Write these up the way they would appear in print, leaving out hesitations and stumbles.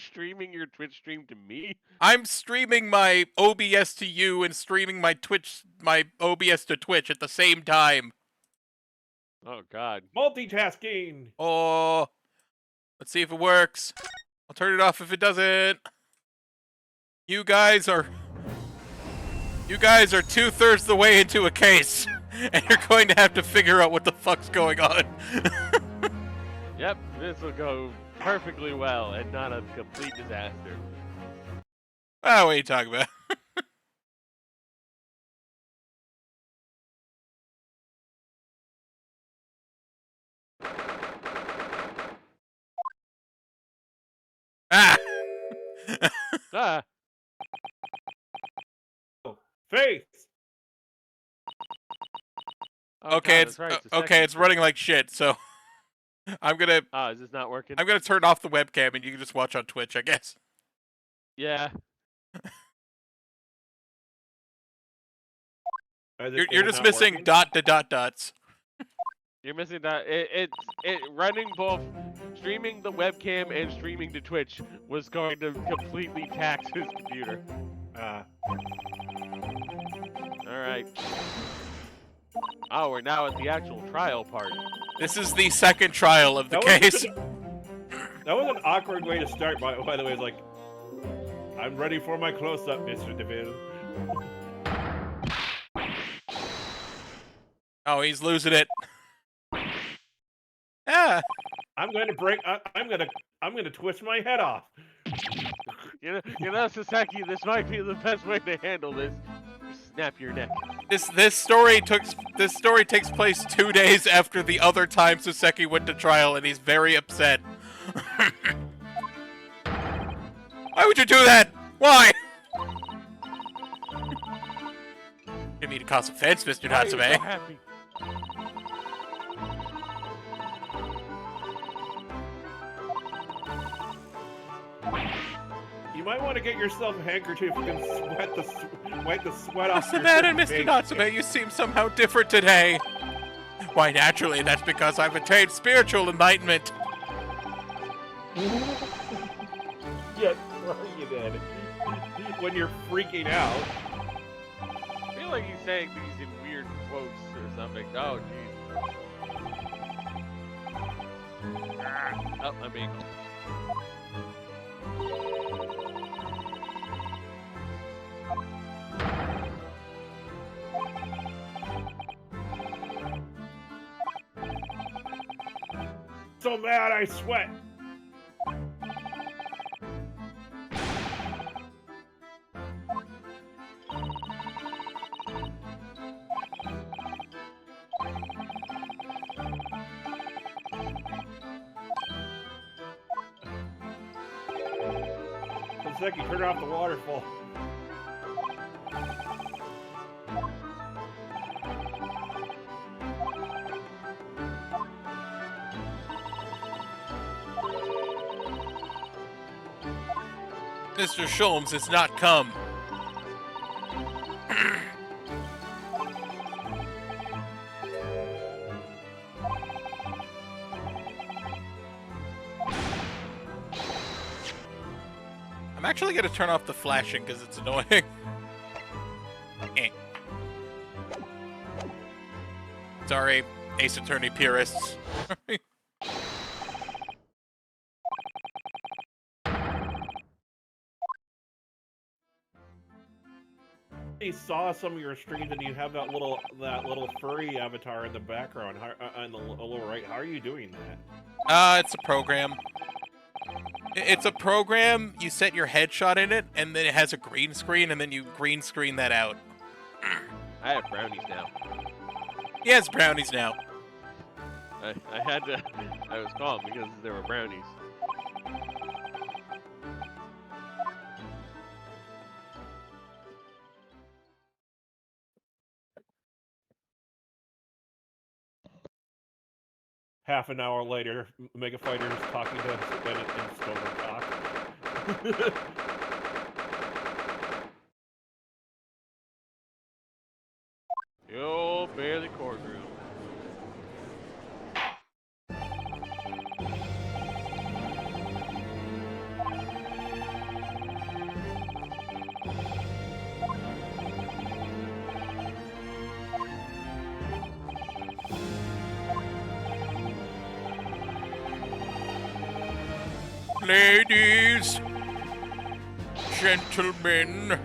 streaming your Twitch stream to me? I'm streaming my OBS to you and streaming my OBS to Twitch at the same time. Oh God. Multitasking. Oh, let's see if it works. I'll turn it off if it doesn't. You guys are 2/3 the way into a case, and you're going to have to figure out what the fuck's going on. Yep, this will go perfectly well and not a complete disaster. Ah, what are you talking about? Ah! Ah. Faith. Oh, Okay, God, that's right, okay, it's running like shit, so I'm gonna Oh, is this not working? turn off the webcam and you can just watch on Twitch, I guess. Yeah. You're just missing dots. You're missing that. It running both streaming the webcam and streaming to Twitch was going to completely tax his computer. Alright. Oh, we're now at the actual trial part. This is the second trial of the case. That was an awkward way to start, by the way. It's like, I'm ready for my close-up, Mr. DeVille. Oh, he's losing it. Ah. I'm going to I'm going to twist my head off. You know, Saseki, this might be the best way to handle this. Snap your neck. This story takes place 2 days after the other time Saseki went to trial, and he's very upset. Why would you do that? Why? You need to cause offense, Mr. Natsume. Why are you so happy? You might want to get yourself a handkerchief and wipe the sweat off. What's the matter, Mr. Natsume? You seem somehow different today. Why, naturally, that's because I've attained spiritual enlightenment. Yes, you did. When you're freaking out. I feel like he's saying these in weird quotes or something. Oh, jeez. Oh, I mean... So mad I sweat. Seki, turn off the waterfall. Mr. Sholmes, it's not come. I'm actually going to turn off the flashing because it's annoying. Sorry, Ace Attorney purists. I saw some of your streams and you have that little furry avatar in the background, on the lower right. How are you doing that? It's a program. It's a program, you set your headshot in it, and then it has a green screen, and then you green screen that out. I have brownies now. He has brownies now. I was calm because there were brownies. Half an hour later, Mega Fighter is talking to us in Stoner Talk. Yo, barely courtroom. Ladies, gentlemen,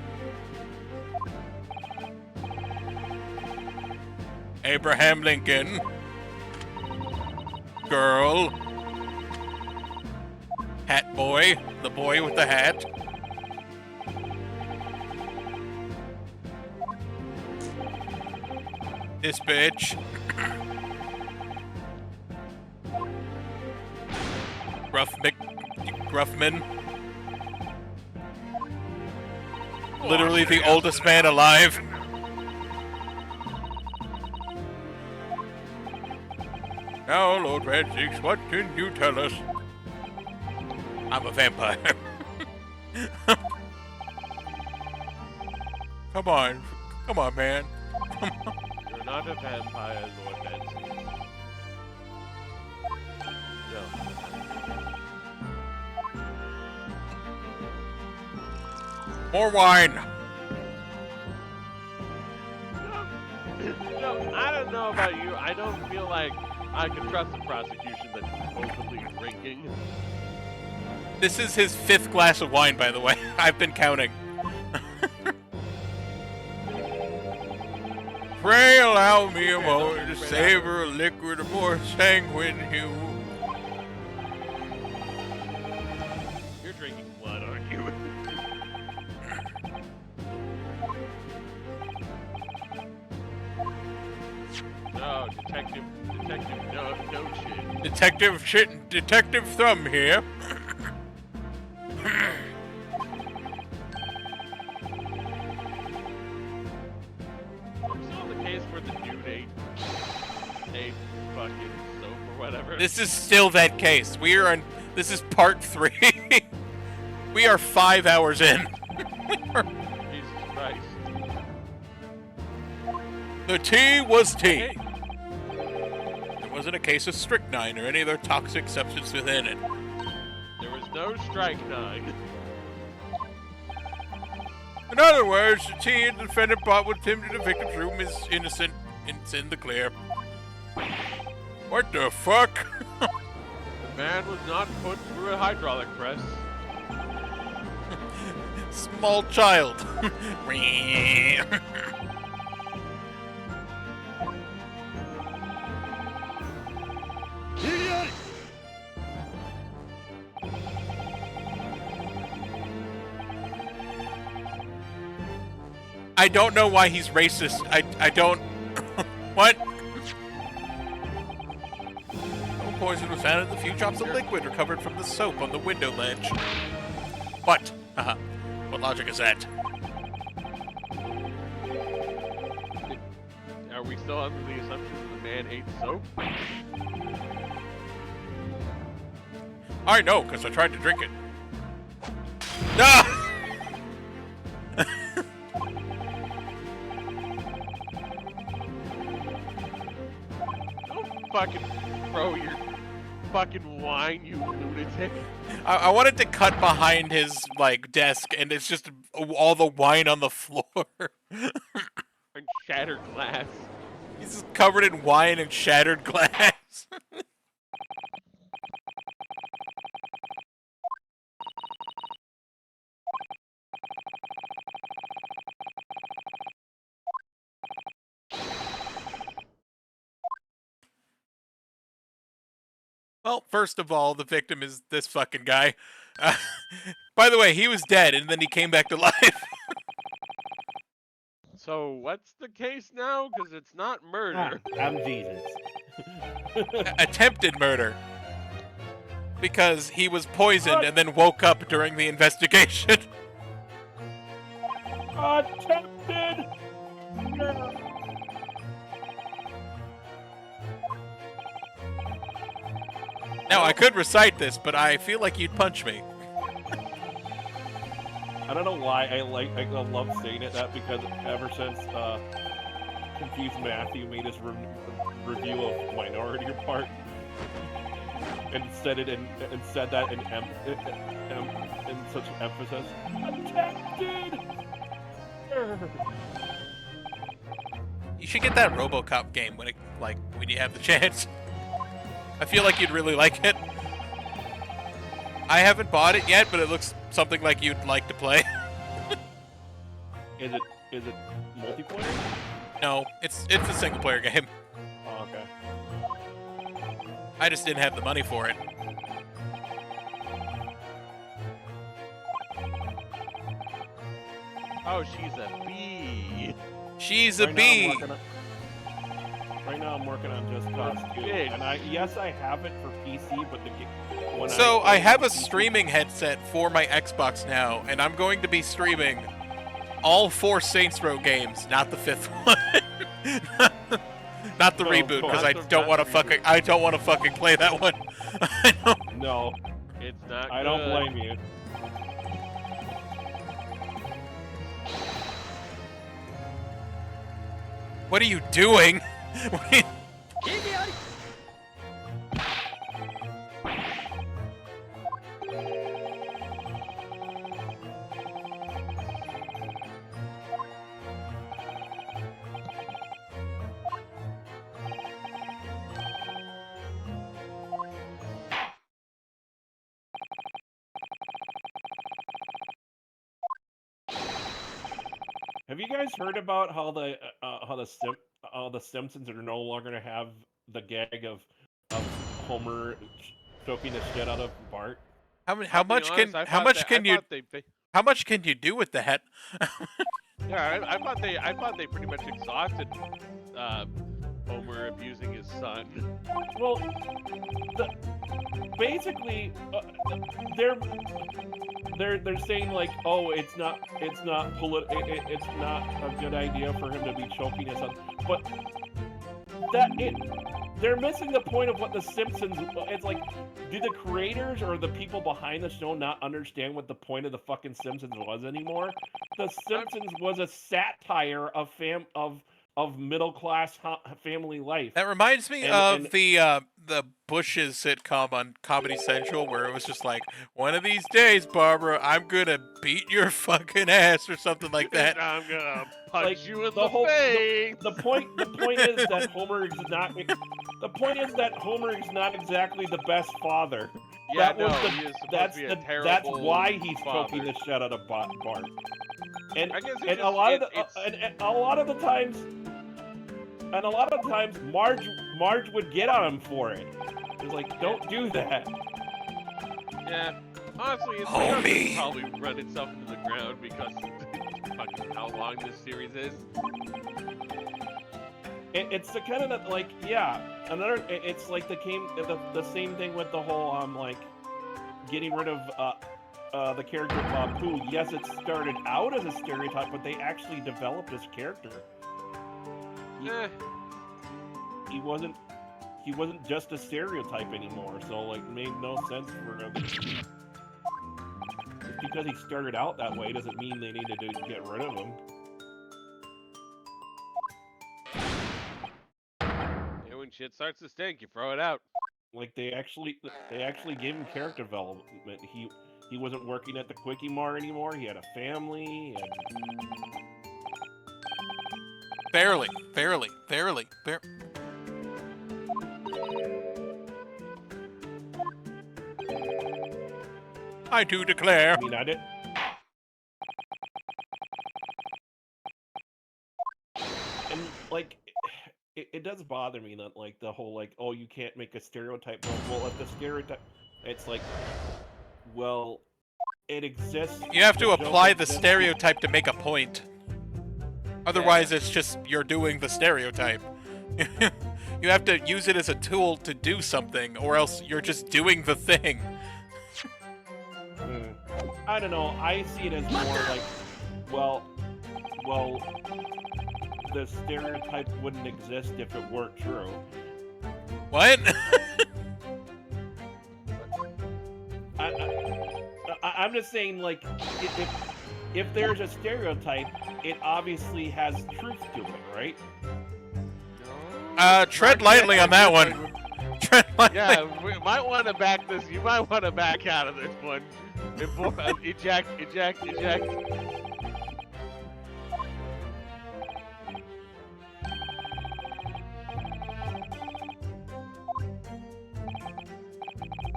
Abraham Lincoln, girl, hat boy, the boy with the hat. This bitch. Gruffman. Literally the oldest man alive. Now, Lord Radix, what can you tell us? I'm a vampire. Come on, man. You're not a vampire, Lord Benson. No. More wine. No, I don't know about you. I don't feel like I can trust the prosecution that's openly drinking. This is his 5th glass of wine, by the way. I've been counting. Pray allow me a moment to savor a liquid of more sanguine hue. You're drinking blood, aren't you? No, detective, no shit. Detective Thumb here. I'm still in the case where the dude ate fucking soap or whatever. This is still that case. This is part 3. We are 5 hours in. Jesus Christ. The tea was tea. Hey. It wasn't a case of strychnine or any other toxic substance within it. There was no strychnine. In other words, the tea the defendant brought with him to the victim's room is innocent. It's in the clear. What the fuck? The man was not put through a hydraulic press. Small child. I don't know why he's racist. I don't... What? No poison was found in the few drops of liquid recovered from the soap on the window ledge. What? What logic is that? Are we still under the assumption that the man ate soap? I know, because I tried to drink it. Ah! Don't fucking throw your fucking wine, you lunatic. I wanted to cut behind his, like, desk, and it's just all the wine on the floor. And shattered glass. He's just covered in wine and shattered glass. Well, first of all, the victim is this fucking guy. By the way, he was dead, and then he came back to life. So what's the case now? Because it's not murder. I'm Jesus. Attempted murder. Because he was poisoned and then woke up during the investigation. Attempted murder. Now, I could recite this, but I feel like you'd punch me. I don't know why I love saying that because ever since Confused Matthew made his review of Minority Report and said that in such emphasis. Attempted. You should get that RoboCop game when you have the chance. I feel like you'd really like it. I haven't bought it yet, but it looks something like you'd like to play. Is it multiplayer? No, it's a single player game. Oh, okay. I just didn't have the money for it. Oh, she's a bee. She's a Right bee. Right now I'm working on Just Cause 2, and yes, I have it for PC, but So I have a streaming headset for my Xbox now, and I'm going to be streaming all 4 Saints Row games, not the 5th one. Not the reboot, because I don't want to fucking play that one. No, it's not. I don't blame you. What are you doing? Have you guys heard about how the Simpsons are no longer gonna have the gag of Homer choking the shit out of Bart? How much can you do with that? Yeah, I thought they pretty much exhausted Homer abusing his son. Well, basically, they're saying like, oh, it's not it's not a good idea for him to be choking his son, but they're missing the point of what the Simpsons. It's like, do the creators or the people behind the show not understand what the point of the fucking Simpsons was anymore? The Simpsons was a satire of middle class family life. That reminds me of the Bush's sitcom on Comedy Central, where it was just like, one of these days, Barbara, I'm gonna beat your fucking ass or something like that. I'm gonna punch you in the face. The point is that Homer is not. The point is that Homer is not exactly the best father. Yeah, that was he is supposed to be a terrible that's why he's father. choking the shit out of Bart. And I guess a lot of the times, Marge would get on him for it. It was like, don't do that. Yeah, honestly, it's probably run itself into the ground because fucking how long this series is. It's the kind of like, yeah, it's like the same thing with the whole like getting rid of the character Babu. Yes, it started out as a stereotype, but they actually developed his character. He wasn't just a stereotype anymore, so like it made no sense for him. Just because he started out that way doesn't mean they needed to get rid of him. Yeah, when shit starts to stink, you throw it out. Like they actually gave him character development. He wasn't working at the Quickie Mart anymore. He had a family. Barely. I do declare. I mean, I did. And like, it does bother me that like the whole like, oh, you can't make a stereotype. Well, if the stereotype, it's like, well, it exists. You have to apply the stereotype to make a point. Otherwise, it's just you're doing the stereotype. You have to use it as a tool to do something, or else you're just doing the thing. I don't know. I see it as more like, well, the stereotype wouldn't exist if it weren't true. What? I'm just saying, like, if there's a stereotype, it obviously has truth to it, right? Tread lightly on that one. Tread lightly. Yeah, we might want to back this. You might want to back out of this one. Eject.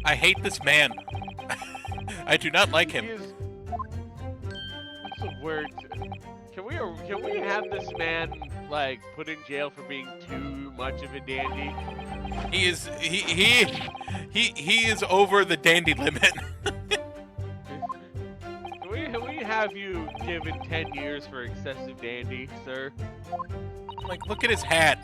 I hate this man. I do not like him. He is. What's the word? Can we have this man like put in jail for being too much of a dandy? He is over the dandy limit. Can we have you given 10 years for excessive dandy, sir? Like, look at his hat.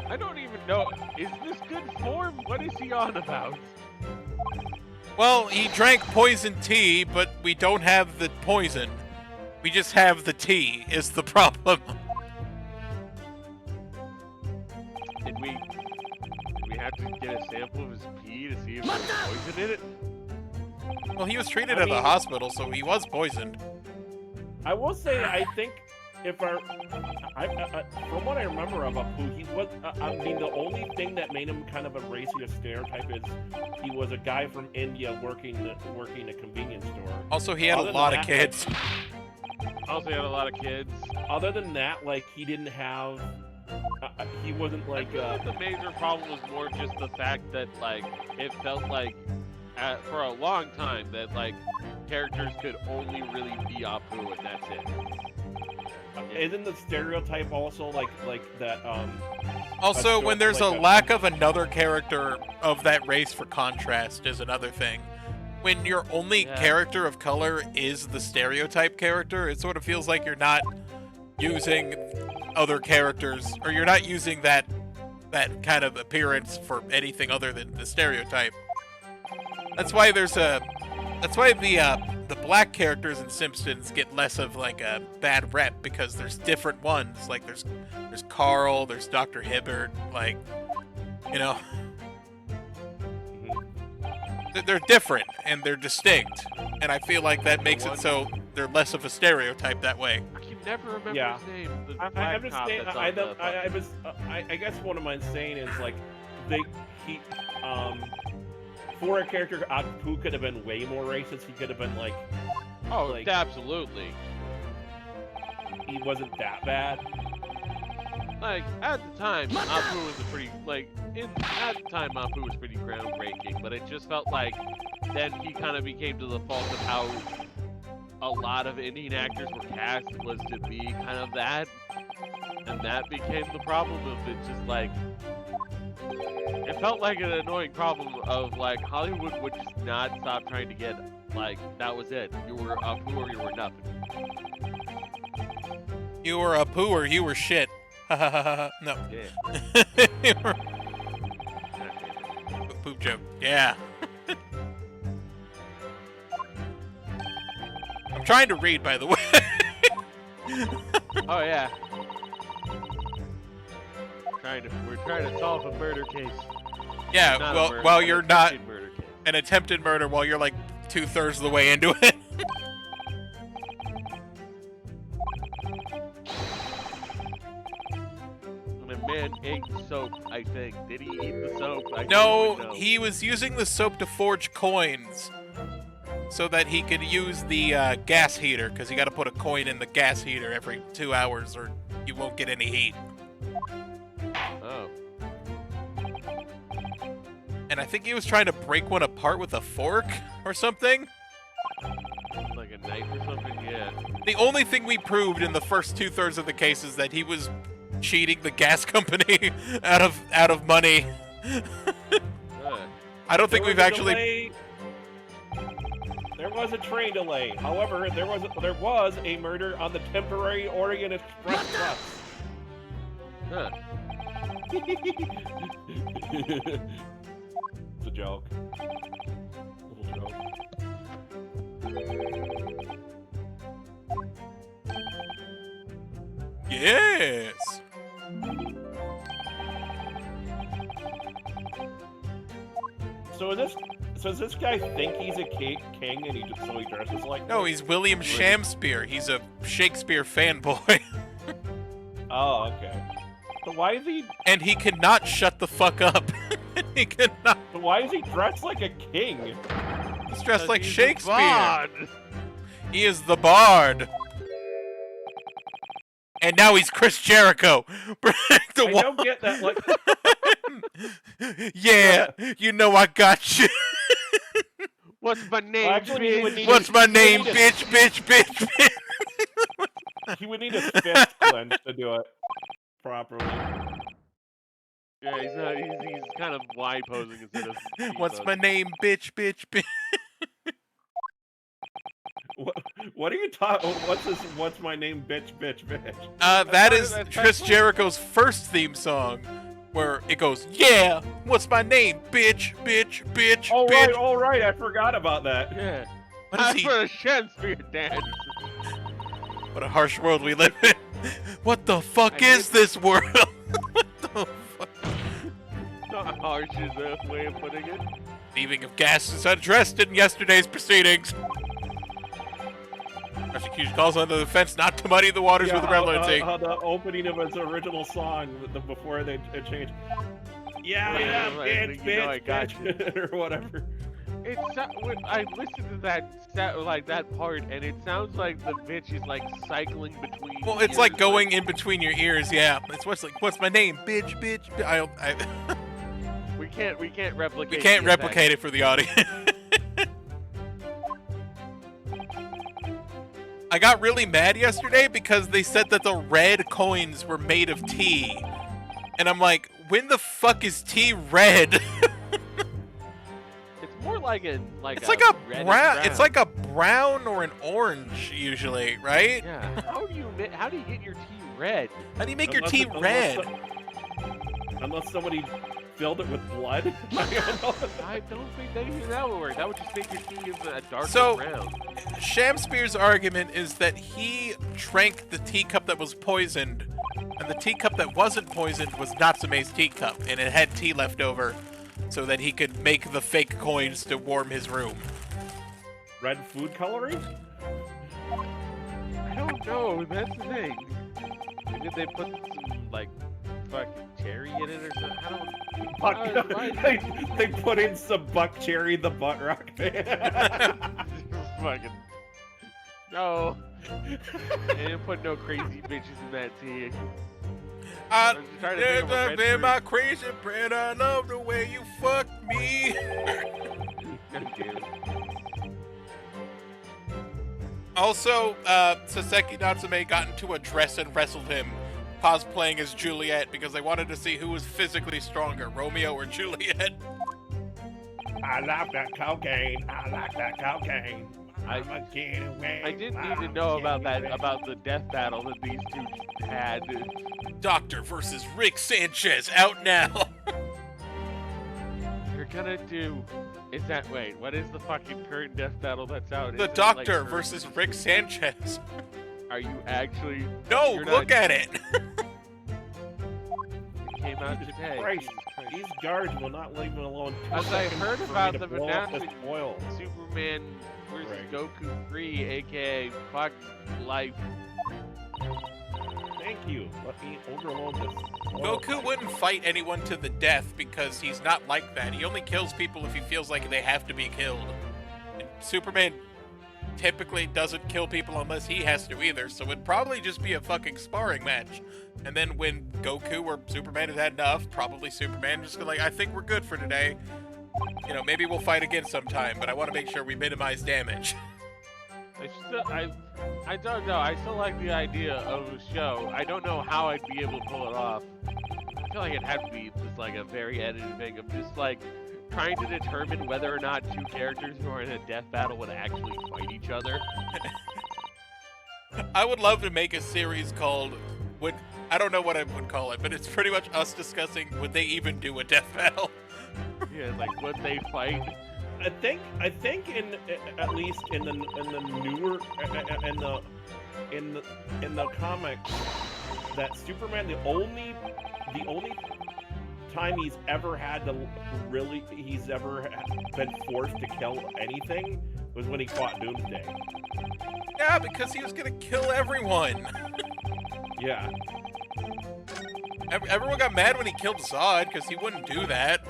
I don't even know. Is this good form? What is he on about? Well, he drank poison tea, but we don't have the poison. We just have the tea, is the problem. Did we have to get a sample of his pee to see if there was poison in it? Well, he was treated I at the mean- hospital, so he was poisoned. I will say, I think if from what I remember of Apu, he was. I mean, the only thing that made him kind of a racist stereotype is he was a guy from India working a convenience store. Also, he had Other a than lot of that, kids. Also, he had a lot of kids. Other than that, like he didn't have. He wasn't I like. feel like the major problem was more just the fact that like it felt like for a long time that like characters could only really be Apu and that's it. Isn't the stereotype also like that? Also, when there's like a lack of another character of that race for contrast is another thing. When your only Yeah. character of color is the stereotype character, it sort of feels like you're not using other characters, or you're not using that kind of appearance for anything other than the stereotype. That's why the black characters in Simpsons get less of like a bad rep, because there's different ones. Like there's Carl, there's Dr. Hibbert, like, you know, they're different and they're distinct, and I feel like that makes it so they're less of a stereotype that way. I can never remember Yeah. his name. The I'm black just cop saying. that's I on the I guess what I'm saying is like for a character who could have been way more racist, he could have been like Oh, like- absolutely. he wasn't that bad. Like at the time, Apu was a pretty at the time Apu was pretty groundbreaking, but it just felt like then he kind of became to the fault of how a lot of Indian actors were cast was to be kind of that, and that became the problem of it. Just like it felt like an annoying problem of like Hollywood would just not stop trying to get like that was it. You were Apu or you were nothing. You were a poo or you were shit. No. Yeah. You were- Poop joke. Yeah. I'm trying to read, by the way. Oh yeah. We're trying to solve a murder case. Yeah, Not a well, murder, while an you're not attempted murder case. an attempted murder, while you're like 2/3 of the way into it. And a man ate soap, I think. Did he eat the soap? I don't No, know. he was using the soap to forge coins, so that he could use the gas heater, because you got to put a coin in the gas heater every 2 hours, or you won't get any heat. Oh. And I think he was trying to break one apart with a fork or something. Like a knife or something? Yeah. The only thing we proved in the first 2/3 of the case is that he was cheating the gas company out of money. I don't think There we've was a actually. delay. There was a train delay. However, there was a murder on the temporary Orient Express bus. Huh. It's a joke. Little joke. Yes. So does this guy think he's a king and he dresses like No, one? he's William Shakespeare. He's a Shakespeare fanboy, Oh, okay. So why is he? and he cannot shut the fuck up. He cannot. So why is he dressed like a king? He's dressed like He's a Shakespeare. bard. He is the bard. And now he's Chris Jericho. I don't get that. Like, yeah, you know I got you. What's my name? actually, you would need What's my you would name, need a- bitch, bitch, bitch, bitch? he would need a fist cleanse to do it properly. Yeah, he's kind of Y posing instead of T What's posing. my name, bitch, bitch, bitch? What are you talking? What's this? What's my name, bitch, bitch, bitch? That is that's Chris what- Jericho's first theme song, where it goes, yeah, what's my name, bitch, bitch, bitch, All bitch. right, all right. I forgot about that. Yeah. What is Time he? for the Shakespeare dance. What a harsh world we live in. What the fuck I is did- this world? What the fuck? Not harsh is a way of putting it. Leaving of gas is unaddressed in yesterday's proceedings. Prosecution calls on the defense not to muddy the waters with relevancy. How the opening of his original song before they changed. Yeah, Yeah, bitch, you know I bitch, got bitch, or whatever. I listened to that part, and it sounds like the bitch is like cycling between. Well, it's like ears, going in between your ears, yeah. It's what's my name, bitch, bitch. We can't replicate. We can't the replicate it for the audience. I got really mad yesterday because they said that the red coins were made of tea. And I'm like, when the fuck is tea red? It's more like a It's like a reddish brown. It's like a brown or an orange usually, right? Yeah. How do you get your tea red? How do you make your tea red? Unless somebody filled it with blood. I don't know. I don't think that even that would work. That would just make your tea a darker So- brown. Shamspear's argument is that he drank the teacup that was poisoned, and the teacup that wasn't poisoned was Natsume's teacup, and it had tea left over, so that he could make the fake coins to warm his room. Red food coloring? I don't know. That's the thing. Did they put some like fucking cherry in it or something? I don't. They put in some Buck Cherry the Butt Rock band. Fucking. No. They didn't put no crazy bitches in that tea. I, was trying to think of a red in fruit. my crazy friend, I love the way you fuck me. God damn it. Also, Saseki Natsume got into a dress and wrestled him, cosplaying as Juliet because they wanted to see who was physically stronger, Romeo or Juliet. I like that cocaine. I like that cocaine. I didn't need to know about the death battle that these two had. Doctor versus Rick Sanchez out now. They're gonna do. Wait, what is the fucking current death battle that's out? The Is it, Doctor like, versus Rick Sanchez. Are you actually? No, You're look not- at it. It came out today. Christ. Jesus Christ. These guards will not leave me alone. 2 As I seconds heard for me about to the blow up this announcing oil. Superman versus Right. Goku 3, aka fuck life. Thank you. Let me overload this. oil Goku pipe. wouldn't fight anyone to the death because he's not like that. He only kills people if he feels like they have to be killed. And Superman typically doesn't kill people unless he has to either, so it'd probably just be a fucking sparring match. And then when Goku or Superman has had enough, probably Superman just go like, I think we're good for today. You know, maybe we'll fight again sometime, but I want to make sure we minimize damage. I don't know. I still like the idea of a show. I don't know how I'd be able to pull it off. I feel like it'd have to be just like a very edited thing of just like trying to determine whether or not two characters who are in a death battle would actually fight each other. I would love to make a series called I don't know what I would call it, but it's pretty much us discussing would they even do a death battle. Yeah, like would they fight? I think in at least in the newer in the comics that Superman the only time he's ever been forced to kill anything was when he fought Doomsday. Yeah, because he was gonna kill everyone. Yeah. Everyone got mad when he killed Zod because he wouldn't do that.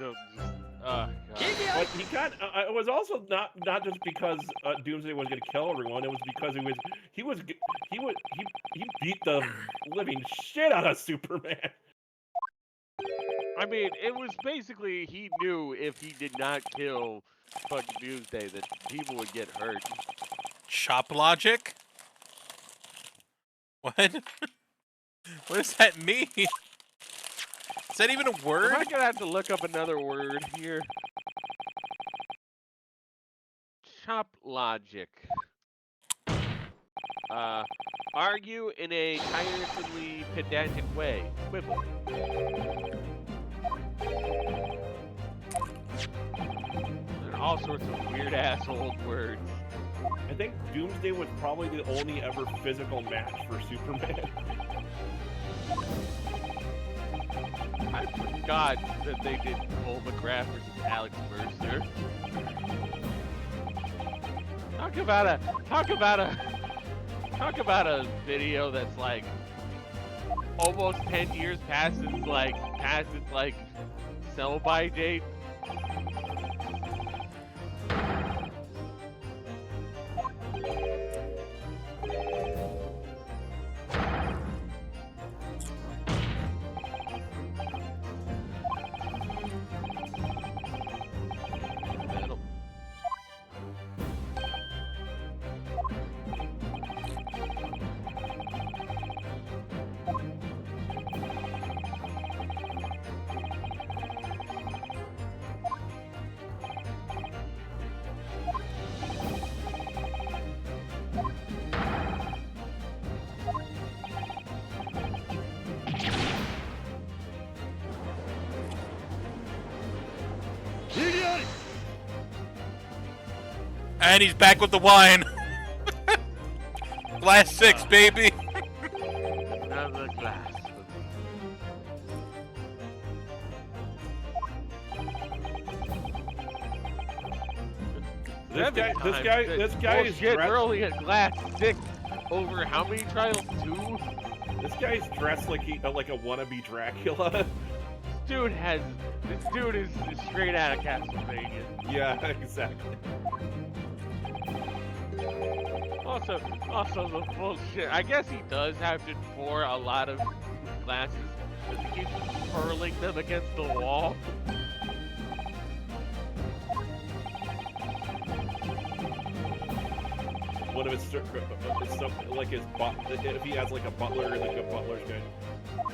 So just, God. But he got. It was also not just because Doomsday was going to kill everyone. It was because he beat the living shit out of Superman. I mean, it was basically he knew if he did not kill fucking Doomsday that people would get hurt. Shop logic? What? What does that mean? Is that even a word? I'm gonna have to look up another word here. Chop logic. Argue in a tiresomely pedantic way. Quibble. And all sorts of weird ass old words. I think Doomsday was probably the only ever physical match for Superman. I forgot that they did Cole McGrath versus Alex Mercer. Talk about a video that's like almost 10 years past its like sell-by date. And he's back with the wine. Glass 6, baby. Another glass. This guy is shit. dressed. We're only at glass 6 over how many trials? 2. This guy's dressed like a wannabe Dracula. This dude is straight out of Castlevania. Yeah, exactly. Also the bullshit. I guess he does have to pour a lot of glasses, but he keeps hurling them against the wall. One of his stuff, like his if he has like a butler, like a butler's going,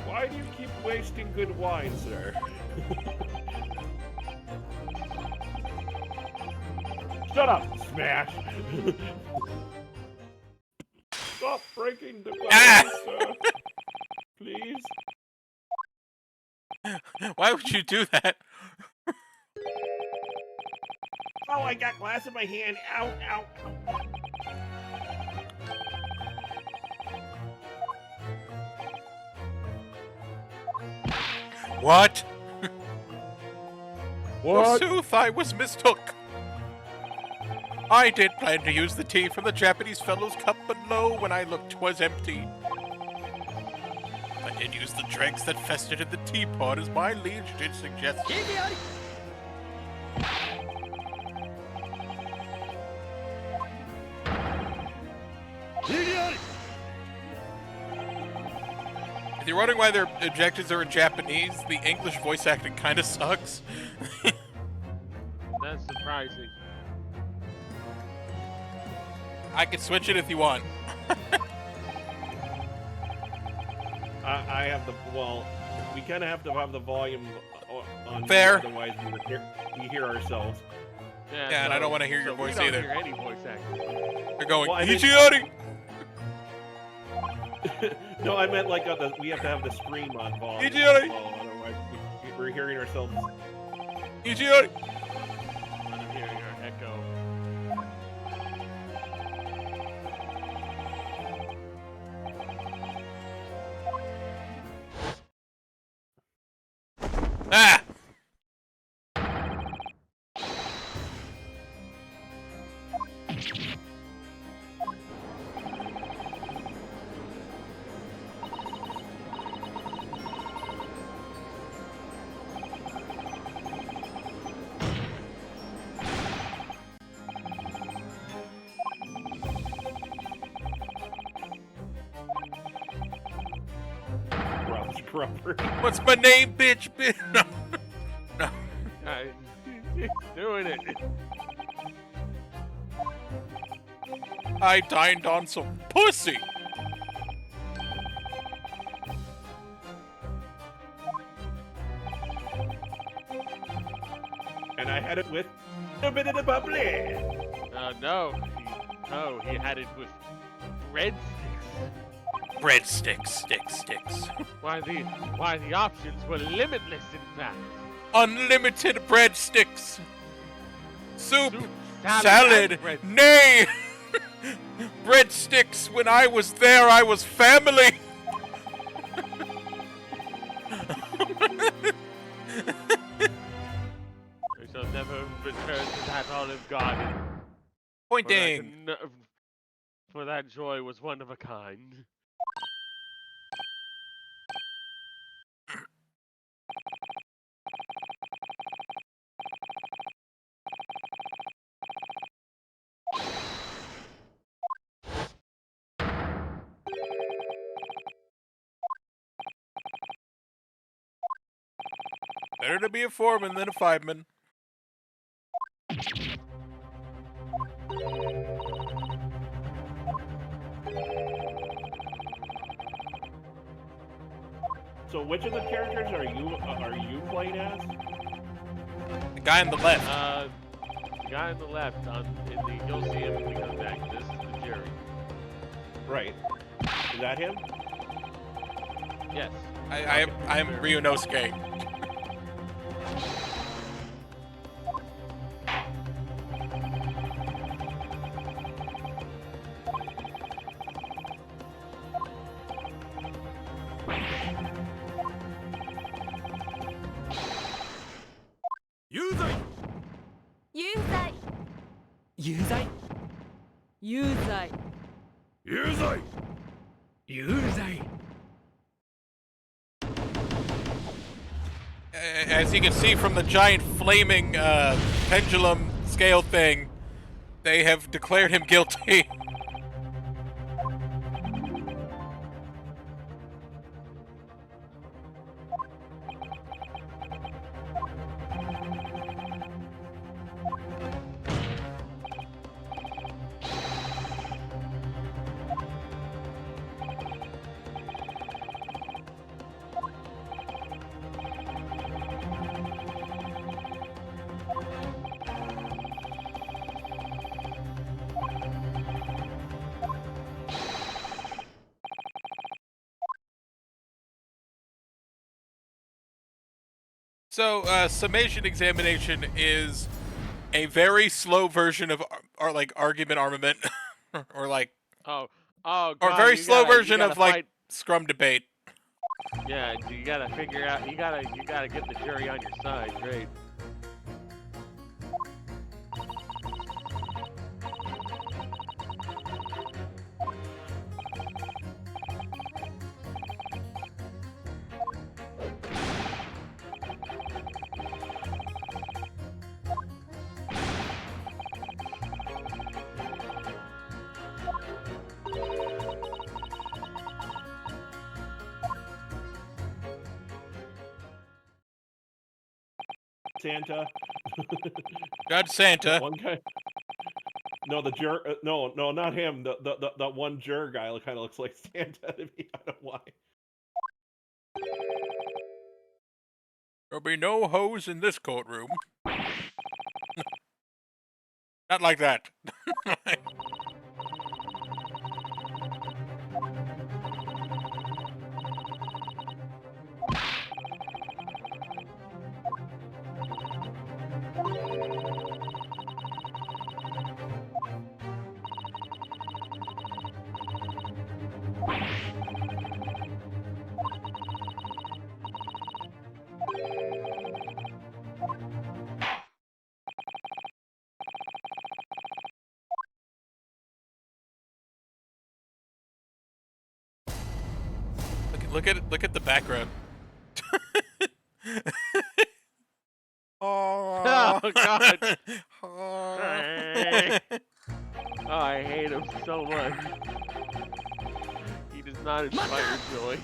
"Why do you keep wasting good wine, sir?" Shut up, smash! Stop breaking the glass, sir. Please. Why would you do that? Oh, I got glass in my hand. Ow, ow, ow. What? What? Forsooth, I was mistook. I did plan to use the tea from the Japanese fellow's cup, but lo, when I looked, 'twas empty. I did use the dregs that festered in the teapot, as my liege did suggest. If you're wondering why their objectives are in Japanese, the English voice acting kind of sucks. That's surprising. I can switch it if you want. I have the, well, we kind of have to have the volume on. Fair. Otherwise we hear ourselves. Yeah, and I don't want to hear your voice we either. don't hear any voice acting. You're going, Well, I mean- Ichiari! No, I meant like we have to have the stream on volume. Ichiari! Otherwise we're hearing ourselves. Ichiari! I'm hearing our echo. Ah! around Scrubber. What's my name, bitch? No. No. He's doing it. I dined on some pussy. And I had it with a bit of the bubbly. No. He had it with breadsticks. Breadsticks, sticks. Why the options were limitless, in fact. Unlimited breadsticks. Soup, salad, salad, nay! Breadsticks, when I was there, I was family! We shall never return to that olive garden. Pointing! For that joy was one of a kind. Better to be a foreman than a fiveman. So which of the characters are you playing as? The guy on the left. The guy on the left, you'll see him when he comes back. This is the jury. Right. Is that him? Yes. I'm Ryunosuke. As you can see from the giant flaming pendulum scale thing, they have declared him guilty. So, summation examination is a very slow version of argument armament, or God, or very slow version of fight. scrum debate. Yeah, you gotta figure out. You gotta get the jury on your side. Great. Santa. God Santa. One guy. No, the jur. No, not him. The one juror guy kind of looks like Santa to me. I don't know why. There'll be no hose in this courtroom. Not like that. Look at the background. Oh God! Oh, I hate him so much. He does not inspire joy.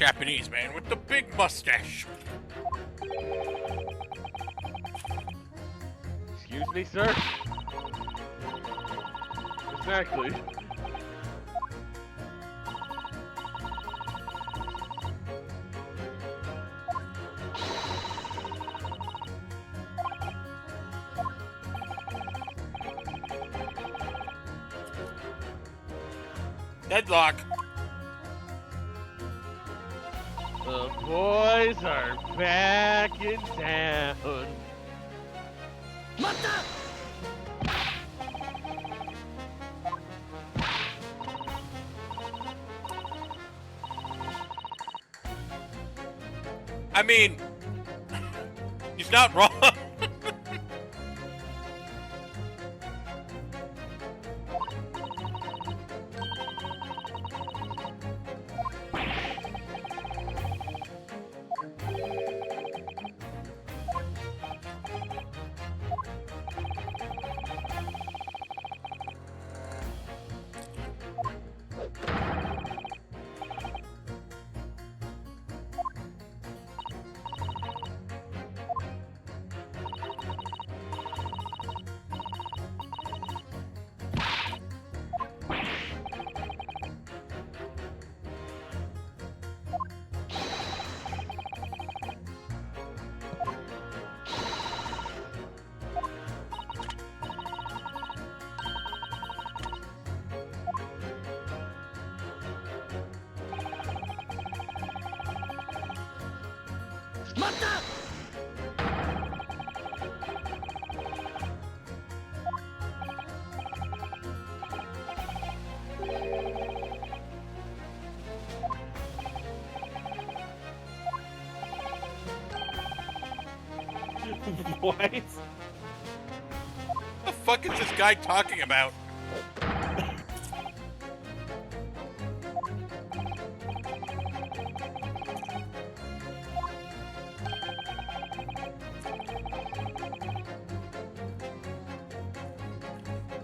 Japanese man with the big mustache. Excuse me, sir? Exactly. Deadlock. The boys are back in town. I mean, he's not wrong. What? What the fuck is this guy talking about?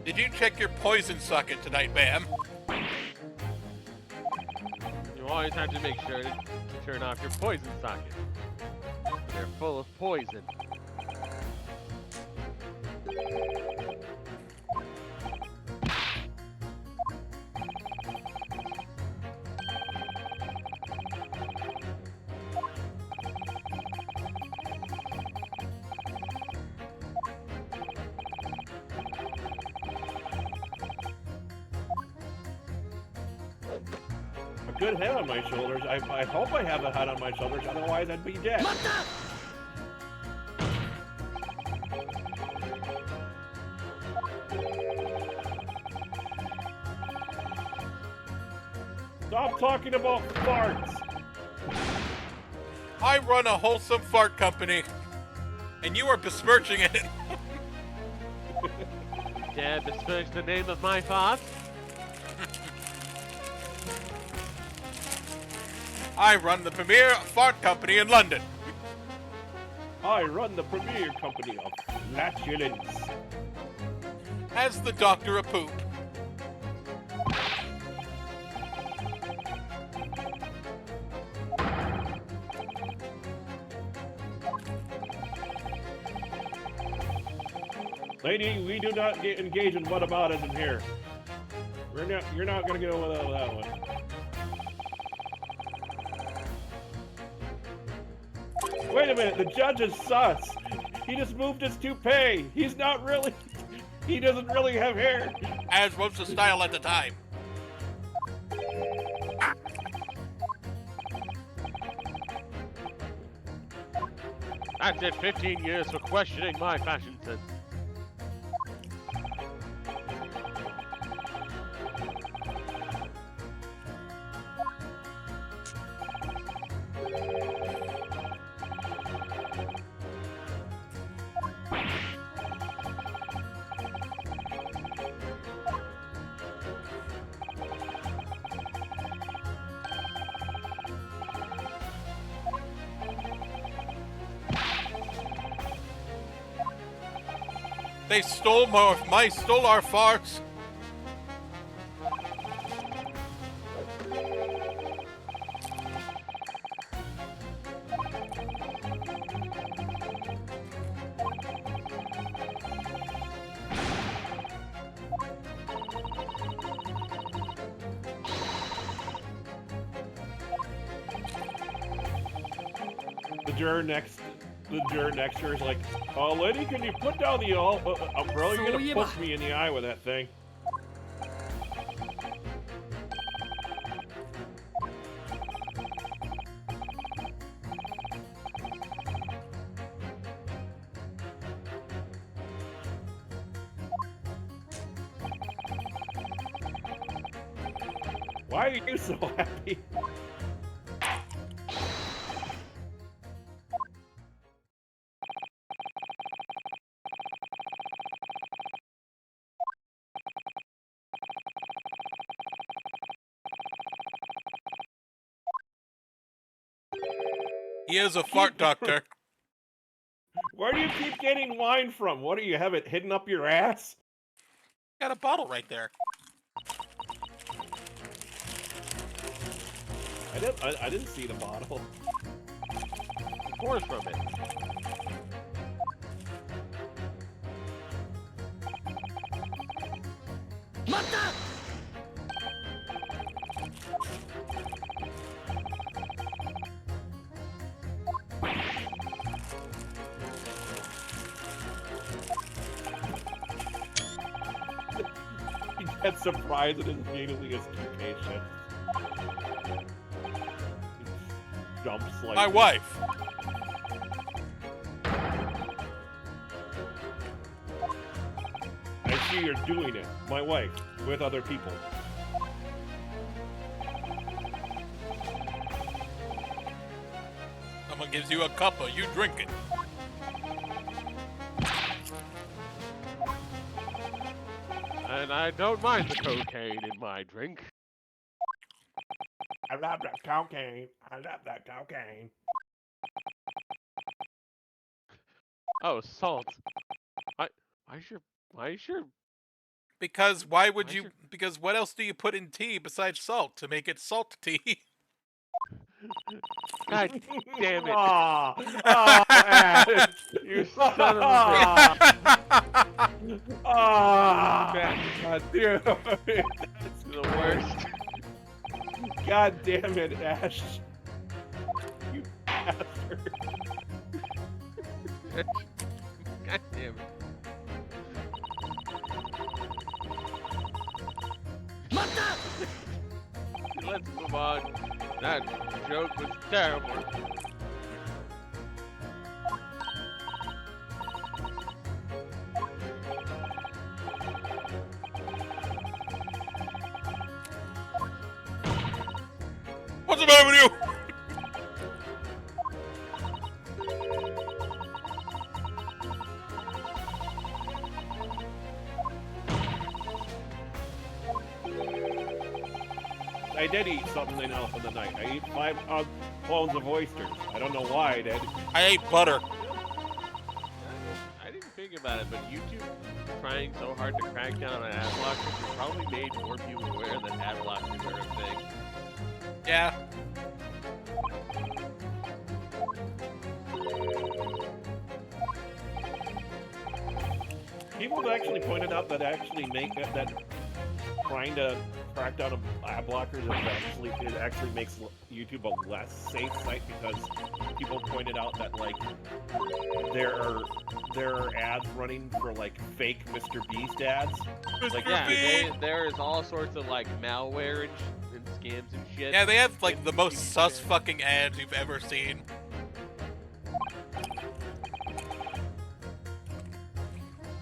Did you check your poison socket tonight, ma'am? You always have to make sure to turn off your poison sockets. They're full of poison. A good head on my shoulders. I hope I have a head on my shoulders, otherwise I'd be dead. Stop talking about farts! I run a wholesome fart company, and you are besmirching it. Dad besmirched the name of my father. I run the premier fart company in London. I run the premier company of flatulence. As the doctor of poop. Lady, we do not engage in whataboutism here. You're not gonna get away with that one. Wait a minute, the judge is sus. He just moved his toupee. He's not really. He doesn't really have hair. As was the style at the time. I did 15 years for questioning my fashion sense. They stole stole our farts. The juror next year is like, lady, can you put down the umbrella? You're gonna poke me in the eye with that thing. Why are you so happy? He is a fart doctor. Where do you keep getting wine from? What do you have it hidden up your ass? Got a bottle right there. I didn't see the bottle. It pours from it. He gets surprised and immediately is too patient. He jumps like My wife. I see you're doing it. My wife with other people. Someone gives you a cuppa, you drink it. And I don't mind the cocaine in my drink. I love that cocaine. I love that cocaine. Oh, salt. Why is your Because why would Why's you? your- Because what else do you put in tea besides salt to make it salt tea? God damn it. Ash. You son of a bitch. God damn it. It's the worst. God damn it, Ash. You bastard. God damn it. Let's move on. That joke was terrible. What's the matter with you? I did eat something else in the night. I ate 5 clones of oysters. I don't know why I did. I ate butter. I didn't think about it, but YouTube trying so hard to crack down on ad blockers probably made more people aware that ad blockers are a thing. Yeah. People have actually pointed out that that trying to crack down on ad blockers actually makes YouTube a less safe site because people pointed out that like there are ads running for like fake Mr. Beast ads. Like Yeah, there is all sorts of like malware and scams and shit. Yeah, they have like the most sus fucking ads you've ever seen.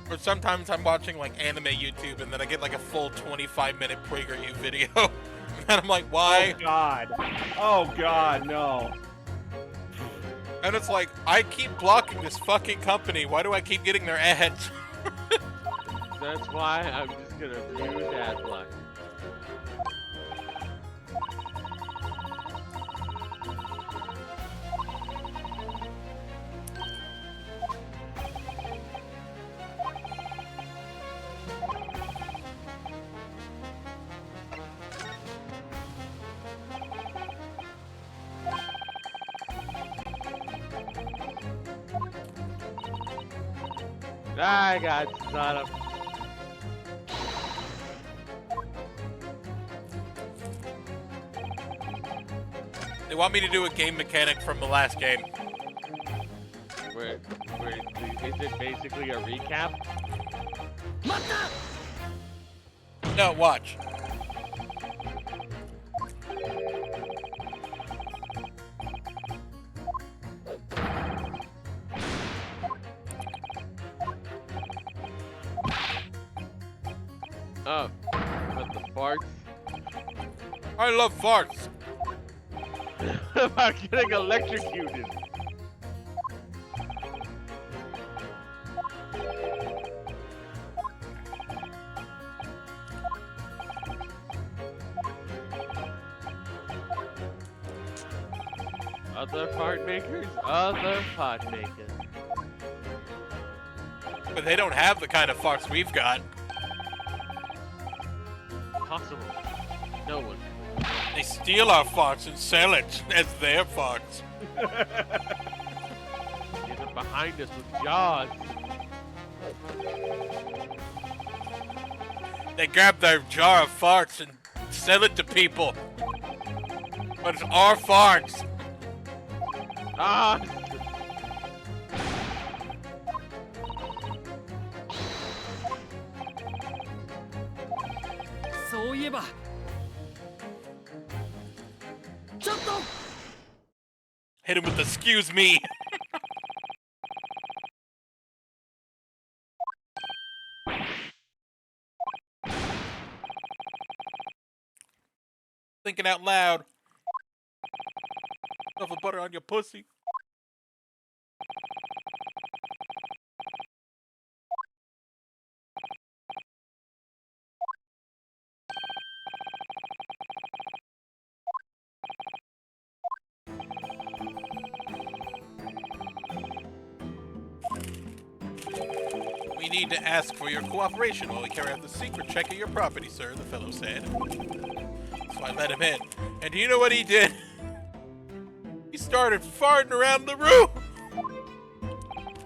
Or sometimes I'm watching like anime YouTube and then I get like a full 25-minute PragerU video. And I'm like, why? Oh god, no. And it's like, I keep blocking this fucking company. Why do I keep getting their ads? That's why I'm just gonna use ad blockers. I got son of. They want me to do a game mechanic from the last game. Where is it basically a recap? No, watch. Oh, but the farts. I love farts. About getting electrocuted. Other fart makers, other fart makers. But they don't have the kind of farts we've got. Possible. No one. They steal our farts and sell it as their farts. Get them behind us with jaws. They grab their jar of farts and sell it to people. But it's our farts. Ah! Hit him with the "excuse me." Thinking out loud. Stuff of butter on your pussy. We need to ask for your cooperation while we carry out the secret check of your property, sir, the fellow said. So I let him in. And do you know what he did? He started farting around the room!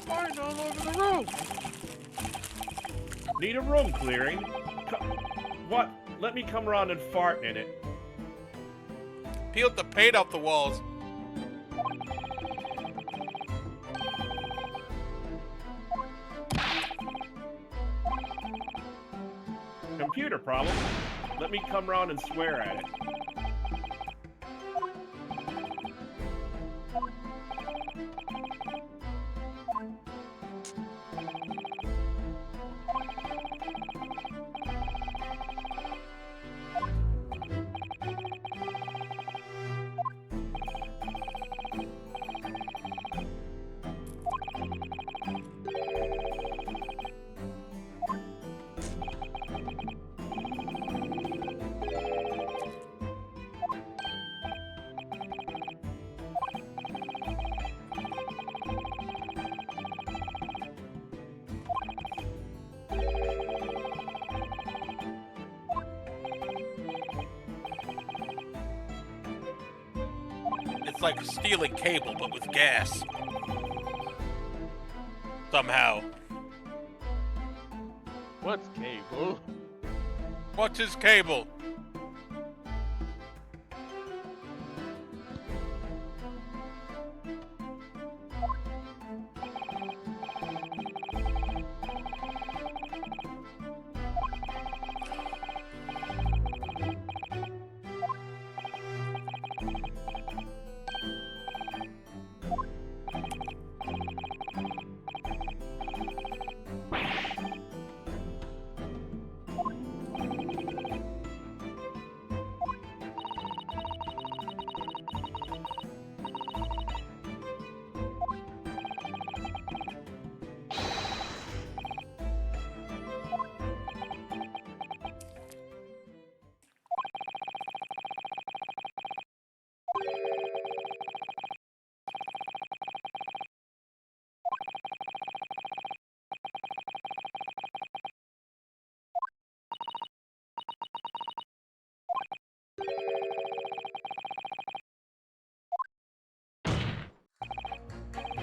Farting all over the room! Need a room clearing? What? Let me come around and fart in it. Peeled the paint off the walls. Computer problem? Let me come around and swear at it. It's like stealing cable, but with gas. Somehow. What's cable? What's his cable?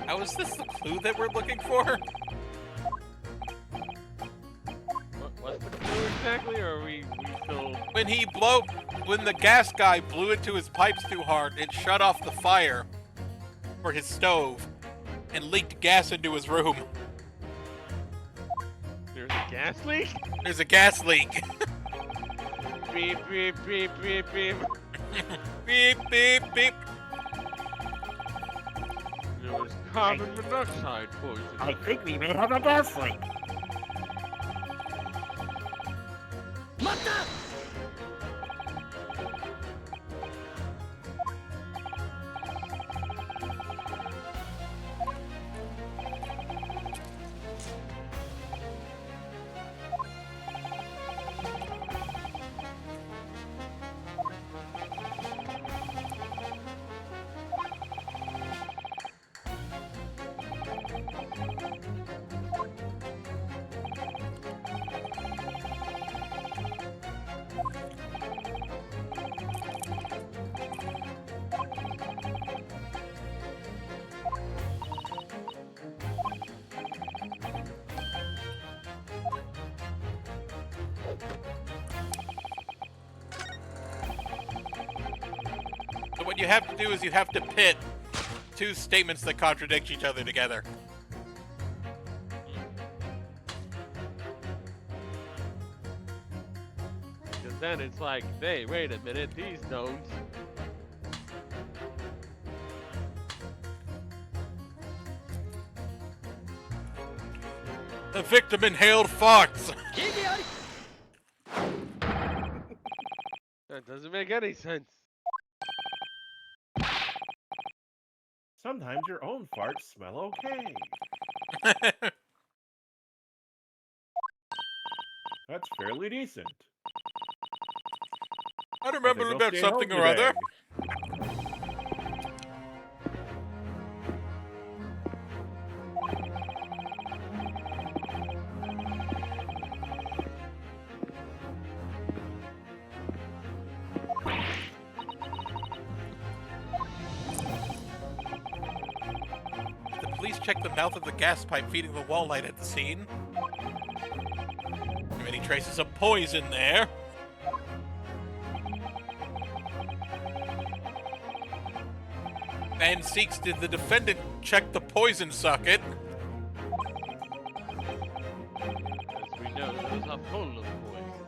Now, is this the clue that we're looking for? What's the clue exactly, or are we still... When the gas guy blew into his pipes too hard, it shut off the fire for his stove. and leaked gas into his room. There's a gas leak? There's a gas leak. Beep, beep, beep, beep, beep. Beep, beep, beep. There was carbon monoxide poisoning. I think we may have a gas leak. So what you have to do is you have to pit two statements that contradict each other together. Because then it's like, hey, wait a minute, these don't. The victim inhaled farts. That doesn't make any sense. Sometimes your own farts smell okay. That's fairly decent. I remember I'll about stay something home or other. today. The police checked the mouth of the gas pipe feeding the wall light at the scene. There are any traces of poison there. And seeks did the defendant check the poison socket. As we know, those are full of poison.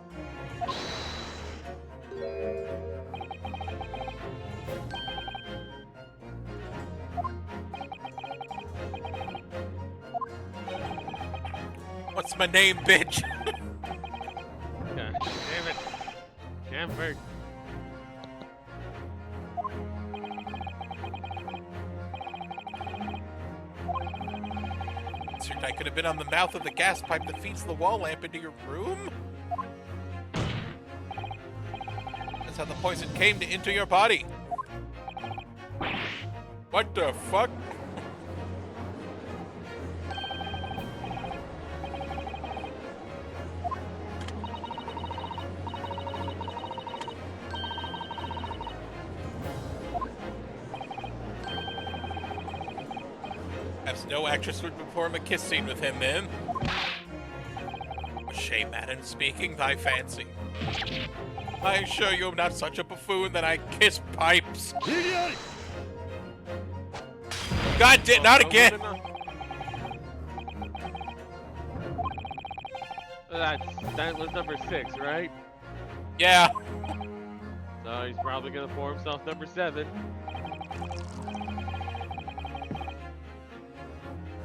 What's my name, bitch? God damn it. Camper. Certain I could have been on the mouth of the gas pipe that feeds the wall lamp into your room? That's how the poison came to enter your body. What the fuck? Perhaps no actress would perform a kiss scene with him, then. Ashe Madden speaking, thy fancy. I assure you I'm not such a buffoon that I kiss pipes. God damn, not again! That was number 6, right? Yeah. So he's probably gonna pour himself number 7.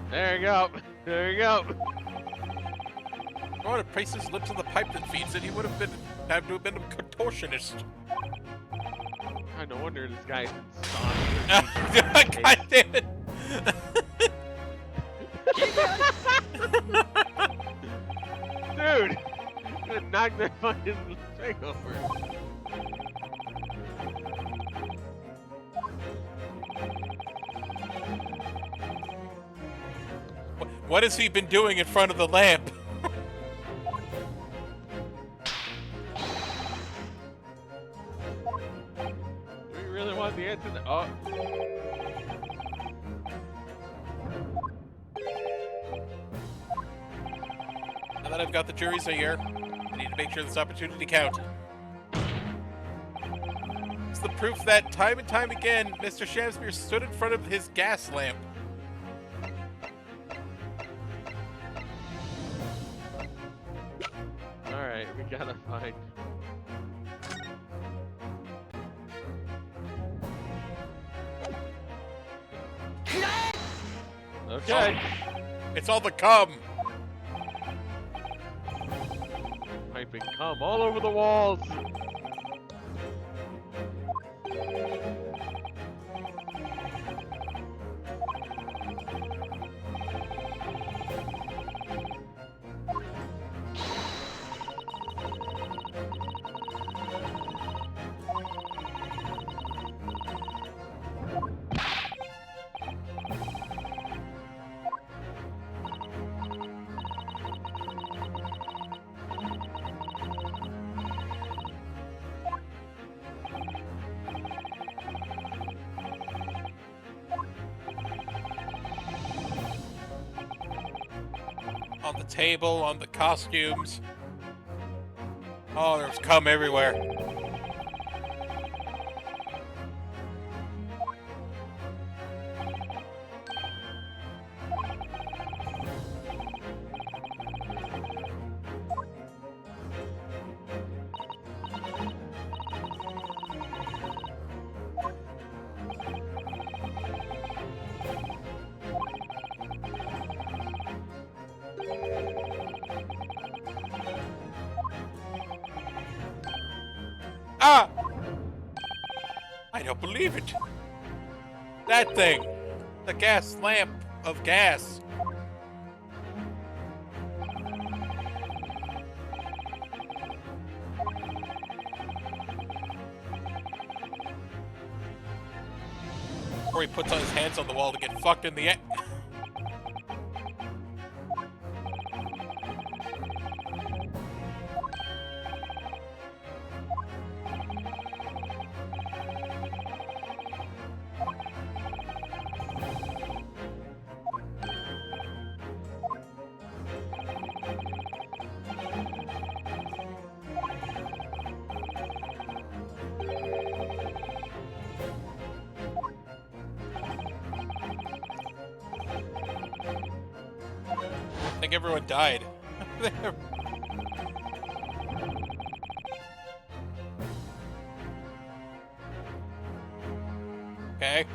There you go. There you go. If I would have placed his lips on the pipe that feeds it, he would have had to have been a contortionist. God, no wonder this guy's soft. God damn it! Dude! Gonna knock that fucking thing over. What has he been doing in front of the lamp? Do we really want the answer to oh. Now that I've got the juries here, I need to make sure this opportunity counts. It's the proof that time and time again, Mr. Shamspeare stood in front of his gas lamp. gotta find. Okay. It's all the cum. Piping cum all over the walls. On the table, on the costumes. Oh, there's cum everywhere. Ah! I don't believe it. That thing. The gas lamp of gas. Or he puts on his hands on the wall to get fucked in the I think everyone died. Okay.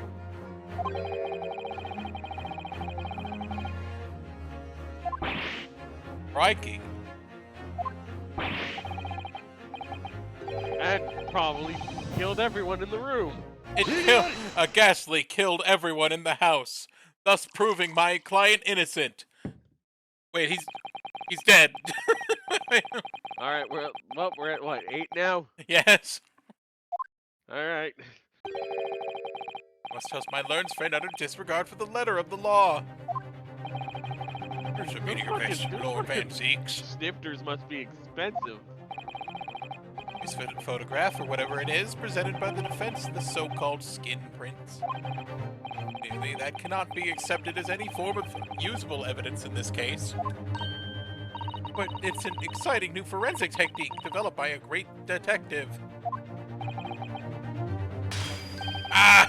Crikey. And probably killed everyone in the room. A gas leak killed everyone in the house, thus proving my client innocent. Wait, he's dead. All right, we're at what, 8 now? Yes. All right. Must toast my learned friend under disregard for the letter of the law. Here's a meeting of Those Lord Van fucking Zeeks. snifters must be expensive. His photograph, or whatever it is, presented by the defense, the so-called skin prints. Clearly, that cannot be accepted as any form of usable evidence in this case. But it's an exciting new forensic technique developed by a great detective. Ah!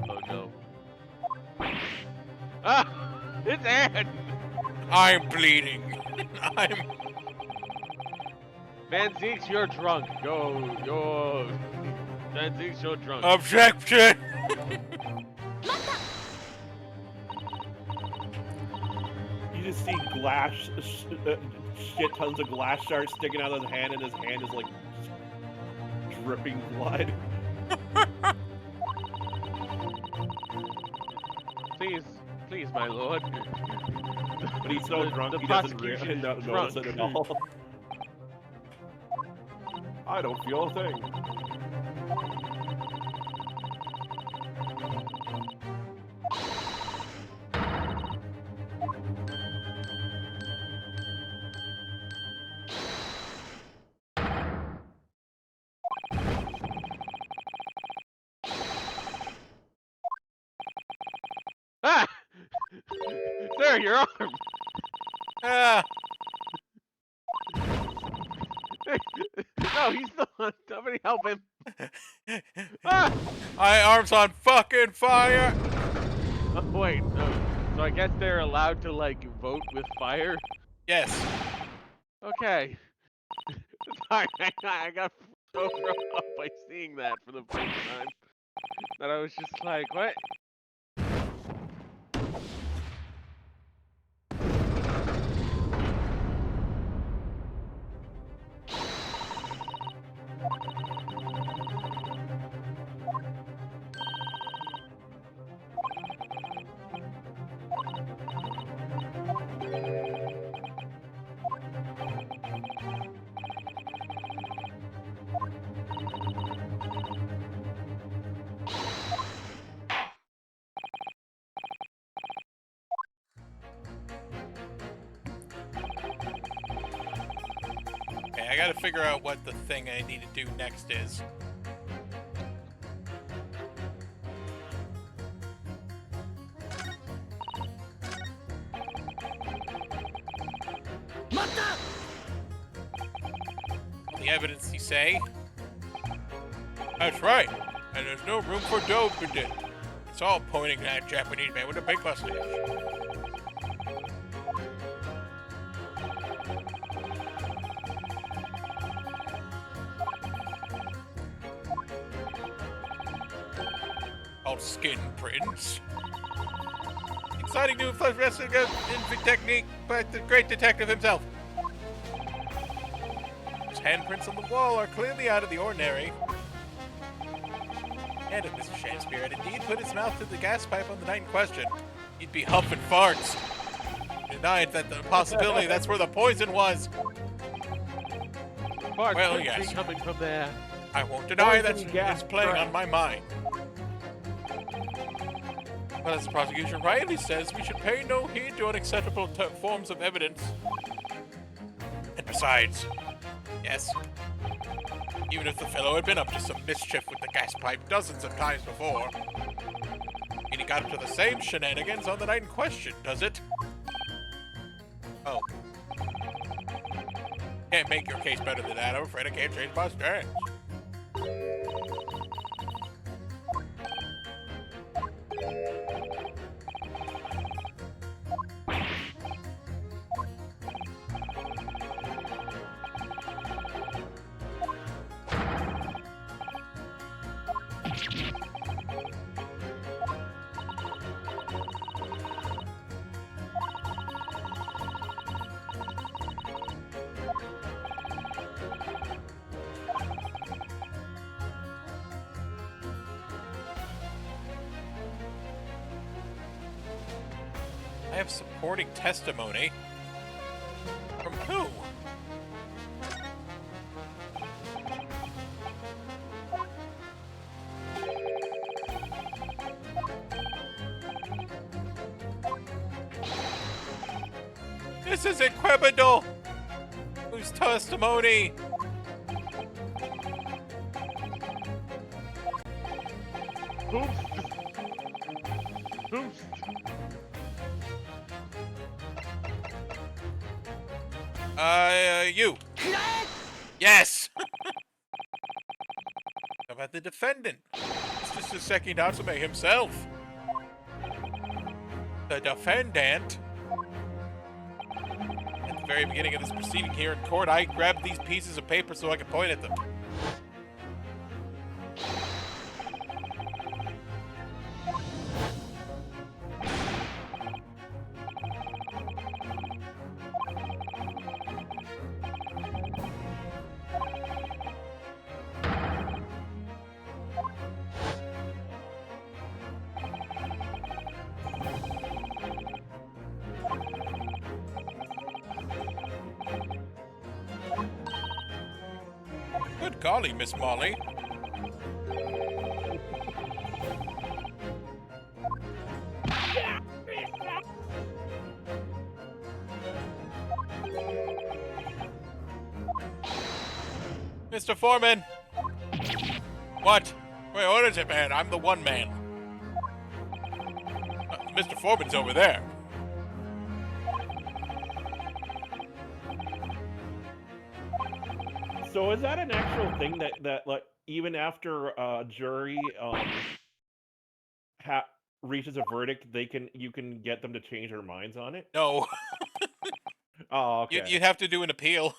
Oh no. Ah! It's Ann! I'm bleeding. Van Zeeks, you're drunk. You're... Van Zeeks, you're drunk. Objection! You just see shit tons of glass shards sticking out of his hand, and his hand is like dripping blood. Please, my lord. But he's so drunk the he doesn't prosecution is notice it at all. I don't feel a thing. Ah! Sir, your arm! Ah! No, he's the one. Somebody help him. Ah! My arm's on fucking fire! Oh, wait, no. So I guess they're allowed to, like, vote with fire? Yes. Okay. Sorry, I got so thrown off by seeing that for the first time that I was just like, what? Okay, I gotta figure out what the thing I need to do next is. The evidence, you say? That's right. And there's no room for dope in it. It's all pointing to that Japanese man with a big mustache. Called skin prints. Exciting new flesh wrestling technique by the great detective himself. His handprints on the wall are clearly out of the ordinary. And if Mr. Shakespeare had indeed put his mouth to the gas pipe on the night in question, he'd be huffing farts. Denied that the possibility that's where the poison was. Fart Well, could be yes. coming from there. I won't deny that Poison gas it's playing trap. on my mind. But as the prosecution rightly says, we should pay no heed to unacceptable forms of evidence. And besides, yes, even if the fellow had been up to some mischief with the gas pipe dozens of times before, and he got up to the same shenanigans on the night in question, does it? Oh. Can't make your case better than that. I'm afraid I can't change my stance. I have supporting testimony. From who? This is Equibidal! Whose testimony? Oops. Oops. You. Yes! How about the defendant? It's just a second Atsume himself. The defendant? At the very beginning of this proceeding here in court, I grabbed these pieces of paper so I could point at them. Good golly, Miss Molly. Mr. Foreman! What? Wait, what is it, man? I'm the one man. Mr. Foreman's over there. So is that an actual thing that like even after a jury reaches a verdict, you can get them to change their minds on it? No. Oh, okay. You'd have to do an appeal.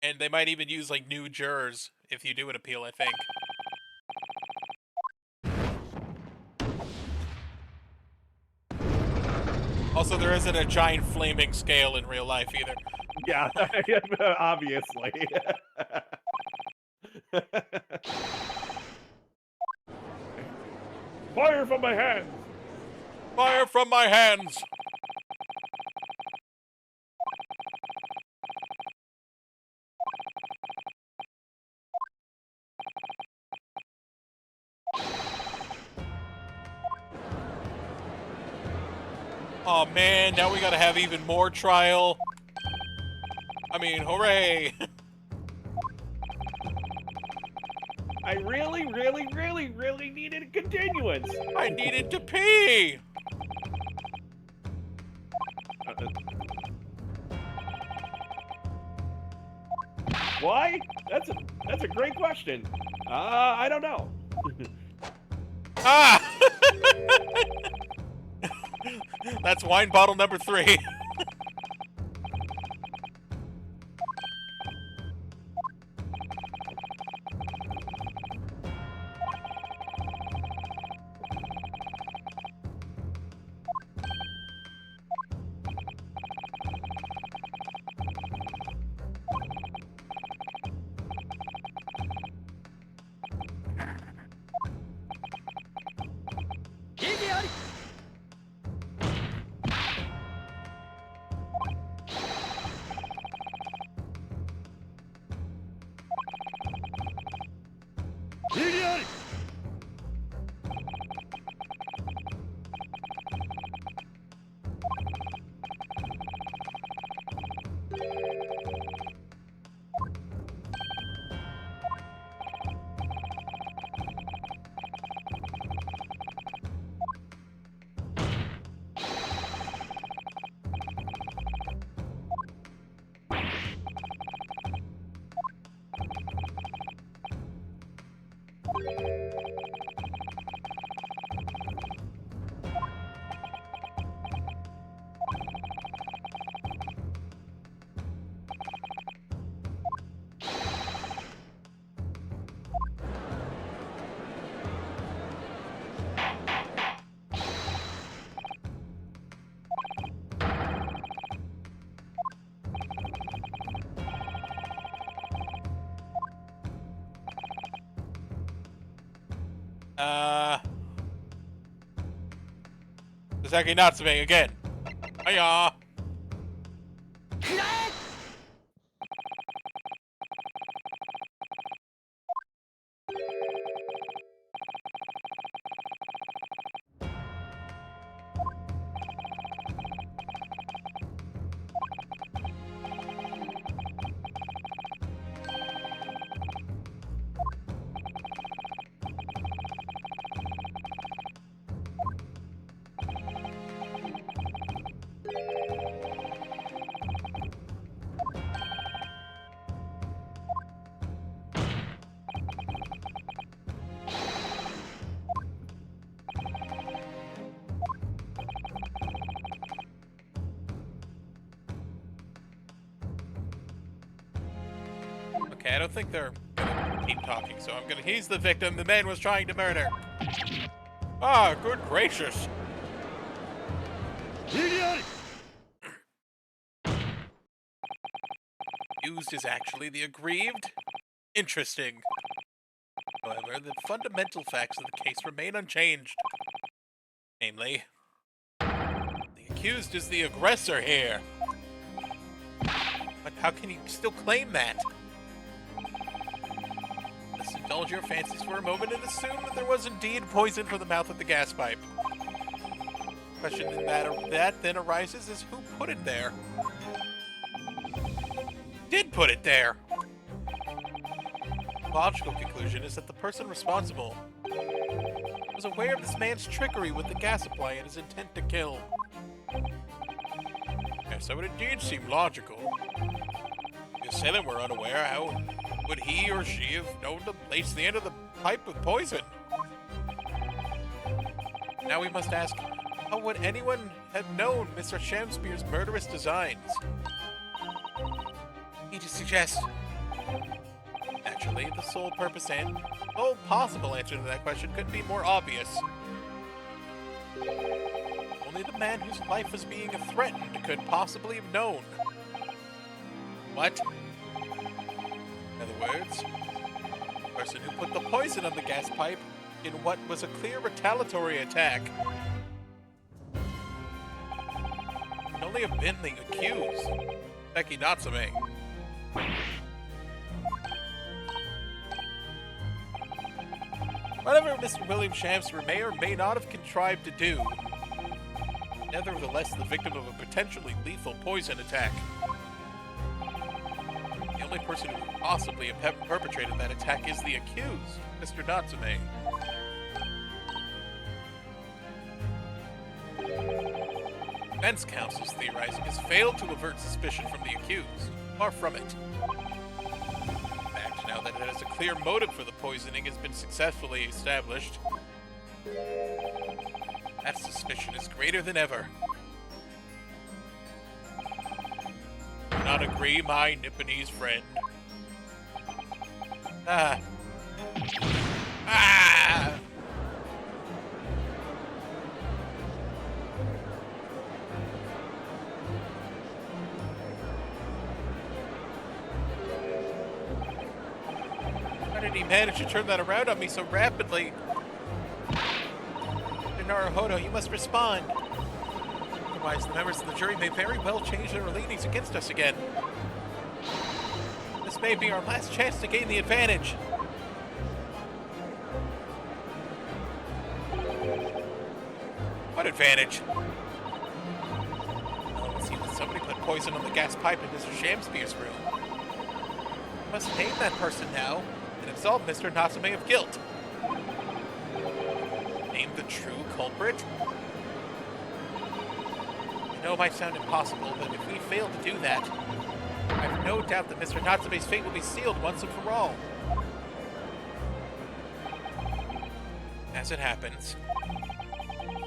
And they might even use, like, new jurors if you do an appeal, I think. Also, there isn't a giant flaming scale in real life, either. Yeah, obviously. Fire from my hands! Fire from my hands! Oh man, now we gotta have even more trial. I mean, hooray! I really, really, really, really needed a continuance. I needed to pee! Why? That's a great question. I don't know. Ah! That's wine bottle number 3. Sasaki Natsume again. Hiya! Okay, I don't think they're gonna keep talking, so I'm gonna. He's the victim the man was trying to murder. Ah, good gracious. Accused is actually the aggrieved? Interesting. However, the fundamental facts of the case remain unchanged. Namely, the accused is the aggressor here. But how can you still claim that? Let's indulge your fancies for a moment and assume that there was indeed poison from the mouth of the gas pipe. The question that then arises is who put it there? Did put it there? The logical conclusion is that the person responsible was aware of this man's trickery with the gas supply and his intent to kill. Yes, that would indeed seem logical. If the assailant were unaware, how would he or she have known to place the end of the pipe with poison? Now we must ask, how would anyone had known Mr. Shamspeare's murderous designs. He to suggest... Actually, the sole purpose and sole possible answer to that question couldn't be more obvious. Only the man whose life was being threatened could possibly have known. What? In other words, the person who put the poison on the gas pipe in what was a clear retaliatory attack could only have been the accused, Becky Natsume. Whatever Mr. William Shamspeare may or may not have contrived to do, nevertheless the victim of a potentially lethal poison attack. The only person who could possibly have perpetrated that attack is the accused, Mr. Natsume. Defense counsel's theorizing has failed to avert suspicion from the accused. Far from it. In fact, now that it has a clear motive for the poisoning has been successfully established, that suspicion is greater than ever. Do not agree, my Nipponese friend? Ah. Ah! How did he manage to turn that around on me so rapidly? Naruhodo, you must respond. Otherwise, the members of the jury may very well change their leanings against us again. This may be our last chance to gain the advantage. What advantage? Oh, it seems that somebody put poison on the gas pipe in Mr. Shamspeare's room. We must name that person now and absolve Mr. Natsume of guilt. Name the true culprit? I know it might sound impossible, but if we fail to do that, I have no doubt that Mr. Natsume's fate will be sealed once and for all. As it happens,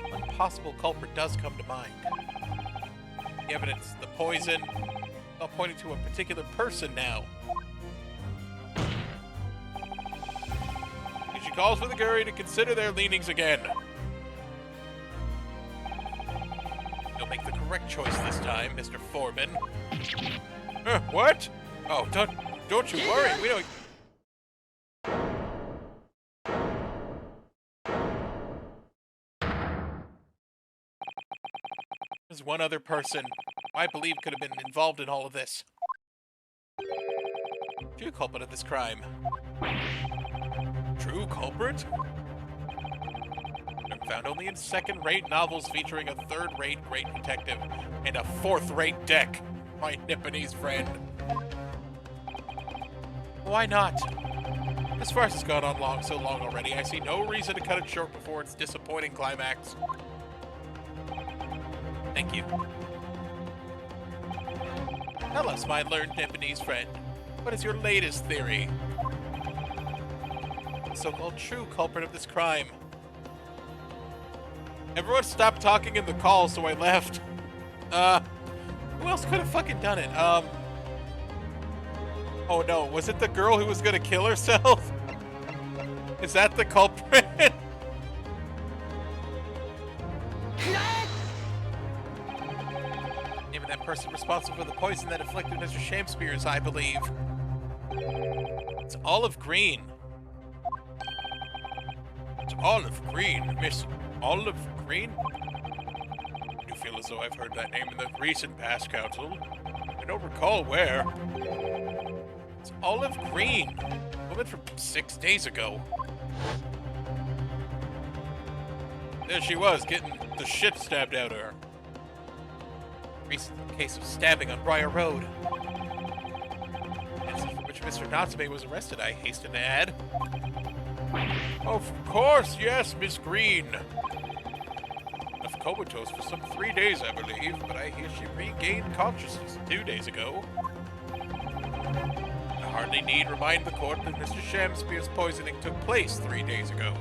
one possible culprit does come to mind. The evidence, the poison, all pointing to a particular person now. She calls for the jury to consider their leanings again. You'll make the correct choice this time, Mr. Foreman. What? Oh, don't you worry. We don't. There's one other person I believe could have been involved in all of this. True culprit of this crime. True culprit? I'm found only in second-rate novels featuring a third-rate great detective and a fourth-rate deck, my Nipponese friend. Why not? This farce has gone on so long already, I see no reason to cut it short before its disappointing climax. Thank you. Tell us, my learned Nipponese friend, what is your latest theory? The so-called true culprit of this crime. Everyone stopped talking in the call, so I left. Who else could have fucking done it? Oh no, was it the girl who was gonna kill herself? Is that the culprit? Even that person responsible for the poison that afflicted Mr. Shamspeare's, I believe. It's Olive Green. It's Olive Green, Miss Olive Green? I do feel as though I've heard that name in the recent past, Counsel. I don't recall where. It's Olive Green, a woman from 6 days ago. There she was, getting the shit stabbed out of her. Recent case of stabbing on Briar Road. Incident for which Mr. Natsume was arrested, I hasten to add. Of course, yes, Miss Green. Left comatose for some 3 days, I believe, but I hear she regained consciousness 2 days ago. I hardly need remind the court that Mr. Shamspeare's poisoning took place 3 days ago.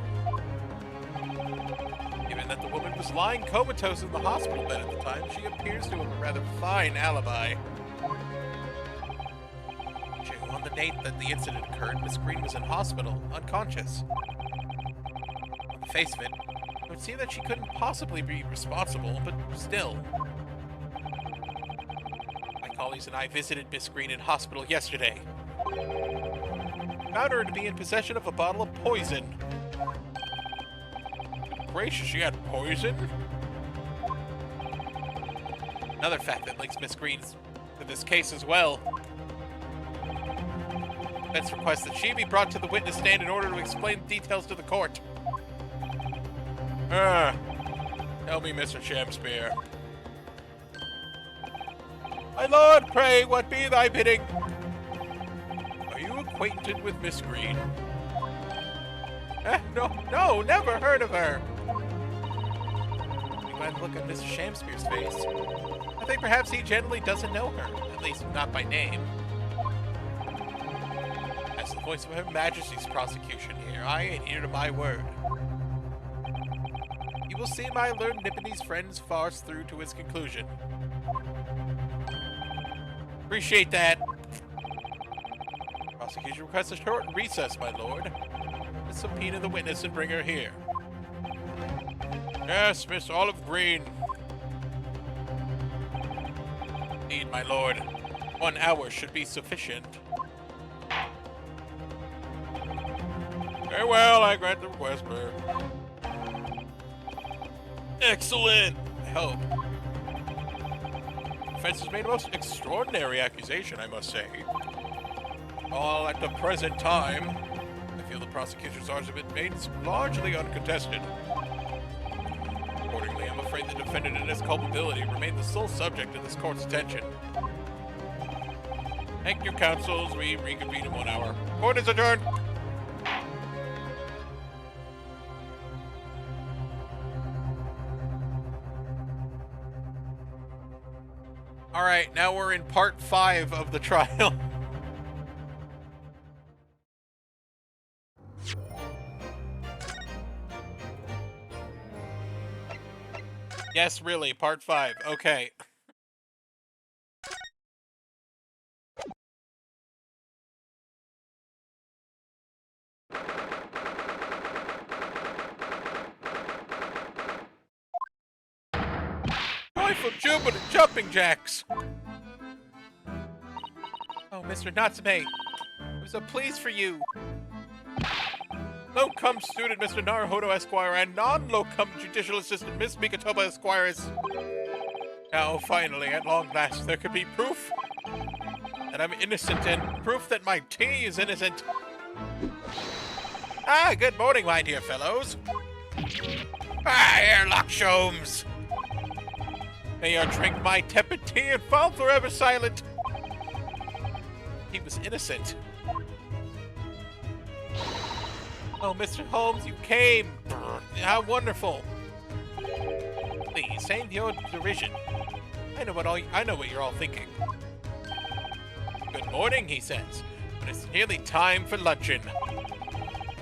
Given given that the woman was lying comatose in the hospital bed at the time, she appears to have a rather fine alibi. On the date that the incident occurred, Miss Green was in hospital, unconscious. On the face of it, it would seem that she couldn't possibly be responsible, but still. My colleagues and I visited Miss Green in hospital yesterday. Found her to be in possession of a bottle of poison. Gracious, she had poison? Another fact that links Miss Green to this case as well. Defense requests that she be brought to the witness stand in order to explain the details to the court. Tell me, Mr. Shakespeare. My lord, pray, what be thy bidding? Are you acquainted with Miss Green? No, never heard of her. You might look at Mr. Shakespeare's face. I think perhaps he generally doesn't know her, at least not by name. As the voice of Her Majesty's prosecution here, I adhere to my word. You will see my learned Nipponese friend's farce through to its conclusion. Appreciate that. Prosecution requests a short recess, my lord. Let's subpoena the witness and bring her here. Yes, Miss Olive Green. Indeed, my lord. 1 hour should be sufficient. Very well, I grant the request, sir. Excellent! I hope. The defense has made a most extraordinary accusation, I must say. All at the present time, I feel the prosecution's argument remains largely uncontested. Accordingly, I'm afraid the defendant and his culpability remain the sole subject of this court's attention. Thank you, counsels. We reconvene in 1 hour. Court is adjourned! Alright, now we're in part 5 of the trial. Yes, really, part 5. Okay. Joyful jubilant jumping jacks! Oh, Mr. Natsume, it was a pleas for you. Locum student Mr. Naruhodo Esquire and non-locum judicial assistant Miss Mikatoba Esquire is... Now, finally, at long last, there could be proof that I'm innocent and proof that my tea is innocent. Ah, good morning, my dear fellows. Ah, airlock Sholmes. May you drink my tepid tea and fall forever silent. He was innocent. Oh, Mr. Holmes, you came! How wonderful! Please, save your derision. I know what you're all thinking. Good morning, he says, but it's nearly time for luncheon.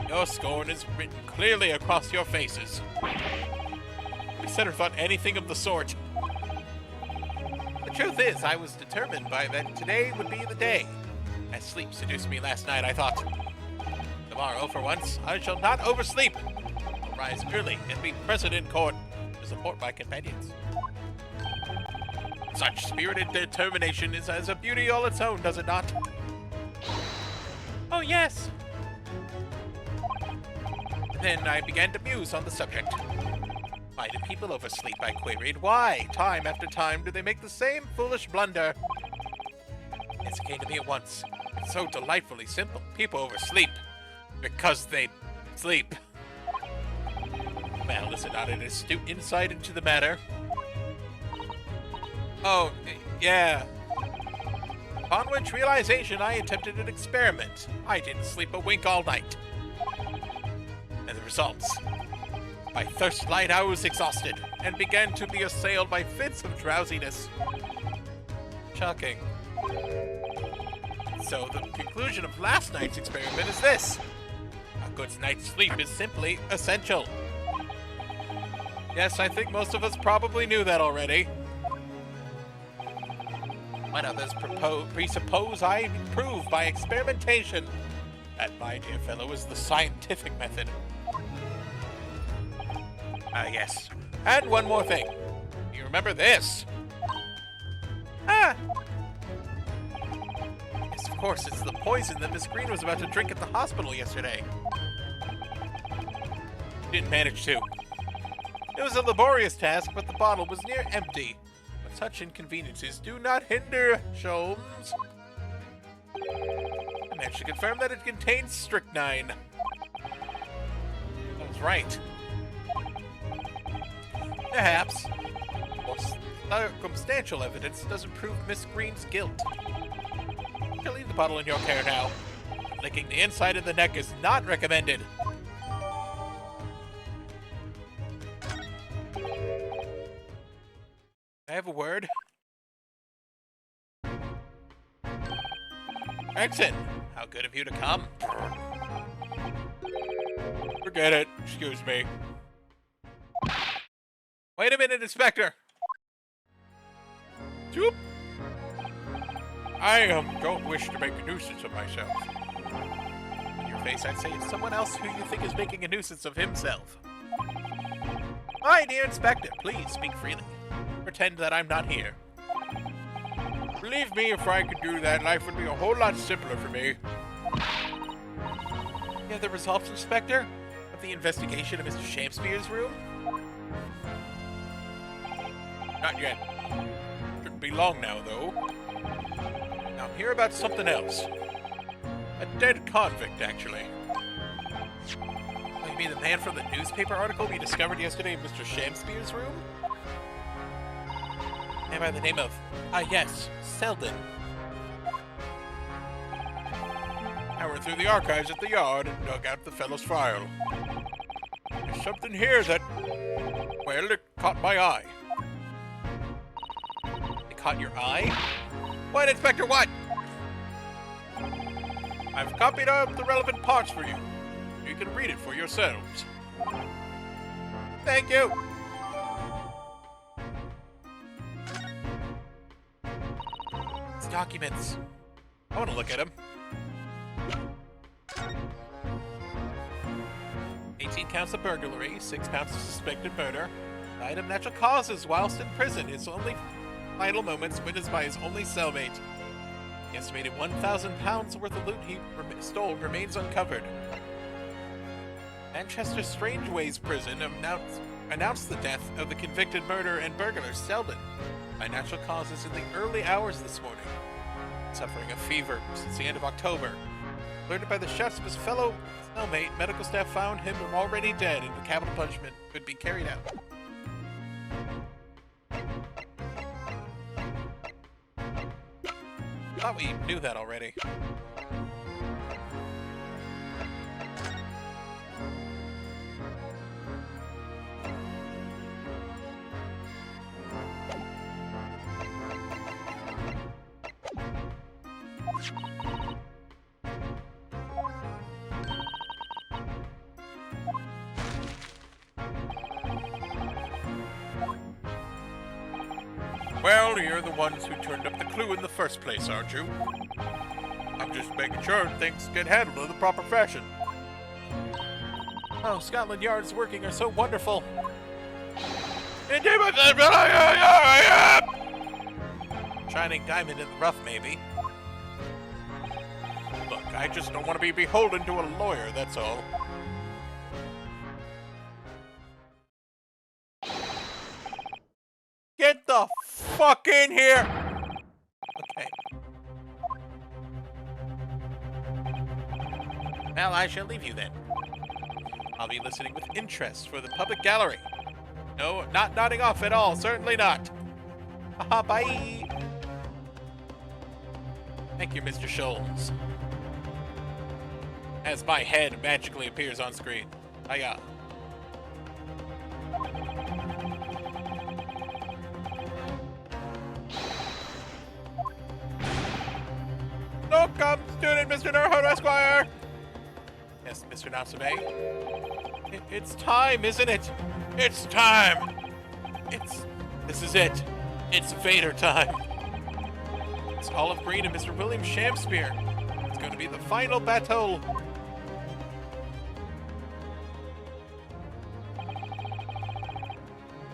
Your scorn is written clearly across your faces. We never thought anything of the sort. The truth is, I was determined by that today would be the day. As sleep seduced me last night, I thought, tomorrow, for once, I shall not oversleep. I'll rise early and be present in court to support my companions. Such spirited determination is as a beauty all its own, does it not? Oh, yes. Then I began to muse on the subject. Why do people oversleep, I queried. Why, time after time, do they make the same foolish blunder? It came to me at once. It's so delightfully simple. People oversleep because they sleep. Well, is it not an astute insight into the matter? Oh, yeah. Upon which realization, I attempted an experiment. I didn't sleep a wink all night. And the results. By first light, I was exhausted, and began to be assailed by fits of drowsiness. Shocking. So, the conclusion of last night's experiment is this. A good night's sleep is simply essential. Yes, I think most of us probably knew that already. When others presuppose I prove by experimentation. That, my dear fellow, is the scientific method. Yes. And one more thing. You remember this? Ah! Yes, of course, it's the poison that Miss Green was about to drink at the hospital yesterday. Didn't manage to. It was a laborious task, but the bottle was near empty. But such inconveniences do not hinder, Sholmes. I managed to confirm that it contains strychnine. I was right. Perhaps. Well, circumstantial evidence doesn't prove Miss Green's guilt. I'll leave the bottle in your care now. Licking the inside of the neck is not recommended. I have a word. Gregson, how good of you to come. Forget it. Excuse me. Wait a minute, Inspector. Zoop. I don't wish to make a nuisance of myself. In your face, I'd say it's someone else who you think is making a nuisance of himself. My dear Inspector, please speak freely. Pretend that I'm not here. Believe me, if I could do that, life would be a whole lot simpler for me. You have the results, Inspector, of the investigation of Mr. Shakespeare's room? Not yet. Shouldn't be long now, though. Now, hear about something else. A dead convict, actually. Oh, you mean the man from the newspaper article we discovered yesterday in Mr. Shakespeare's room? A man by the name of, yes, Selden. I went through the archives at the yard and dug out the fellow's file. There's something here that, well, it caught my eye. It caught your eye? What, Inspector, what? I've copied up the relevant parts for you. You can read it for yourselves. Thank you. These documents. I want to look at them. 18 counts of burglary, 6 counts of suspected murder, died of natural causes whilst in prison. His only final moments witnessed by his only cellmate. The estimated £1,000 worth of loot he stole remains uncovered. Manchester Strangeways Prison announced the death of the convicted murderer and burglar Selden by natural causes in the early hours this morning. Suffering a fever since the end of October. Alerted by the shots of his fellow cellmate, medical staff found him already dead and the capital punishment could be carried out. I thought we knew that already. Well, you're the ones who turned up the clue in the first place, aren't you? I'm just making sure things get handled in the proper fashion. Oh, Scotland Yard's working are so wonderful. Indeed, shining diamond in the rough, maybe. Look, I just don't want to be beholden to a lawyer, that's all. Get the fuck in here! Okay. Well, I shall leave you then. I'll be listening with interest for the public gallery. No, not nodding off at all, certainly not. Haha, bye! Thank you, Mr. Sholmes. As my head magically appears on screen. Hiya. Welcome, student Mr. Nurhood Esquire! Yes, Mr. Natsume. It's time, isn't it? It's time! This is it. It's Vader time. It's Olive Green and Mr. William Shamspear. It's going to be the final battle. I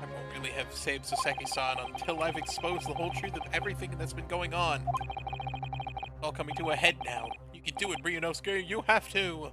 won't really have saved Soseki-san until I've exposed the whole truth of everything that's been going on. It's all coming to a head now. You can do it, Ryunosuke. You have to.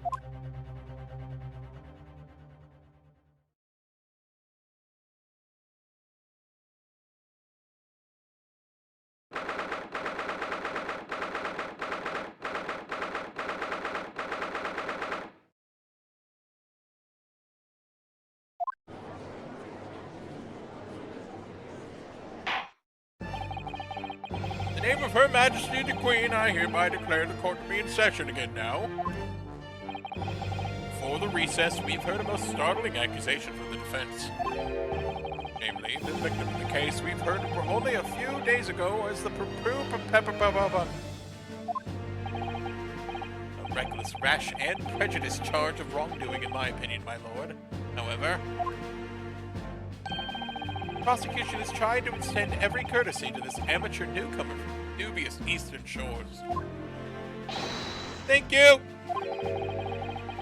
In the name of Her Majesty the Queen, I hereby declare the court to be in session again now. Before the recess, we've heard a most startling accusation from the defense. Namely, the victim of the case we've heard for only a few days ago as the a reckless, rash, and prejudiced charge of wrongdoing, in my opinion, my lord. However, the prosecution is trying to extend every courtesy to this amateur newcomer from dubious eastern shores. Thank you!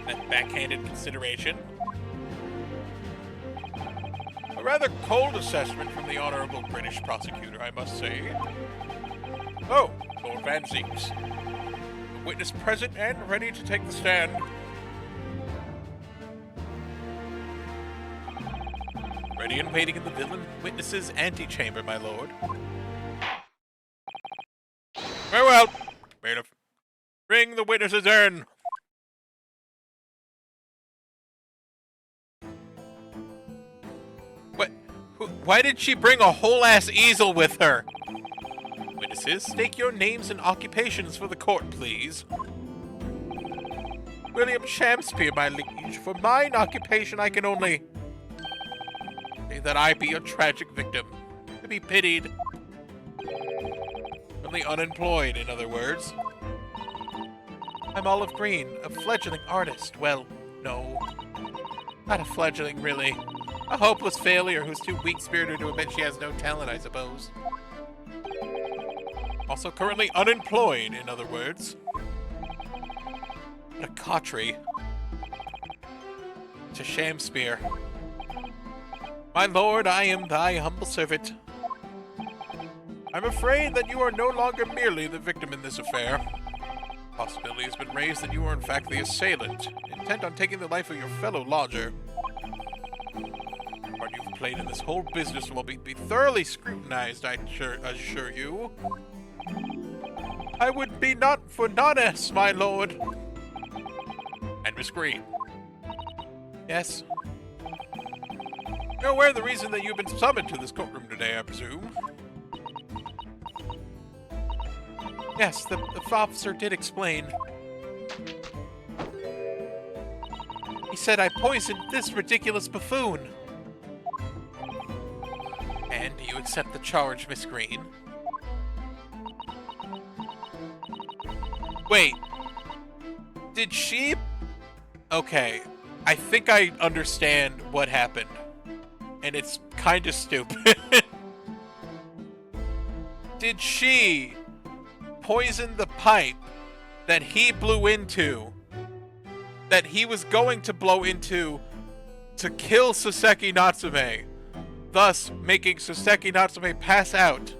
That backhanded consideration. A rather cold assessment from the honorable British prosecutor, I must say. Oh, Lord Van Zeeks. The witness present and ready to take the stand. Ready and waiting in the villain witness's antechamber, my lord. Very well. Bailiff, bring the witnesses in. What? Why did she bring a whole-ass easel with her? Witnesses, state your names and occupations for the court, please. William Shamspear, my liege. For mine occupation, I can only say that I be a tragic victim, to be pitied. Only unemployed, in other words. I'm Olive Green, a fledgling artist. Well, no. Not a fledgling, really. A hopeless failure who's too weak-spirited to admit she has no talent, I suppose. Also currently unemployed, in other words. What a coterie. To Shamspear. My lord, I am thy humble servant. I'm afraid that you are no longer merely the victim in this affair. Possibility has been raised that you are in fact the assailant, intent on taking the life of your fellow lodger. The part you've played in this whole business will be thoroughly scrutinized, I assure you. I would be not for nonce, my lord. And Miss Green. Yes? You're aware of the reason that you've been summoned to this courtroom today, I presume? Yes, the officer did explain. He said I poisoned this ridiculous buffoon. And do you accept the charge, Miss Green? Wait. Did she... Okay. I think I understand what happened. And it's kind of stupid. Did she poison the pipe that he blew into, that he was going to blow into to kill Soseki Natsume, thus making Soseki Natsume pass out,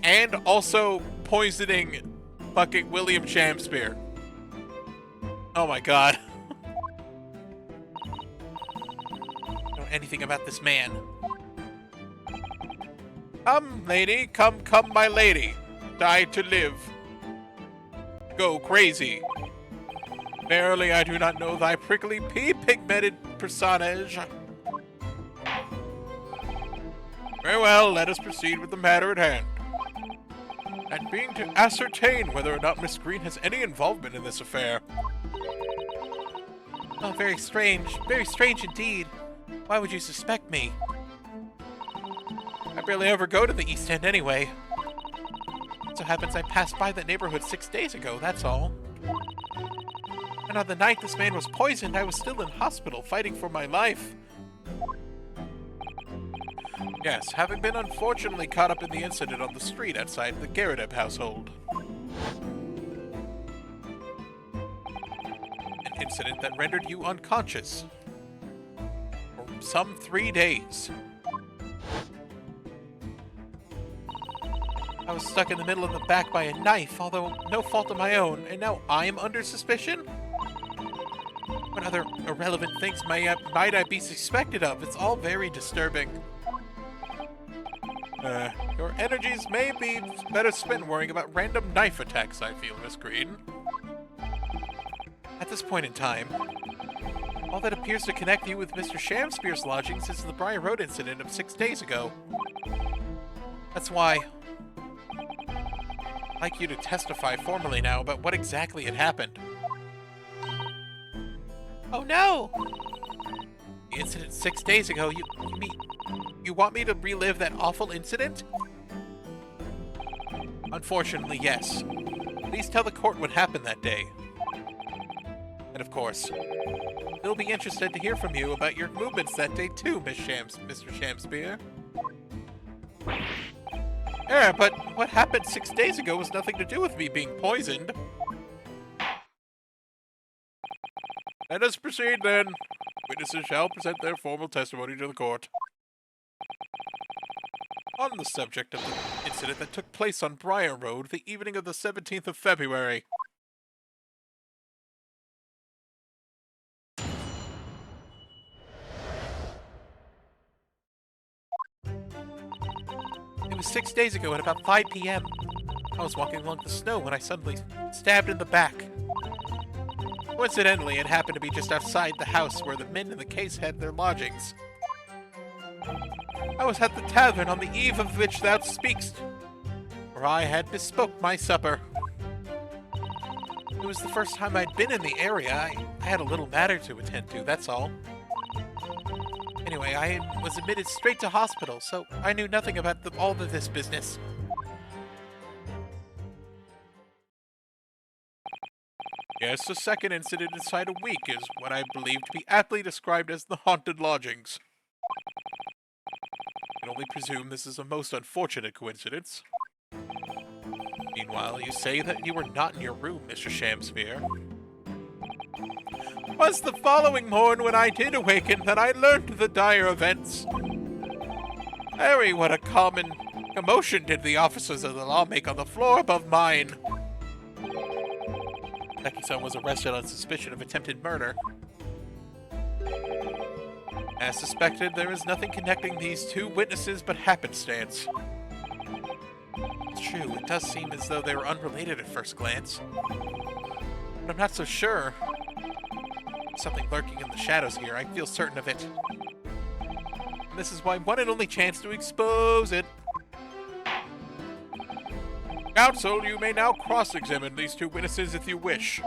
and also poisoning fucking William Shamspear? Oh my god. I don't know anything about this man. Come, lady, come, my lady. Die to live. Go crazy. Verily, I do not know thy prickly pea-pigmented personage. Very well, let us proceed with the matter at hand. And being to ascertain whether or not Miss Green has any involvement in this affair. Oh, very strange indeed. Why would you suspect me? I barely ever go to the East End anyway. It so happens I passed by that neighborhood 6 days ago, that's all. And And on the night this man was poisoned, I was still in hospital fighting for my life. Yes, having been unfortunately caught up in the incident on the street outside the Garadeb household. An incident that rendered you unconscious. For some 3 days. I was stuck in the middle of the back by a knife, although no fault of my own, and now I'm under suspicion? What other irrelevant things might I be suspected of? It's all very disturbing. Your energies may be better spent worrying about random knife attacks, I feel, Miss Green. At this point in time, all that appears to connect you with Mr. Shamspeare's lodgings is the Briar Road incident of 6 days ago. That's why I'd like you to testify formally now about what exactly had happened. Oh no! The incident 6 days ago, you want me to relive that awful incident? Unfortunately, yes. Please tell the court what happened that day. And of course, they'll be interested to hear from you about your movements that day too, Mr. Shamspeare. Yeah, but what happened 6 days ago was nothing to do with me being poisoned. Let us proceed then. Witnesses shall present their formal testimony to the court. On the subject of the incident that took place on Briar Road the evening of the 17th of February. It was 6 days ago at about 5 p.m. I was walking along the snow when I suddenly stabbed in the back. Coincidentally, it happened to be just outside the house where the men in the case had their lodgings. I was at the tavern on the eve of which thou speakst, where I had bespoke my supper. It was the first time I'd been in the area. I had a little matter to attend to, that's all. Anyway, I was admitted straight to hospital, so I knew nothing about all of this business. Yes, the second incident inside a week is what I believe to be aptly described as the haunted lodgings. I can only presume this is a most unfortunate coincidence. Meanwhile, you say that you were not in your room, Mr. Shamspeare. It was the following morn when I did awaken that I learned the dire events. Harry, what a common commotion did the officers of the law make on the floor above mine. Neki-san was arrested on suspicion of attempted murder. As suspected, there is nothing connecting these two witnesses but happenstance. It's true, it does seem as though they were unrelated at first glance. But I'm not so sure. Something lurking in the shadows here, I feel certain of it. And this is my one and only chance to expose it. Counsel, you may now cross-examine these two witnesses if you wish.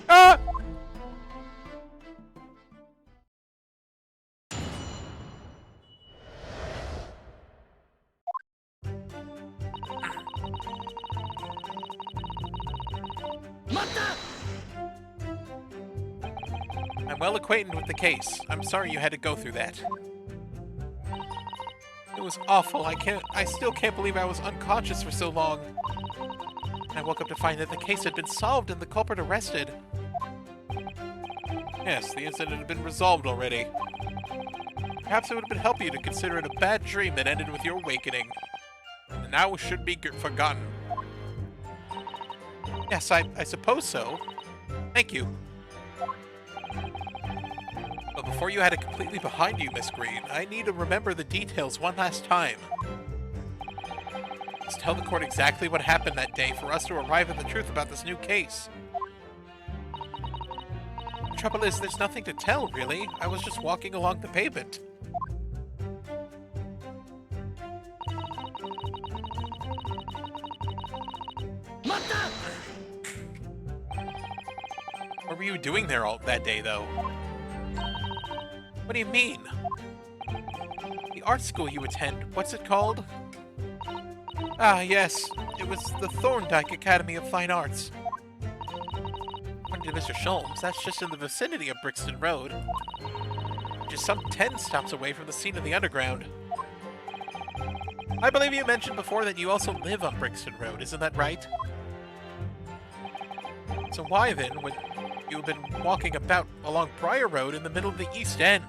Ah! I'm well acquainted with the case. I'm sorry you had to go through that. It was awful. I still can't believe I was unconscious for so long. And I woke up to find that the case had been solved and the culprit arrested. Yes, the incident had been resolved already. Perhaps it would have been helpful to consider it a bad dream that ended with your awakening. And now it should be forgotten. Yes, I suppose so. Thank you. But before you had it completely behind you, Miss Green, I need to remember the details one last time. Just tell the court exactly what happened that day for us to arrive at the truth about this new case. The trouble is, there's nothing to tell, really. I was just walking along the pavement. What were you doing there all that day, though? What do you mean? The art school you attend, what's it called? Ah, yes. It was the Thorndike Academy of Fine Arts. Speaking of Mr. Sholmes, that's just in the vicinity of Brixton Road. Just some 10 stops away from the scene of the underground. I believe you mentioned before that you also live on Brixton Road, isn't that right? So why then would you have been walking about along Briar Road in the middle of the East End?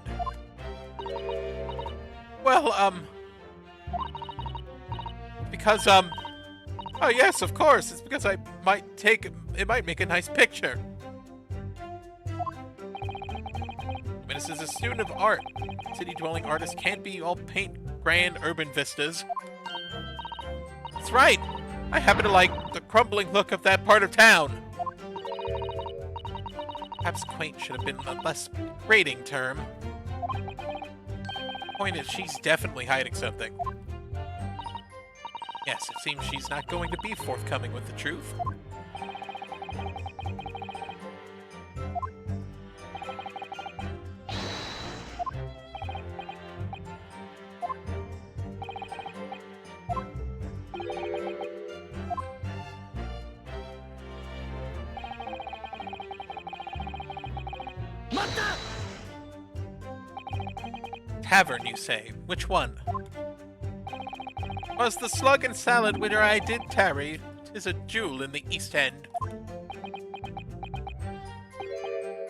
Well, because, oh yes, of course, it's because it might make a nice picture. I mean, this is a student of art. City-dwelling artists can't be all paint grand urban vistas. That's right! I happen to like the crumbling look of that part of town. Perhaps quaint should have been a less grating term. Point is, she's definitely hiding something. Yes, it seems she's not going to be forthcoming with the truth. Tavern, you say? Which one? Was the slug and salad whither I did tarry, 'tis a jewel in the East End.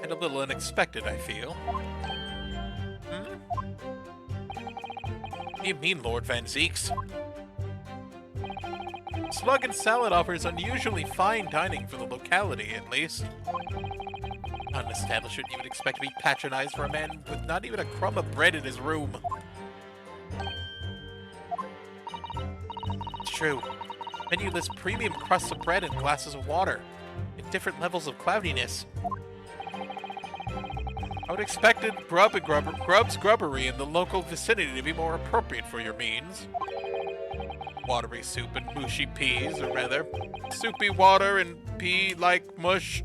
And a little unexpected, I feel. What do you mean, Lord Van Zeeks? Slug and salad offers unusually fine dining for the locality, at least. Not an establishment you would expect to be patronized for a man with not even a crumb of bread in his room. It's true. Menu lists premium crusts of bread and glasses of water, at different levels of cloudiness. I would expect Grub's grubbery in the local vicinity to be more appropriate for your means. Watery soup and mushy peas, or rather, soupy water and pea-like mush.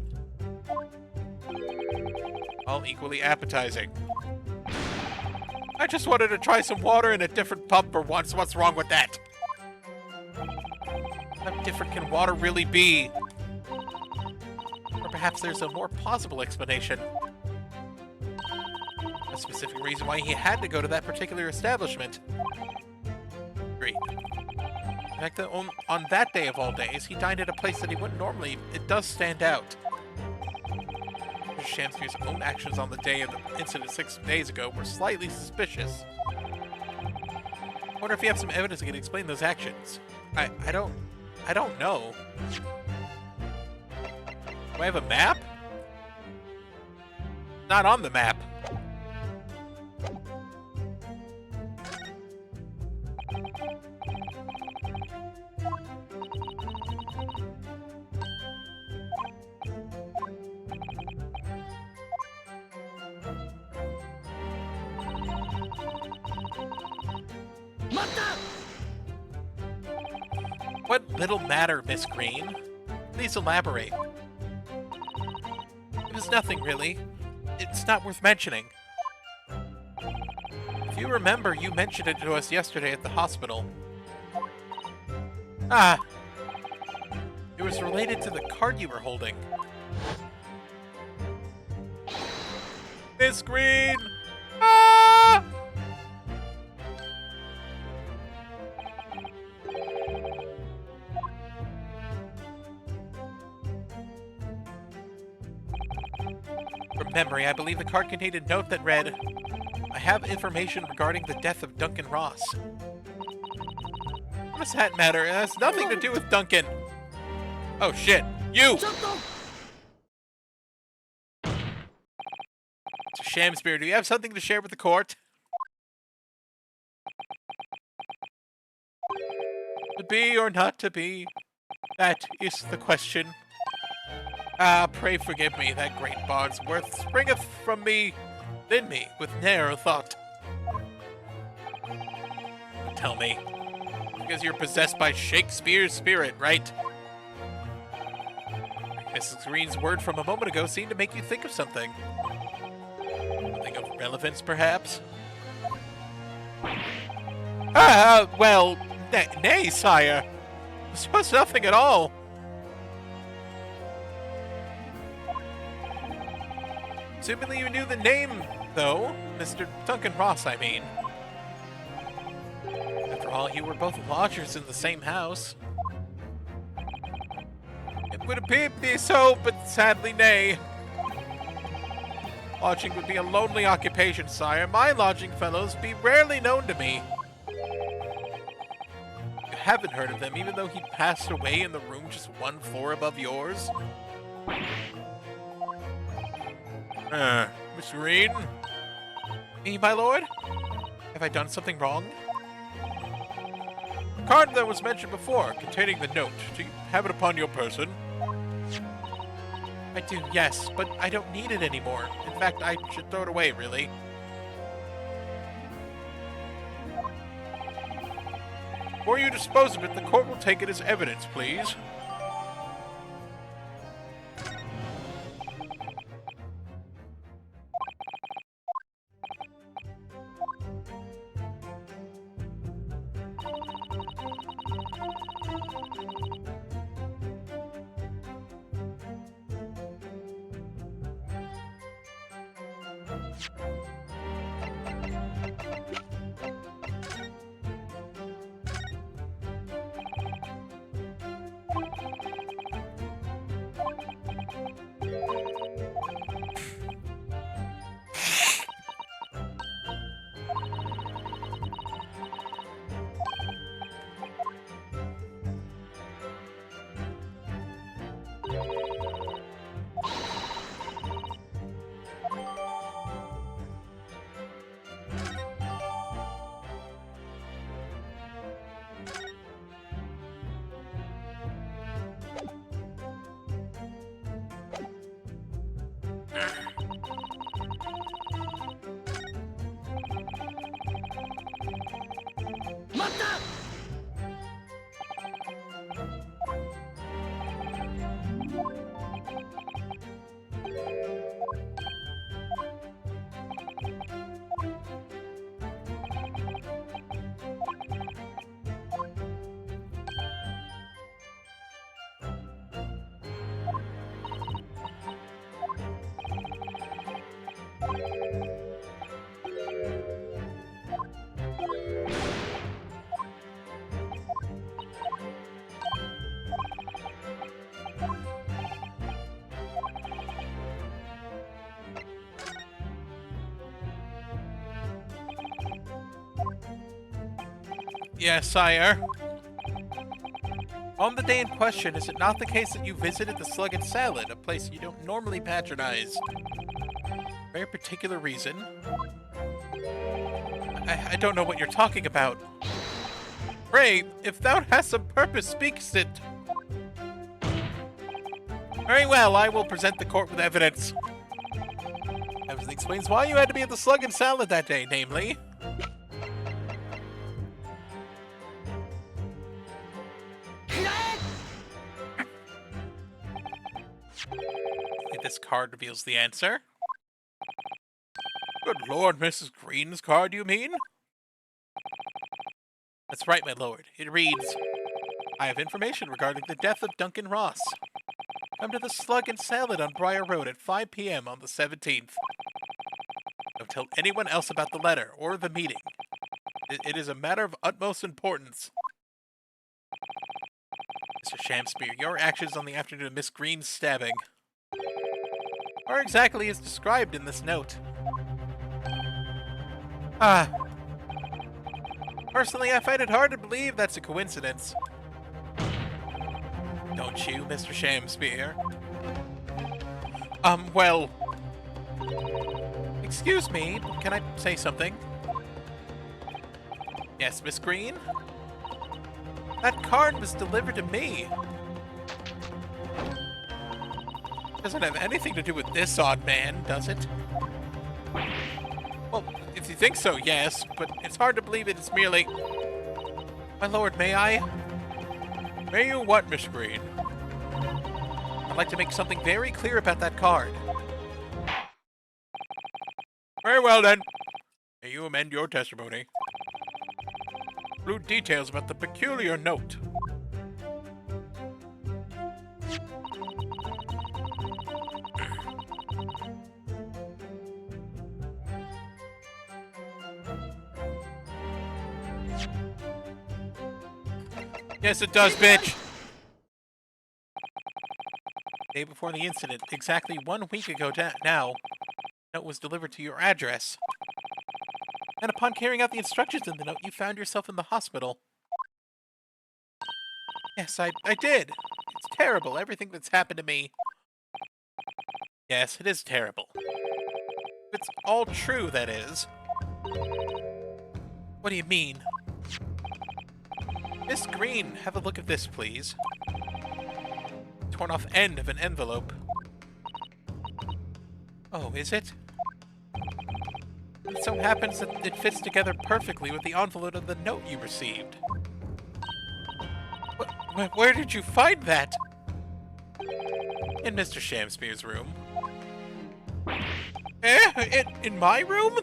All equally appetizing. I just wanted to try some water in a different pub for once. What's wrong with that? How different can water really be? Or perhaps there's a more plausible explanation. A specific reason why he had to go to that particular establishment. Agreed. In fact, on that day of all days, he dined at a place that he wouldn't normally. It does stand out. Shamspeare's own actions on the day of the incident 6 days ago were slightly suspicious. I wonder if you have some evidence that can explain those actions. I don't know. Do I have a map? Not on the map. What little matter, Miss Green? Please elaborate. It was nothing, really. It's not worth mentioning. If you remember, you mentioned it to us yesterday at the hospital. Ah! It was related to the card you were holding. Miss Green! Ah! From memory, I believe the card contained a note that read, I have information regarding the death of Duncan Ross. What does that matter? It has nothing to do with Duncan. Oh shit, you! So Shamspeare, do you have something to share with the court? To be or not to be? That is the question. Ah, pray forgive me, that great bard's worth springeth from me, within me, with ne'er a thought. Tell me, because you're possessed by Shakespeare's spirit, right? Mrs. Green's word from a moment ago seemed to make you think of something. Something of relevance, perhaps? Ah, well, nay, sire. This was nothing at all. Assuming you knew the name, though. Mr. Duncan Ross, I mean. After all, you were both lodgers in the same house. It would appear to be so, but sadly nay. Lodging would be a lonely occupation, sire. My lodging fellows be rarely known to me. You haven't heard of them, even though he passed away in the room just one floor above yours? Miss Green? Me, my lord? Have I done something wrong? The card that was mentioned before, containing the note, do you have it upon your person? I do, yes, but I don't need it anymore. In fact, I should throw it away, really. Before you dispose of it, the court will take it as evidence, please. Yes, sire. On the day in question, is it not the case that you visited the Slug and Salad, a place you don't normally patronize? Very particular reason? I don't know what you're talking about. Pray, if thou hast some purpose, speakst it. Very well, I will present the court with evidence. Evidence explains why you had to be at the Slug and Salad that day, namely... This card reveals the answer. Good lord, Mrs. Green's card, you mean? That's right, my lord. It reads, I have information regarding the death of Duncan Ross. Come to the Slug and Salad on Briar Road at 5 p.m. on the 17th. Don't tell anyone else about the letter or the meeting. It is a matter of utmost importance. Mr. Shamspear, your actions on the afternoon of Miss Green's stabbing are exactly as described in this note. Personally, I find it hard to believe that's a coincidence. Don't you, Mr. Shamspear? Well... Excuse me, can I say something? Yes, Miss Green? That card was delivered to me. Doesn't have anything to do with this odd man, does it? Well, if you think so, yes, but it's hard to believe it's merely... My lord, may I? May you what, Miss Green? I'd like to make something very clear about that card. Very well, then. May you amend your testimony. Include details about the peculiar note. Yes, it does, bitch! Day before the incident, exactly 1 week ago now, the note was delivered to your address. And upon carrying out the instructions in the note, you found yourself in the hospital. Yes, I did. It's terrible, everything that's happened to me. Yes, it is terrible. It's all true, that is. What do you mean? Miss Green, have a look at this, please. Torn off end of an envelope. Oh, is it? It so happens that it fits together perfectly with the envelope of the note you received. Where did you find that? In Mr. Shamspeare's room. In my room?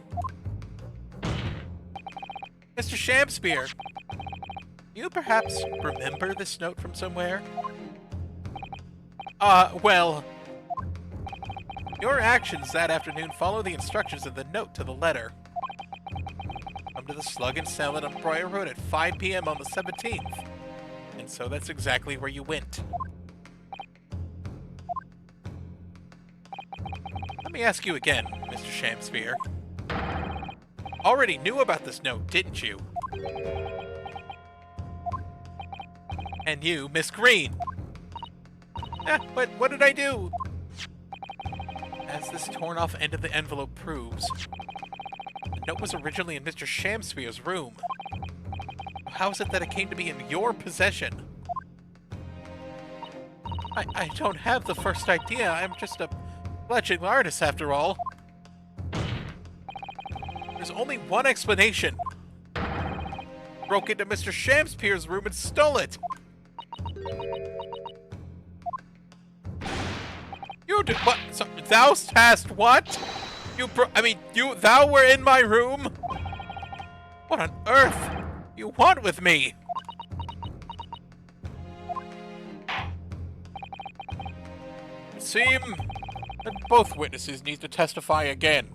Mr. Shamspeare, do you perhaps remember this note from somewhere? Well, your actions that afternoon follow the instructions of the note to the letter. Come to the Slug and Salad on Briar Road at 5 p.m. on the 17th. And so that's exactly where you went. Let me ask you again, Mr. Shamspeare. Already knew about this note, didn't you? And you, Miss Green. But what did I do? As this torn-off end of the envelope proves, the note was originally in Mr. Shamspeare's room. How is it that it came to be in your possession? I don't have the first idea. I'm just a fledgling artist, after all. There's only one explanation. Broke into Mr. Shamspeare's room and stole it. You did what? So, thou hast what? Thou were in my room? What on earth you want with me? It seems that both witnesses need to testify again.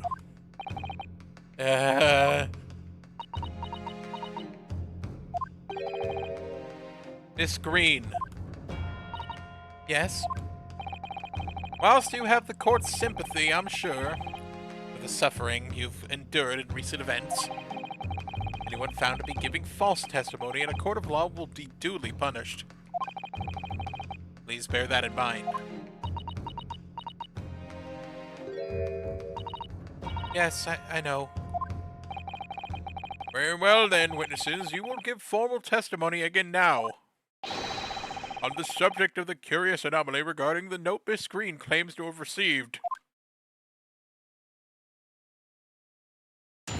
Miss Green. Yes? Whilst you have the court's sympathy, I'm sure, for the suffering you've endured in recent events, anyone found to be giving false testimony in a court of law will be duly punished. Please bear that in mind. Yes, I know. Very well then, witnesses, you will give formal testimony again now. On the subject of the curious anomaly regarding the note Miss Green claims to have received. I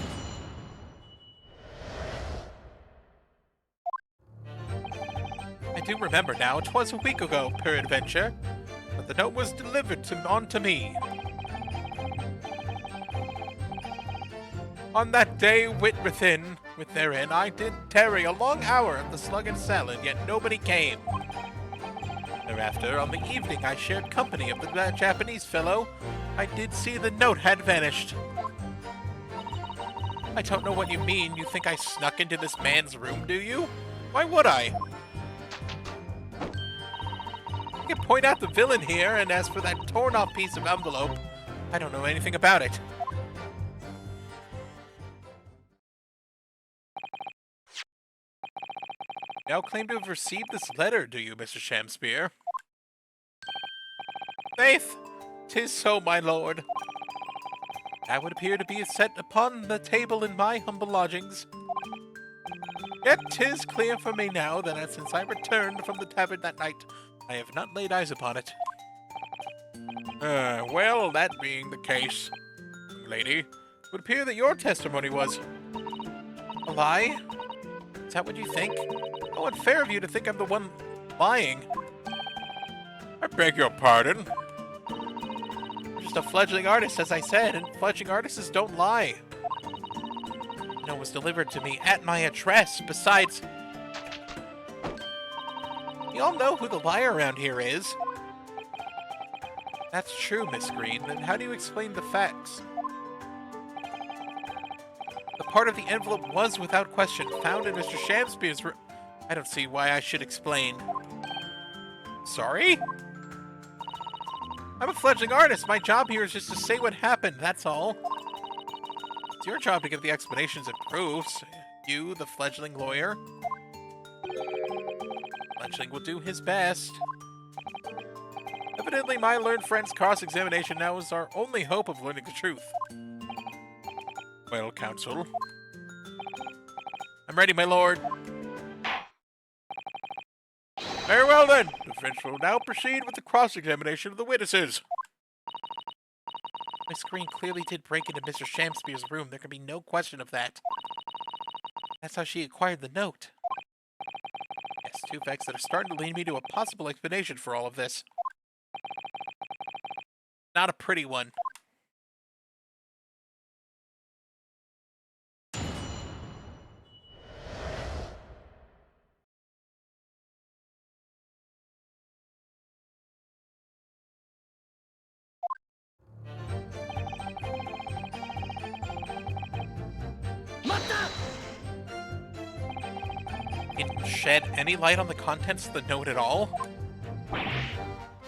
do remember now, 'twas a week ago, peradventure, that the note was delivered on to me. On that day, with therein, I did tarry a long hour at the Slug and Salad, yet nobody came. Thereafter, on the evening I shared company of the Japanese fellow, I did see the note had vanished. I don't know what you mean. You think I snuck into this man's room, do you? Why would I? I can point out the villain here, and as for that torn-off piece of envelope, I don't know anything about it. You now claim to have received this letter, do you, Mr. Shamspeare? Faith, 'tis so, my lord. That would appear to be set upon the table in my humble lodgings. Yet 'tis clear for me now that since I returned from the tavern that night, I have not laid eyes upon it. Well, that being the case, lady, it would appear that your testimony was a lie? Is that what you think? How unfair of you to think I'm the one lying. I beg your pardon? I'm just a fledgling artist, as I said, and fledgling artists don't lie. The note was delivered to me at my address. Besides, you all know who the liar around here is. That's true, Miss Green. Then how do you explain the facts? The part of the envelope was, without question, found in Mr. Shamspeare's room. I don't see why I should explain. Sorry? I'm a fledgling artist. My job here is just to say what happened, that's all. It's your job to give the explanations and proofs. You, the fledgling lawyer. Fledgling will do his best. Evidently, my learned friend's cross-examination now is our only hope of learning the truth. Well, counsel. I'm ready, my lord. Very well, then. The defense will now proceed with the cross-examination of the witnesses. My screen clearly did break into Mr. Shamspeare's room. There can be no question of that. That's how she acquired the note. Yes, two facts that are starting to lead me to a possible explanation for all of this. Not a pretty one. It didn't shed any light on the contents of the note at all?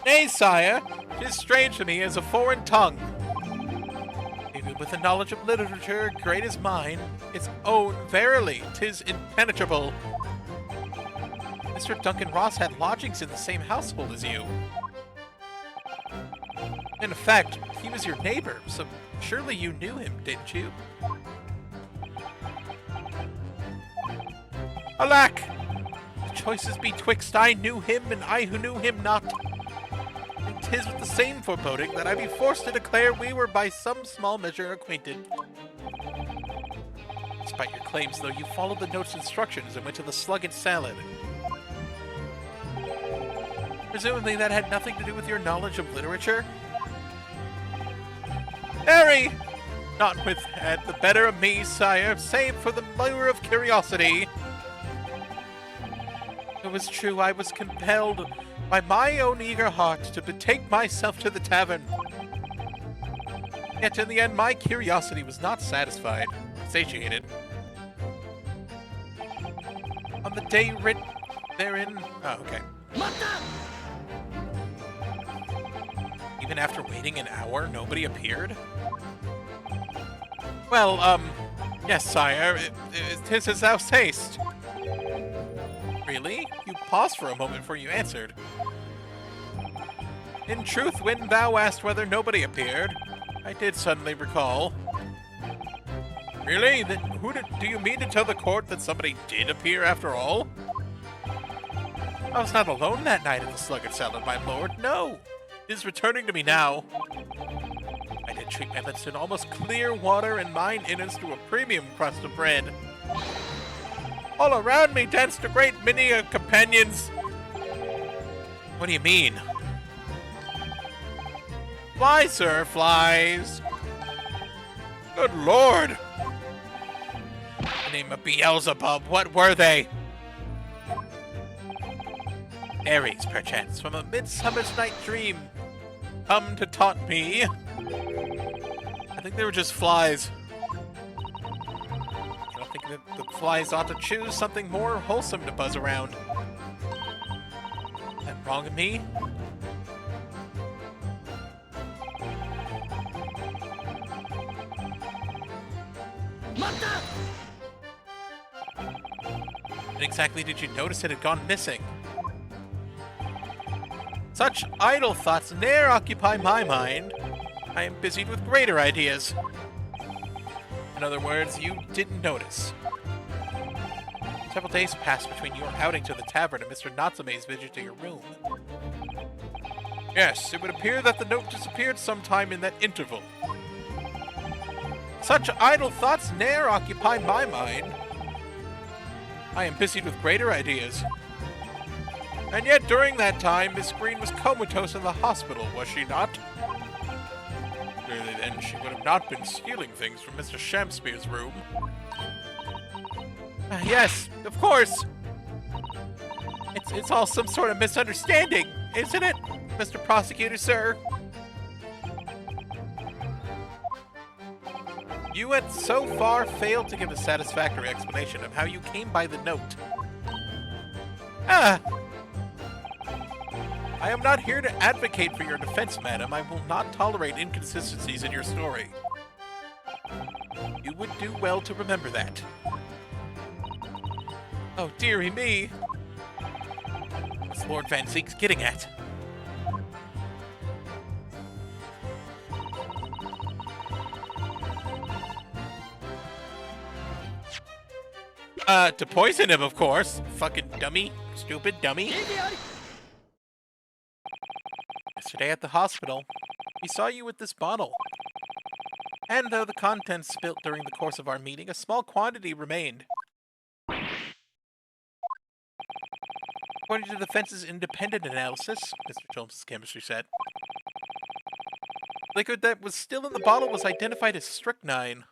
Nay, sire, 'tis strange to me as a foreign tongue. Even with the knowledge of literature great as mine, its own, verily, 'tis impenetrable. Mr. Duncan Ross had lodgings in the same household as you. In fact, he was your neighbor, so surely you knew him, didn't you? Alack! The choice is betwixt I knew him and I who knew him not. And 'tis with the same foreboding that I be forced to declare we were by some small measure acquainted. Despite your claims, though, you followed the note's instructions and went to the Slug and Salad. Presumably that had nothing to do with your knowledge of literature? Harry! Not with had the better of me, sire, save for the lure of curiosity. It was true I was compelled by my own eager heart to betake myself to the tavern. Yet in the end my curiosity was not satisfied, satiated. On the day writ therein... Oh, okay. Even after waiting an hour, nobody appeared? Well, yes, sire, tis as thou say'st. Really? You paused for a moment before you answered. In truth, when thou asked whether nobody appeared, I did suddenly recall. Really? Then do you mean to tell the court that somebody did appear after all? I was not alone that night at the Slug and Salad, my lord, no! It is returning to me now. I did treat my lips in almost clear water and mine innards to a premium crust of bread. All around me danced a great many companions. What do you mean? Flies, sir, flies. Good lord! In the name of Beelzebub, what were they? Fairies, perchance, from a midsummer's night dream, come to taunt me. I think they were just flies. I don't think that the flies ought to choose something more wholesome to buzz around. Is that wrong of me? When exactly did you notice it had gone missing? Such idle thoughts ne'er occupy my mind. I am busied with greater ideas. In other words, you didn't notice. Several days passed between your outing to the tavern and Mr. Natsume's visit to your room. Yes, it would appear that the note disappeared sometime in that interval. Such idle thoughts ne'er occupy my mind. I am busied with greater ideas. And yet, during that time, Miss Green was comatose in the hospital, was she not? Clearly then, she would have not been stealing things from Mr. Shamspeare's room. Yes, of course! It's all some sort of misunderstanding, isn't it, Mr. Prosecutor, sir? You had so far failed to give a satisfactory explanation of how you came by the note. Ah! I am not here to advocate for your defense, madam. I will not tolerate inconsistencies in your story. You would do well to remember that. Oh, dearie me. What's Lord Van Zeek's getting at? To poison him, of course. Fucking dummy. Stupid dummy. Yesterday at the hospital, we saw you with this bottle. And though the contents spilt during the course of our meeting, a small quantity remained. According to the defense's independent analysis, Mr. Jones's chemistry said, liquid that was still in the bottle was identified as strychnine.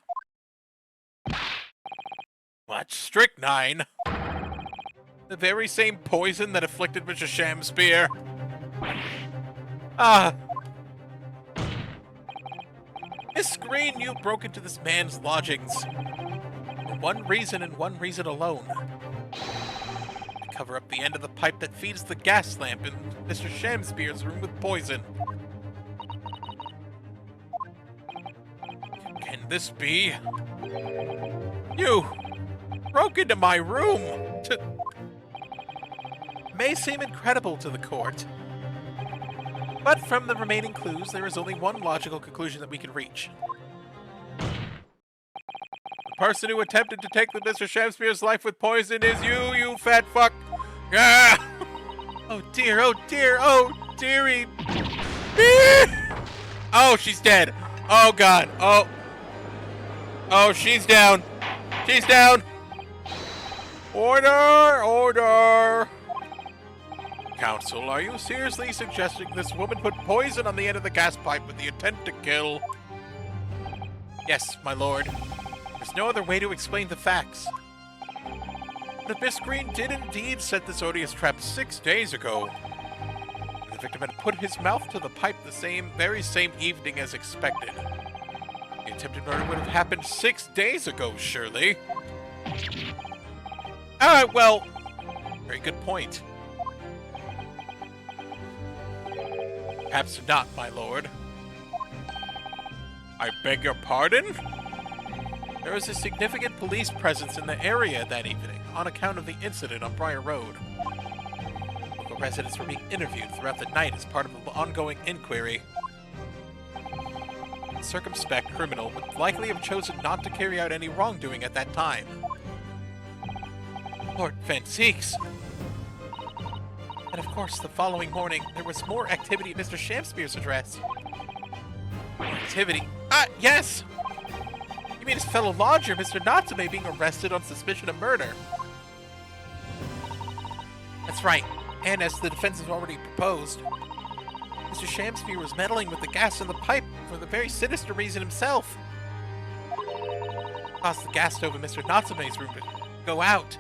What? Strychnine? The very same poison that afflicted Mr. Shamspear? Ah! Miss Green, you broke into this man's lodgings. For one reason and one reason alone. To cover up the end of the pipe that feeds the gas lamp in Mr. Shamspear's room with poison. Can this be? You broke into my room to... May seem incredible to the court. But from the remaining clues, there is only one logical conclusion that we can reach. The person who attempted to take the Mr. Shamspear's life with poison is you fat fuck! Ah! Oh dear, oh dear, oh dearie! Oh, she's dead! Oh god, oh! Oh, she's down! She's down! Order! Order! Counsel, are you seriously suggesting this woman put poison on the end of the gas pipe with the intent to kill? Yes, my lord. There's no other way to explain the facts. But if Miss Green did indeed set this odious trap 6 days ago, the victim had put his mouth to the pipe the very same evening as expected. The attempted murder would have happened 6 days ago, surely. Alright, well, very good point. Perhaps not, my lord. I beg your pardon? There was a significant police presence in the area that evening on account of the incident on Briar Road. Local residents were being interviewed throughout the night as part of the ongoing inquiry. A circumspect criminal would likely have chosen not to carry out any wrongdoing at that time. Lord Van Zeeks! And of course, the following morning, there was more activity at Mr. Shamspear's address. More activity? Ah, yes! You mean his fellow lodger, Mr. Natsume, being arrested on suspicion of murder? That's right. And as the defense has already proposed, Mr. Shamspear was meddling with the gas in the pipe for the very sinister reason himself. Caused the gas stove in Mr. Natsume's room to go out,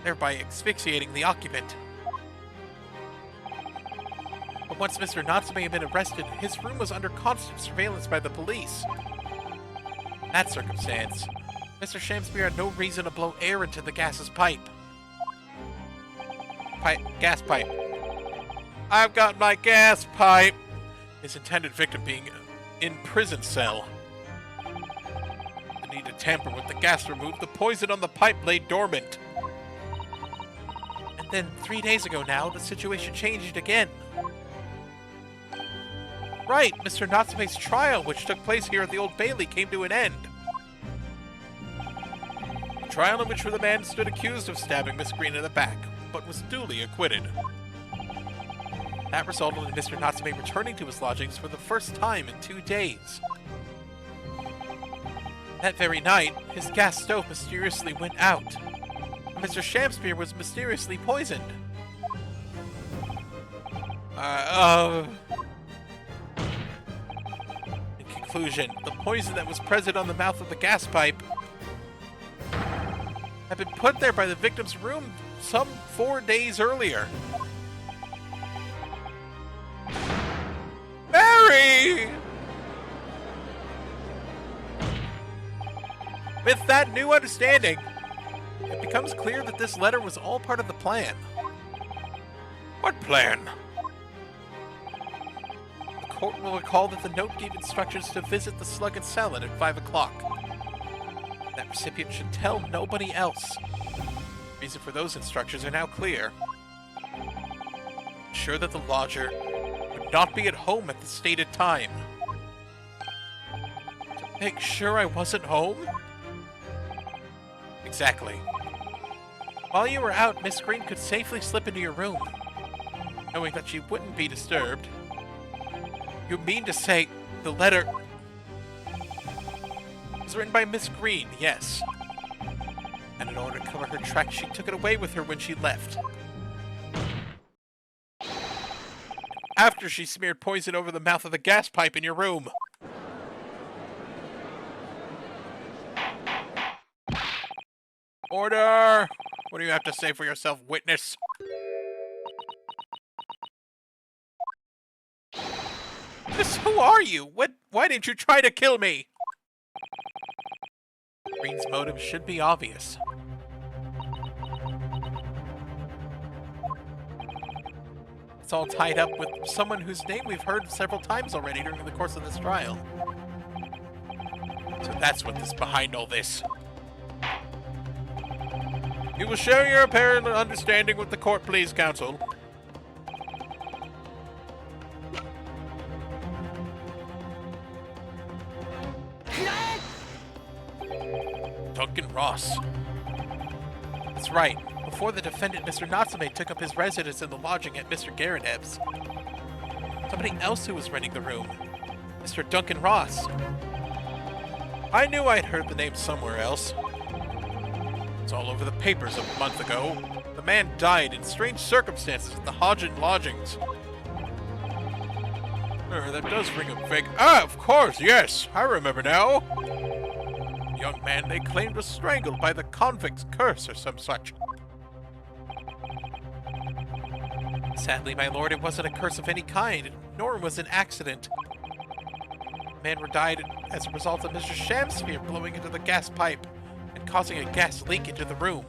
thereby asphyxiating the occupant. But once Mr. Natsume had been arrested, his room was under constant surveillance by the police. In that circumstance, Mr. Shamspear had no reason to blow air into the gas's pipe. Gas pipe. I've got my gas pipe! His intended victim being in prison cell. The need to tamper with the gas removed, the poison on the pipe lay dormant. And then 3 days ago now, the situation changed again. Right, Mr. Natsume's trial, which took place here at the Old Bailey, came to an end. A trial in which the man stood accused of stabbing Miss Green in the back, but was duly acquitted. That resulted in Mr. Natsume returning to his lodgings for the first time in 2 days. That very night, his gas stove mysteriously went out, and Mr. Shamspear was mysteriously poisoned. In conclusion, the poison that was present on the mouth of the gas pipe had been put there by the victim's room some 4 days earlier. Mary! With that new understanding, it becomes clear that this letter was all part of the plan. What plan? The court will recall that the note gave instructions to visit the Slug and Salad at 5 o'clock. That recipient should tell nobody else. The reason for those instructions are now clear. Ensure that the lodger would not be at home at the stated time. To make sure I wasn't home? Exactly. While you were out, Miss Green could safely slip into your room, knowing that she wouldn't be disturbed. You mean to say the letter was written by Miss Green, yes. And in order to cover her tracks, she took it away with her when she left. After she smeared poison over the mouth of the gas pipe in your room. Order! What do you have to say for yourself, witness? Miss, who are you? Why did you try to kill me? Green's motive should be obvious. It's all tied up with someone whose name we've heard several times already during the course of this trial. So that's what is behind all this. You will share your apparent understanding with the court, please, counsel. Duncan Ross. That's right. Before the defendant, Mr. Natsume, took up his residence in the lodging at Mr. Garadeb's. Somebody else who was renting the room. Mr. Duncan Ross. I knew I'd heard the name somewhere else. It's all over the papers a month ago. The man died in strange circumstances at the Hodgin lodgings. That does ring a vague... Ah, of course, yes! I remember now! The young man they claimed was strangled by the convict's curse or some such. Sadly, my lord, it wasn't a curse of any kind, nor was it an accident. The man died as a result of Mr. Shamsphere blowing into the gas pipe and causing a gas leak into the room.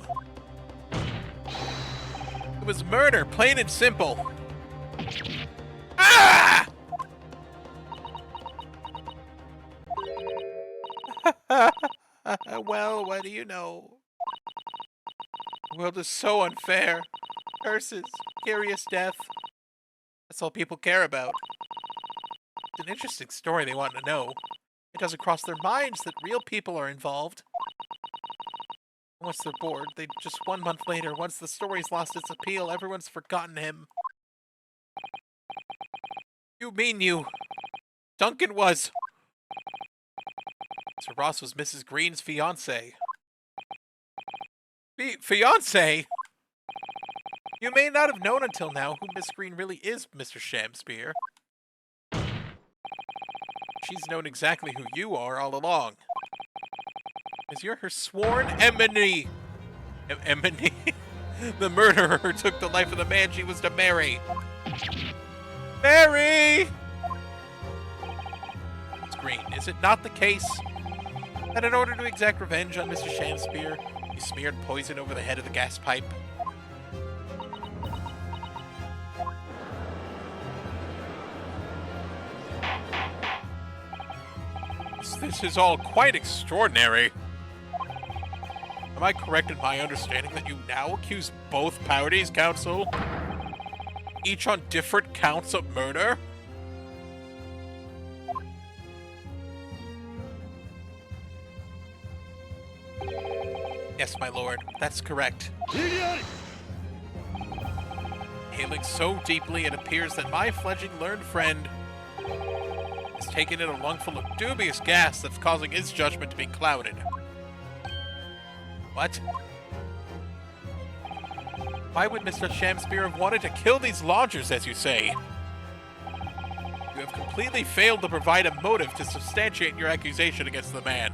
It was murder, plain and simple. Ah! Well, what do you know? The world is so unfair. Curses, curious death. That's all people care about. It's an interesting story they want to know. It doesn't cross their minds that real people are involved. Once they're bored, they just 1 month later, once the story's lost its appeal, everyone's forgotten him. You mean you... Duncan was... Mr. Ross was Mrs. Green's fiancé. Fiancé? You may not have known until now who Miss Green really is, Mr. Shamsphere. She's known exactly who you are all along. As you're her sworn enemy. Enemy? The murderer who took the life of the man she was to marry. Mary! Miss Green, is it not the case that in order to exact revenge on Mr. Shamsphere, you smeared poison over the head of the gas pipe? This is all quite extraordinary. Am I correct in my understanding that you now accuse both parties, counsel? Each on different counts of murder? Yes, my lord, that's correct. Hailing so deeply, it appears that my fledgling learned friend has taken in a lungful of dubious gas that's causing his judgment to be clouded. What? Why would Mr. Shamsphere have wanted to kill these lodgers, as you say? You have completely failed to provide a motive to substantiate your accusation against the man.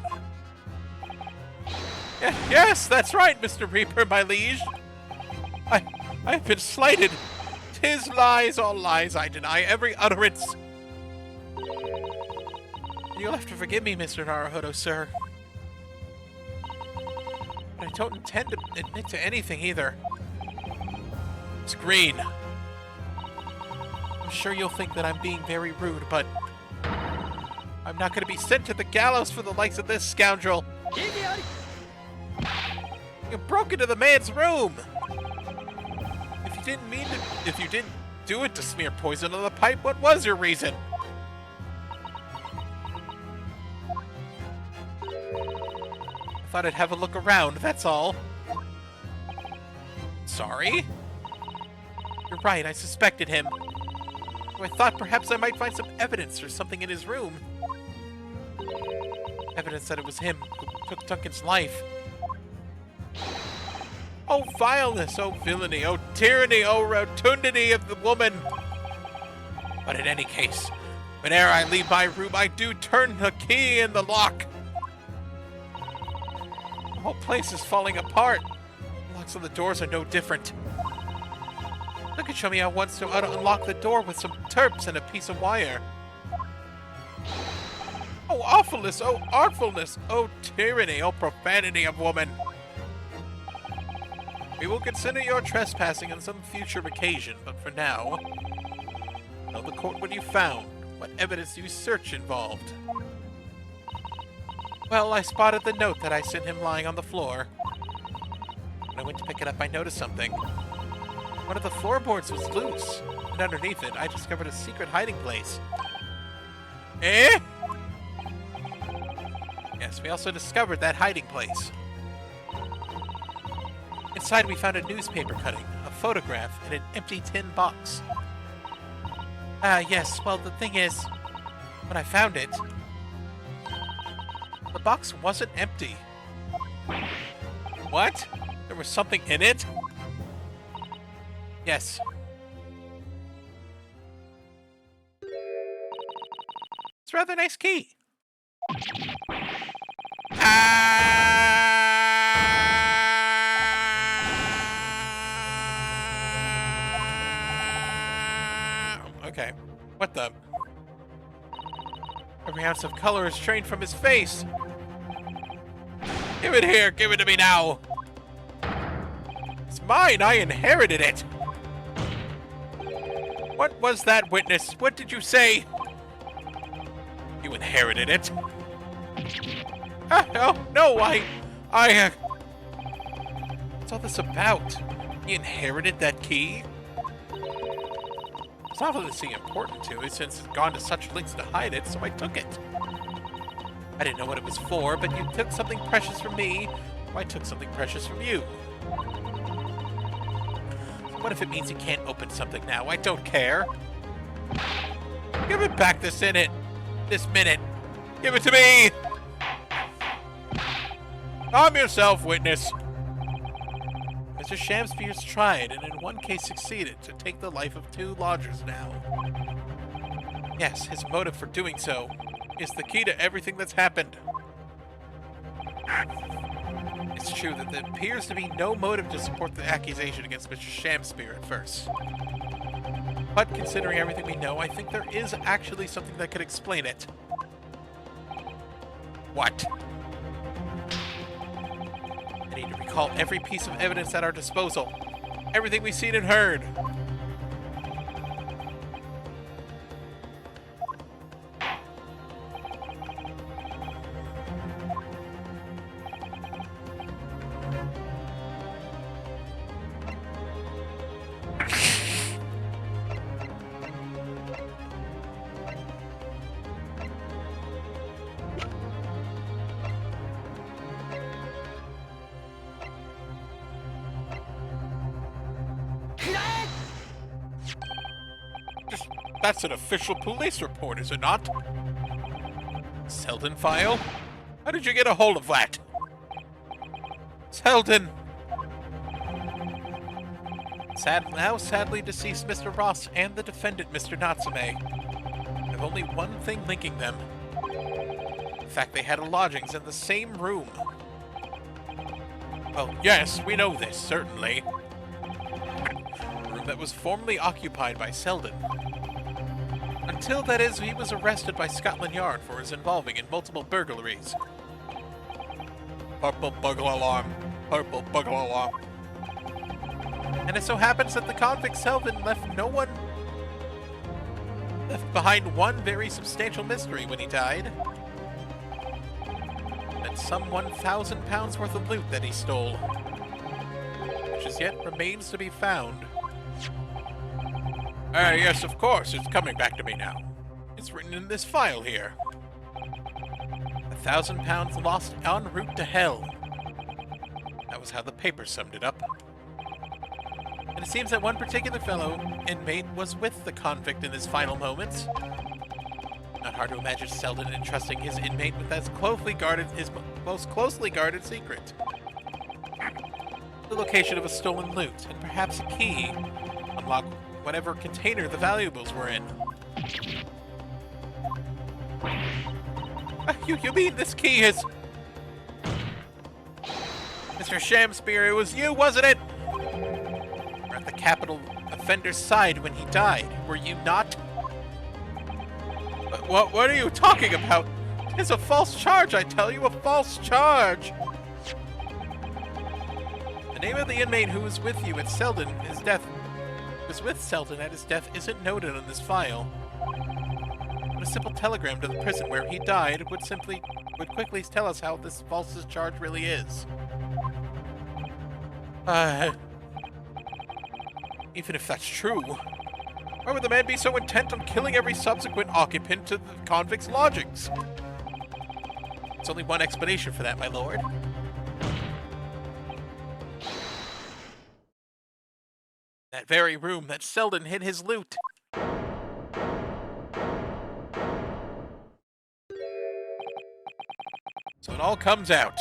Yes, that's right, Mr. Reaper, my liege. I've been slighted. 'Tis lies, all lies, I deny every utterance. You'll have to forgive me, Mr. Naruhodo, sir. But I don't intend to admit to anything either. It's Green. sure you'll think that I'm being very rude, but I'm not going to be sent to the gallows for the likes of this scoundrel. You broke into the man's room. If you didn't do it to smear poison on the pipe, what was your reason? I thought I'd have a look around, that's all. Sorry? You're right, I suspected him. So I thought perhaps I might find some evidence or something in his room. Evidence that it was him who took Duncan's life. Oh vileness, oh villainy, oh tyranny, oh rotundity of the woman! But in any case, whene'er I leave my room, I do turn the key in the lock. The whole place is falling apart. The locks on the doors are no different. Look and show me how once to unlock the door with some terps and a piece of wire. Oh awfulness, oh artfulness, oh tyranny, oh profanity of woman. We will consider your trespassing on some future occasion, but for now, tell the court what you found, what evidence you search involved. Well, I spotted the note that I sent him lying on the floor. When I went to pick it up, I noticed something. One of the floorboards was loose, and underneath it, I discovered a secret hiding place. Eh? Yes, we also discovered that hiding place. Inside, we found a newspaper cutting, a photograph, and an empty tin box. Yes, well, the thing is, when I found it, the box wasn't empty. What? There was something in it? Yes. It's a rather nice key. Okay. What the? Every ounce of color is drained from his face. Give it here. Give it to me now. It's mine. I inherited it. What was that, witness? What did you say? You inherited it. Oh, no, what's all this about? He inherited that key? It's obviously important to me since it's gone to such lengths to hide it, so I took it. I didn't know what it was for, but you took something precious from me, so I took something precious from you. So what if it means you can't open something now? I don't care. Give it back this minute. Give it to me! Calm yourself, witness. Mr. Shamspears tried, and in one case succeeded, to take the life of 2 lodgers now. Yes, his motive for doing so is the key to everything that's happened. It's true that there appears to be no motive to support the accusation against Mr. Shamspear at first. But considering everything we know, I think there is actually something that could explain it. What? I need to recall every piece of evidence at our disposal. Everything we've seen and heard. That's an official police report, is it not? Selden file? How did you get a hold of that? Selden! Now sadly deceased Mr. Ross and the defendant, Mr. Natsume, have only one thing linking them. The fact they had lodgings in the same room. Well, yes, we know this, certainly. A room that was formerly occupied by Selden. Until, that is, he was arrested by Scotland Yard for his involving in multiple burglaries. Purple burglar alarm. Purple burglar alarm. And it so happens that the convict Selden left no one left behind one very substantial mystery when he died. That some 1,000 pounds worth of loot that he stole, which as yet remains to be found. Yes, of course, it's coming back to me now. It's written in this file here. 1,000 pounds lost en route to hell. That was how the paper summed it up. And it seems that one particular fellow inmate was with the convict in his final moments. Not hard to imagine Selden entrusting his inmate with his most closely guarded secret. The location of a stolen loot, and perhaps a key. Unlock whatever container the valuables were in. You mean this key is... Mr. Shamspear, it was you, wasn't it? You were at the capital offender's side when he died, were you not? What are you talking about? It's a false charge, I tell you, a false charge! The name of the inmate who was with you at Selden, his death... was with Selden at his death isn't noted on this file. But a simple telegram to the prison where he died would quickly tell us how this false charge really is. Even if that's true, why would the man be so intent on killing every subsequent occupant to the convict's lodgings? There's only one explanation for that, my lord. That very room that Selden hid his loot. So it all comes out.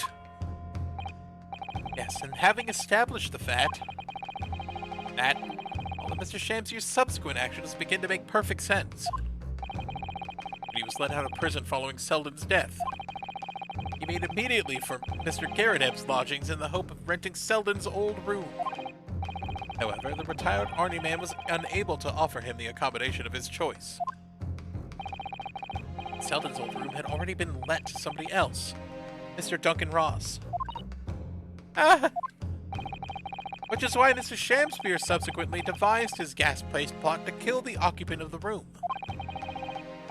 Yes, and having established the fact that all of Mr. Shamsier's subsequent actions begin to make perfect sense. When he was let out of prison following Selden's death, he made immediately for Mr. Garreteb's lodgings in the hope of renting Selden's old room. However, the retired army man was unable to offer him the accommodation of his choice. Selden's old room had already been let to somebody else, Mr. Duncan Ross. Which is why Mr. Shamspear subsequently devised his gas-placed plot to kill the occupant of the room.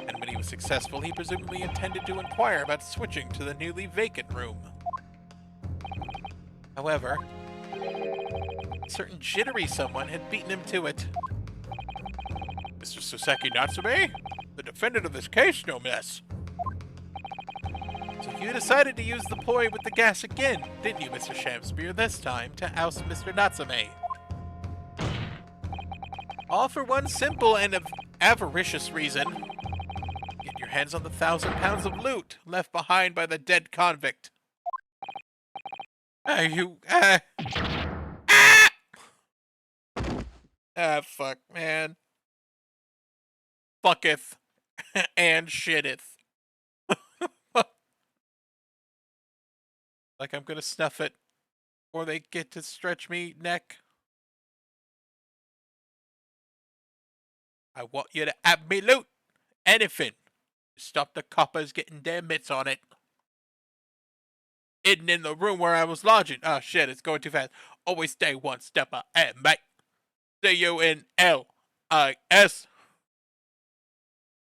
And when he was successful, he presumably intended to inquire about switching to the newly vacant room. However, a certain jittery someone had beaten him to it. Mr. Soseki Natsume? The defendant of this case, no miss. So you decided to use the ploy with the gas again, didn't you, Mr. Shamspear, this time to oust Mr. Natsume? All for one simple and avaricious reason. Get your hands on the 1,000 pounds of loot left behind by the dead convict. Fuck, man. Fucketh and shitteth. Like I'm gonna snuff it before they get to stretch me neck. I want you to have me loot. Anything. Stop the coppers getting their mitts on it. Hidden in the room where I was lodging. Oh shit, it's going too fast. Always stay one step ahead, mate. C-U-N-L-I-S.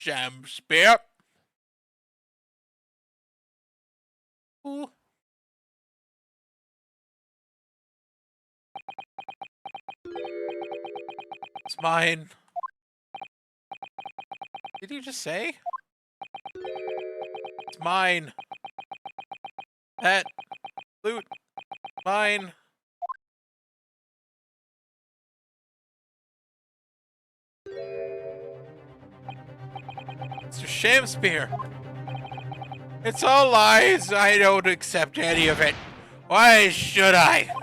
Shamspear. Ooh. It's mine. Did you just say? It's mine. That loot. Mine. Mr. Shamspear. It's all lies. I don't accept any of it. Why should I?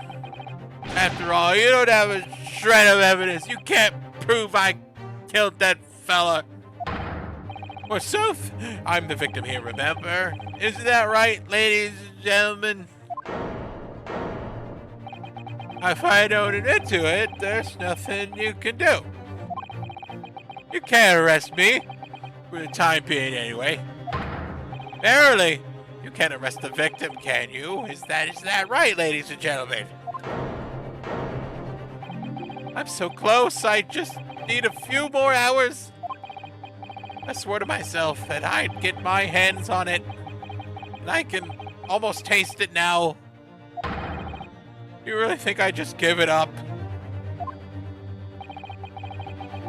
After all, you don't have a shred of evidence. You can't prove I killed that fella. Forsooth, I'm the victim here, remember? Isn't that right, ladies and gentlemen? If I don't admit to it, there's nothing you can do. You can't arrest me, for the time being anyway. Verily, you can't arrest the victim, can you? Is that right, ladies and gentlemen? I'm so close, I just need a few more hours. I swore to myself that I'd get my hands on it, and I can almost taste it now. You really think I'd just give it up?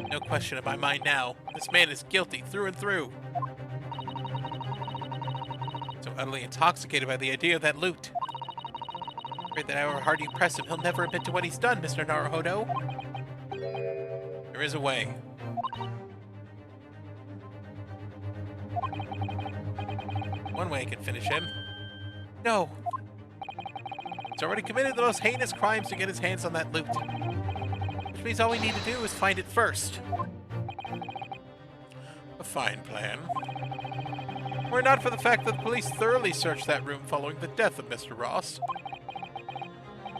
No question in my mind now. This man is guilty through and through. So utterly intoxicated by the idea of that loot. Afraid that however hard you press him, he'll never admit to what he's done, Mr. Naruhodo. There is a way. One way I can finish him. No. He's already committed the most heinous crimes to get his hands on that loot. Which means all we need to do is find it first. A fine plan. Were it not for the fact that the police thoroughly searched that room following the death of Mr. Ross.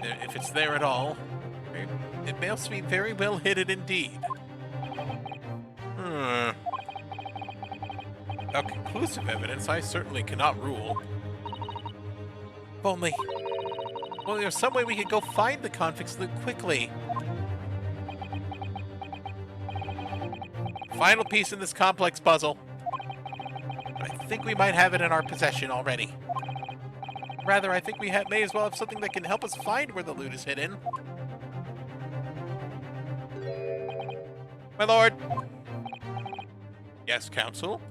If it's there at all, it must be very well hidden indeed. Without conclusive evidence, I certainly cannot rule. If only there's some way we could go find the convict's loot quickly. Final piece in this complex puzzle. But I think we might have it in our possession already. Rather, I think we may as well have something that can help us find where the loot is hidden. My lord. Yes, counsel?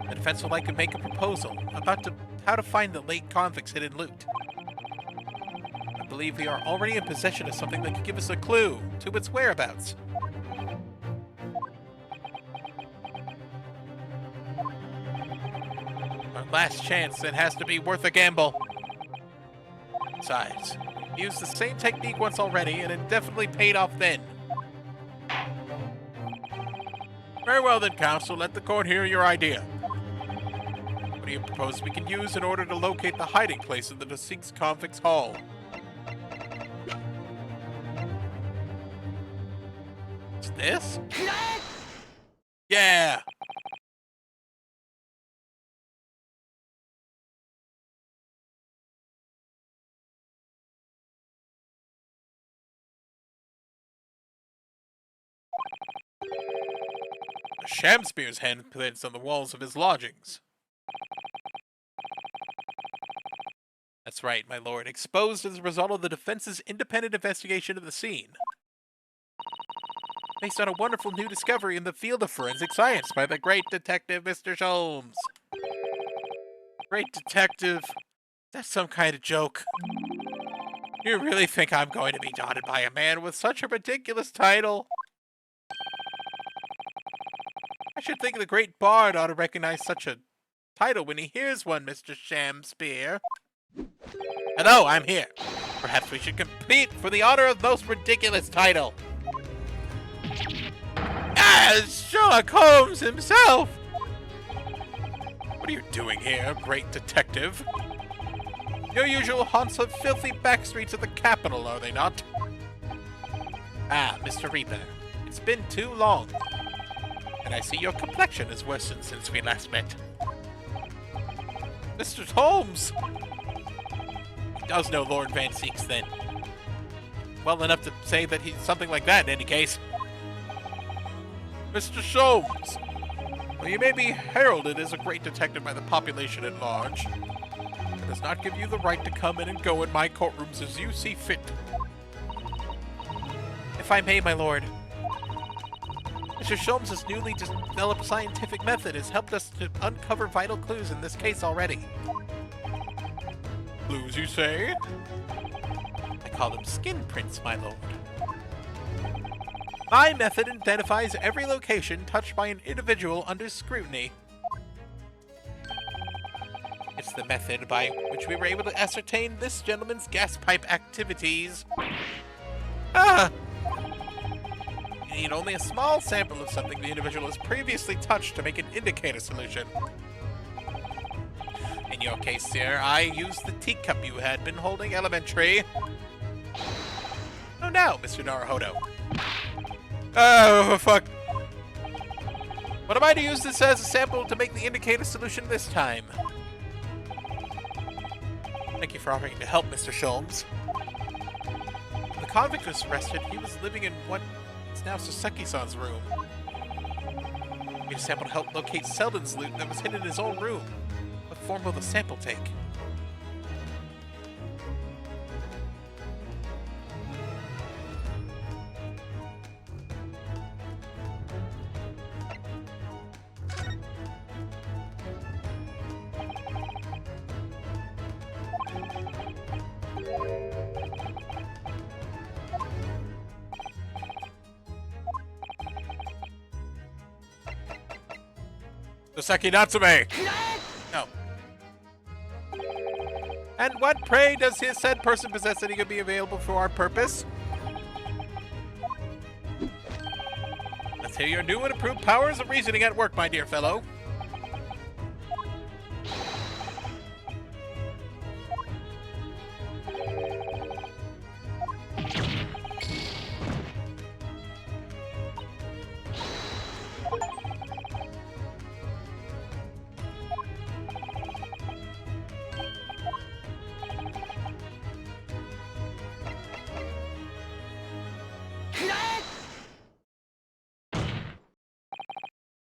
The defense would like to make a proposal about how to find the late convict's hidden loot. I believe we are already in possession of something that could give us a clue to its whereabouts. Our last chance, it has to be worth a gamble. Besides, we used the same technique once already, and it definitely paid off then. Very well then, counsel, let the court hear your idea. What do you propose we can use in order to locate the hiding place of the deceased convict's hall? What's this? Yeah! Shamspear's handprints on the walls of his lodgings. That's right, my lord. Exposed as a result of the defense's independent investigation of the scene. Based on a wonderful new discovery in the field of forensic science by the great detective Mr. Sholmes. Great detective? That's some kind of joke. You really think I'm going to be daunted by a man with such a ridiculous title? I should think the great bard ought to recognize such a title when he hears one, Mr. Shamspear. Hello, I'm here. Perhaps we should compete for the honor of most ridiculous title. As Sherlock Holmes himself! What are you doing here, great detective? Your usual haunts of filthy backstreets of the capital, are they not? Ah, Mr. Reaper, it's been too long. And I see your complexion has worsened since we last met. Mr. Holmes! He does know Lord Van Seeks, then. Well enough to say that he's something like that, in any case. Mr. Sholmes! Well, you may be heralded as a great detective by the population at large. It does not give you the right to come in and go in my courtrooms as you see fit. If I may, my lord. Mr. Sholmes' newly developed scientific method has helped us to uncover vital clues in this case already. Clues, you say? I call them skin prints, my lord. My method identifies every location touched by an individual under scrutiny. It's the method by which we were able to ascertain this gentleman's gas pipe activities. Ah! You need only a small sample of something the individual has previously touched to make an indicator solution. In your case, sir, I used the teacup you had been holding elementary. Oh no, Mr. Naruhodo. Oh, fuck. What am I to use this as a sample to make the indicator solution this time? Thank you for offering to help, Mr. Sholmes. When the convict was arrested, he was living in what is now Saseki-san's room. We need a sample to help locate Selden's loot that was hidden in his own room. What form will the sample take? Doseki Natsume! No. And what, pray, does his said person possess that he could be available for our purpose? Let's hear your new and improved powers of reasoning at work, my dear fellow.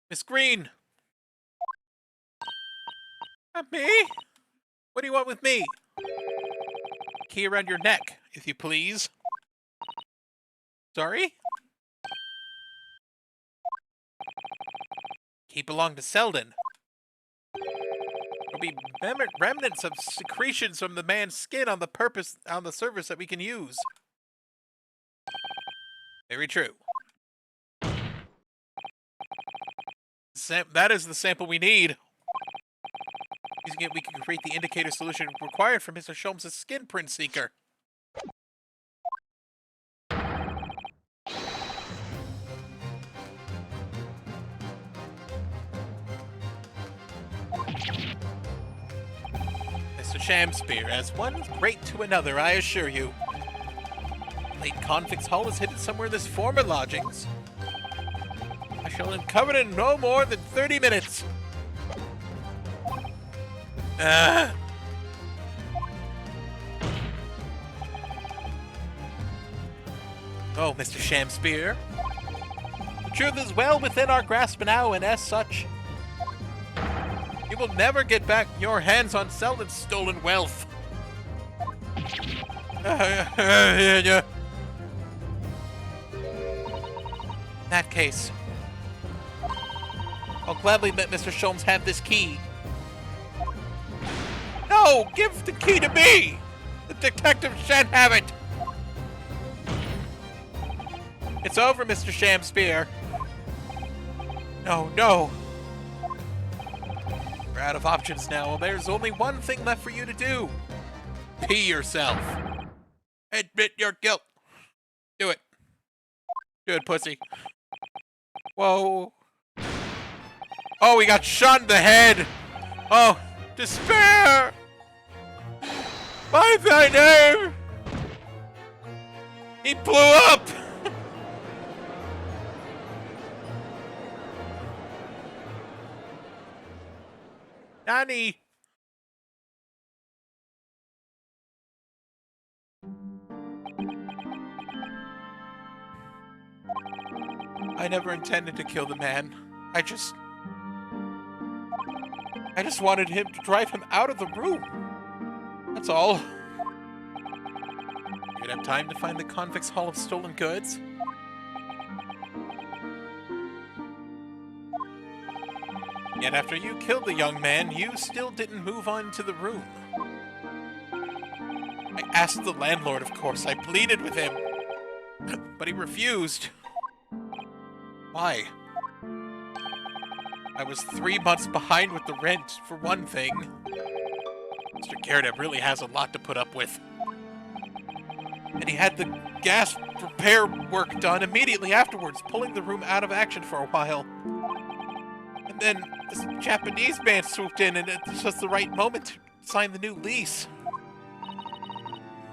Miss Green! Me? What do you want with me? Key around your neck, if you please. Sorry? Key belonged to Selden. There'll be remnants of secretions from the man's skin on the surface that we can use. Very true. That is the sample we need. Using it, we can create the indicator solution required for Mr. Sholmes' skin print seeker. Mr. Shamspear, as one great to another, I assure you. Late Convict's Hall is hidden somewhere in this former lodgings. I shall uncover it in no more than 30 minutes. Oh, Mr. Shamspear. The truth is well within our grasp now, and as such, you will never get back your hands on Selden's stolen wealth. In that case, I'll gladly let Mr. Sholmes have this key. No! Give the key to me! The detective shan't have it! It's over, Mr. Shamspear. No. We're out of options now. There's only one thing left for you to do. Pee yourself. Admit your guilt. Do it. Do it, pussy. Whoa. Oh, he got shot in the head. Oh, despair. By thy name. He blew up. Nani. I never intended to kill the man. I just wanted him to drive him out of the room. That's all. You'd have time to find the convict's haul of stolen goods? Yet after you killed the young man, you still didn't move on to the room. I asked the landlord, of course. I pleaded with him. But he refused. Why? I was 3 months behind with the rent, for one thing. Mr. Garrett really has a lot to put up with. And he had the gas repair work done immediately afterwards, pulling the room out of action for a while. And then this Japanese man swooped in, and it was just the right moment to sign the new lease.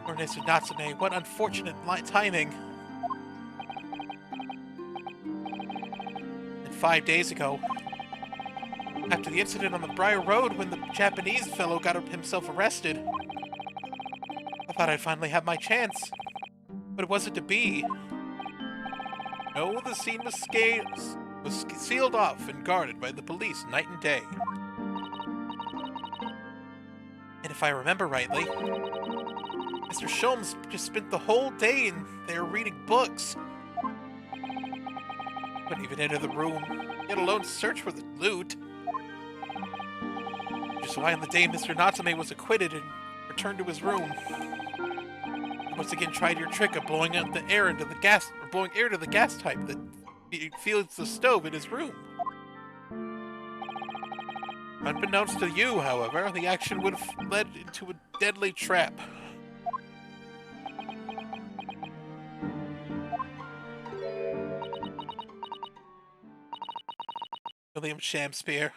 Poor Mr. Natsume, what unfortunate timing. And 5 days ago, after the incident on the Briar Road when the Japanese fellow got himself arrested, I thought I'd finally have my chance. But it wasn't to be. No, the scene was was sealed off and guarded by the police night and day. And if I remember rightly, Mr. Sholmes just spent the whole day in there reading books. Couldn't even enter the room, let alone search for the loot. Which is why on the day Mr. Natsume was acquitted and returned to his room, he once again tried your trick of blowing out the air into the gas, or blowing air to the gas pipe that feeds the stove in his room. Unbeknownst to you, however, the action would have led into a deadly trap. William Shakespeare.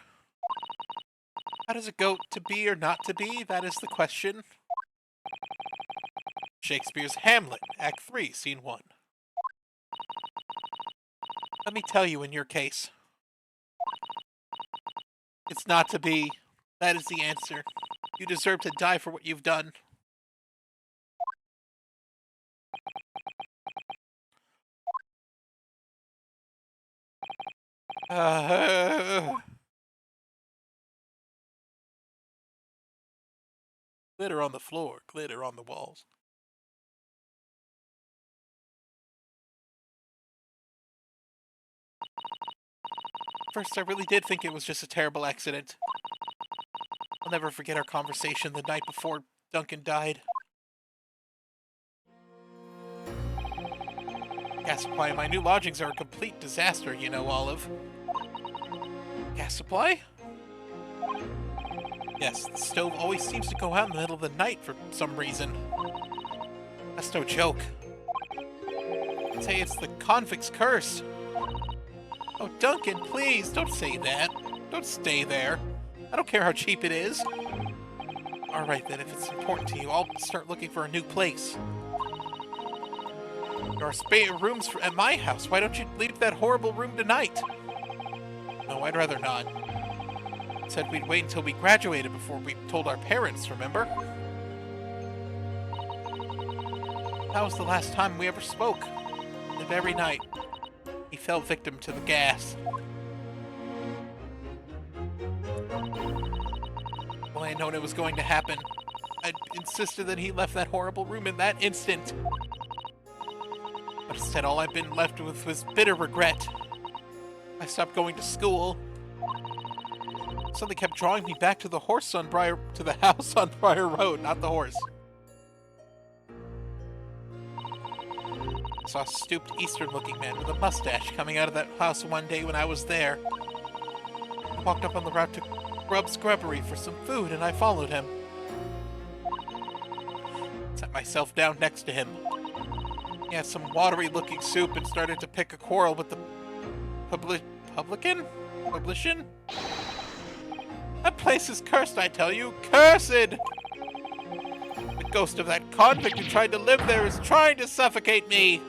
How does it go, to be or not to be? That is the question. Shakespeare's Hamlet, Act 3, Scene 1. Let me tell you in your case. It's not to be. That is the answer. You deserve to die for what you've done. Glitter on the floor, glitter on the walls. First, I really did think it was just a terrible accident. I'll never forget our conversation the night before Duncan died. Gas supply in my new lodgings are a complete disaster, you know, Olive. Gas supply? Yes, the stove always seems to go out in the middle of the night for some reason. That's no joke. I'd say it's the convict's curse. Oh, Duncan, please, don't say that. Don't stay there. I don't care how cheap it is. Alright then, if it's important to you, I'll start looking for a new place. There are spare rooms at my house. Why don't you leave that horrible room tonight? No, I'd rather not. Said we'd wait until we graduated before we told our parents, remember? That was the last time we ever spoke. And every night, he fell victim to the gas. Well, I had known it was going to happen. I insisted that he left that horrible room in that instant. But instead, all I've been left with was bitter regret. I stopped going to school. Something kept drawing me back to the house on Briar Road, not the horse. I saw a stooped Eastern-looking man with a mustache coming out of that house one day when I was there. I walked up on the route to Grubb's Grubbery for some food, and I followed him. Sat myself down next to him. He had some watery-looking soup and started to pick a quarrel with the publican? That place is cursed, I tell you. Cursed! The ghost of that convict who tried to live there is trying to suffocate me.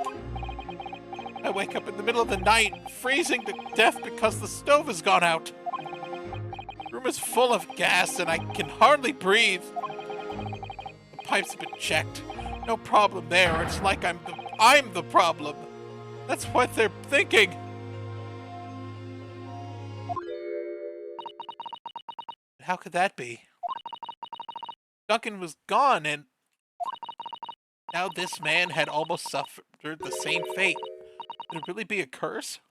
I wake up in the middle of the night, freezing to death because the stove has gone out. The room is full of gas and I can hardly breathe. The pipes have been checked. No problem there. It's like I'm the problem. That's what they're thinking. How could that be? Duncan was gone, and now this man had almost suffered the same fate. Could it really be a curse?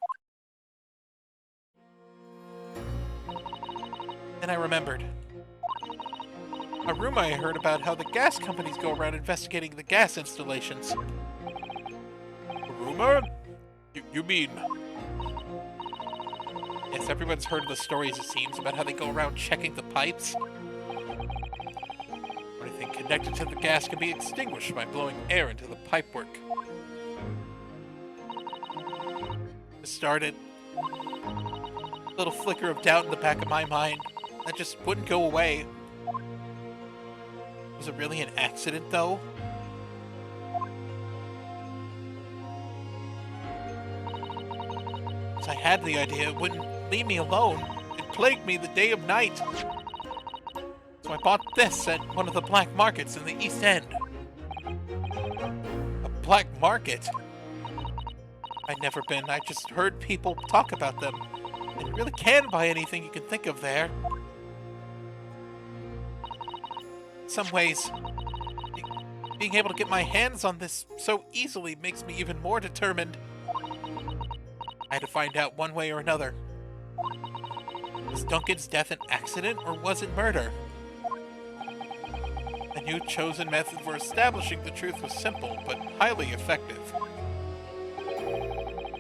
Then I remembered. A rumor I heard about how the gas companies go around investigating the gas installations. A rumor? You mean... Yes, everyone's heard of the stories, it seems, about how they go around checking the pipes. Anything connected to the gas can be extinguished by blowing air into the pipework. It started. A little flicker of doubt in the back of my mind. That just wouldn't go away. Was it really an accident, though? As I had the idea, it wouldn't leave me alone. It plagued me the day of night. So I bought this at one of the black markets in the East End. A black market? I'd never been. I just heard people talk about them. And you really can buy anything you can think of there. In some ways, being able to get my hands on this so easily makes me even more determined. I had to find out one way or another. Was Duncan's death an accident, or was it murder? The new chosen method for establishing the truth was simple, but highly effective.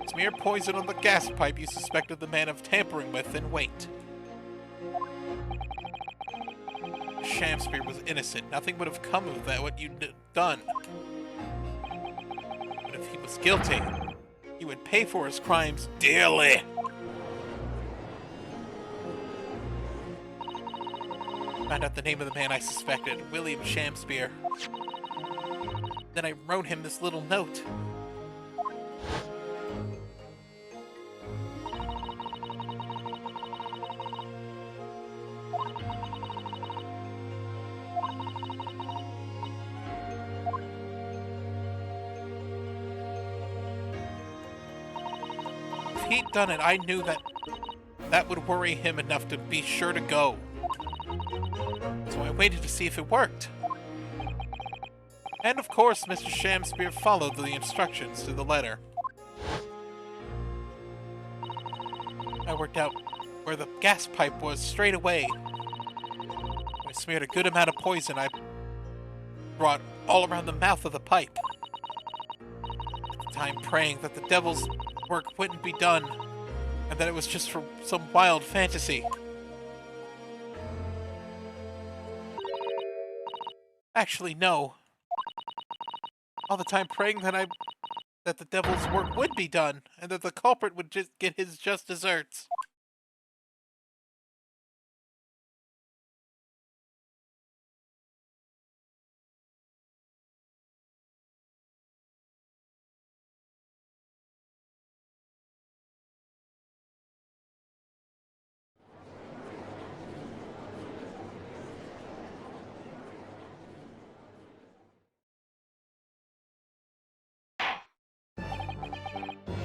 Smear poison on the gas pipe you suspected the man of tampering with, and wait. Shamspear was innocent. Nothing would have come of that, what you'd done. But if he was guilty, he would pay for his crimes dearly. Found out the name of the man I suspected, William Shamspear. Then I wrote him this little note. If he'd done it, I knew that would worry him enough to be sure to go. So I waited to see if it worked. And of course, Mr. Shamspear followed the instructions to the letter. I worked out where the gas pipe was straight away. I smeared a good amount of poison I brought all around the mouth of the pipe. At the time praying that the devil's work wouldn't be done, and that it was just for some wild fantasy. Actually, no. All the time praying that the devil's work would be done, and that the culprit would just get his just desserts.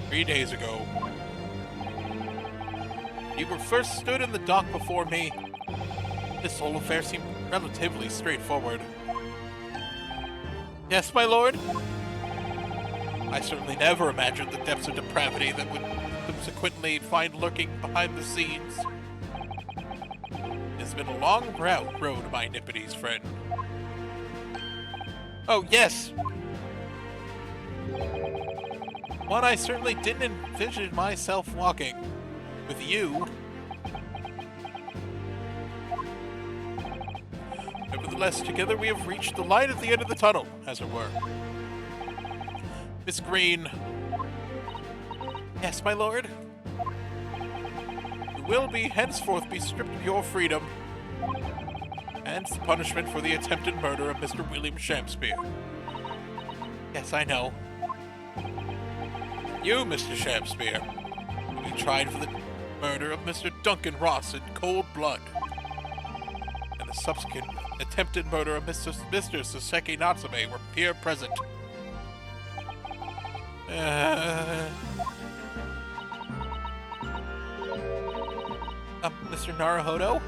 "3 days ago, you were first stood in the dock before me. This whole affair seemed relatively straightforward." "Yes, my lord?" "I certainly never imagined the depths of depravity that would subsequently find lurking behind the scenes. It's been a long road, my Nippities friend." "Oh, yes. One I certainly didn't envision myself walking. With you. Nevertheless, together we have reached the light at the end of the tunnel, as it were. Miss Green." "Yes, my lord?" "You will henceforth be stripped of your freedom, and the punishment for the attempted murder of Mr. William Shamspear." "Yes, I know." "You, Mr. Shamspear, will be tried for the murder of Mr. Duncan Ross in cold blood, and the subsequent attempted murder of Mr. Soseki Natsume were here present. Mr. Naruhodo?"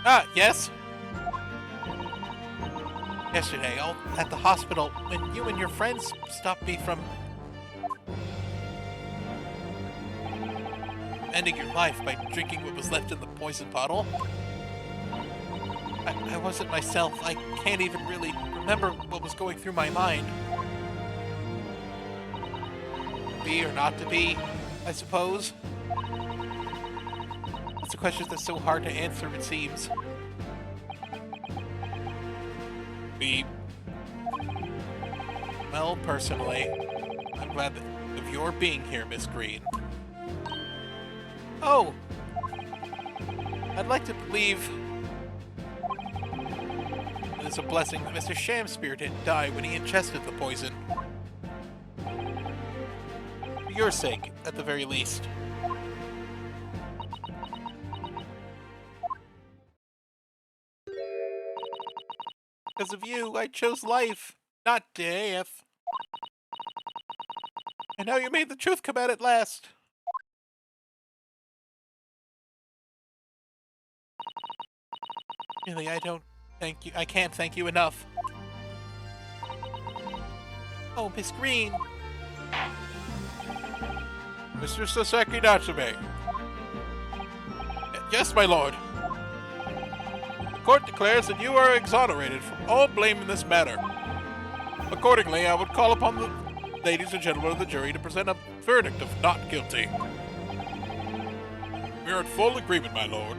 "Ah, yes?" "Yesterday, all at the hospital, when you and your friends stopped me from ending your life by drinking what was left in the poison bottle. I wasn't myself. I can't even really remember what was going through my mind. Be or not to be, I suppose. It's a question that's so hard to answer, it seems." "Be... Well, personally, I'm glad of your being here, Miss Green." "Oh! I'd like to believe it's a blessing that Mr. Shamspear didn't die when he ingested the poison. For your sake, at the very least." "Because of you, I chose life, not death." And now you made the truth come out at last. Really, I don't thank you. I can't thank you enough. Oh, Miss Green. Mr. Sasaki Natsume. Yes, my lord. The court declares that you are exonerated from all blame in this matter. Accordingly, I would call upon the ladies and gentlemen of the jury to present a verdict of not guilty. We are in full agreement, my lord.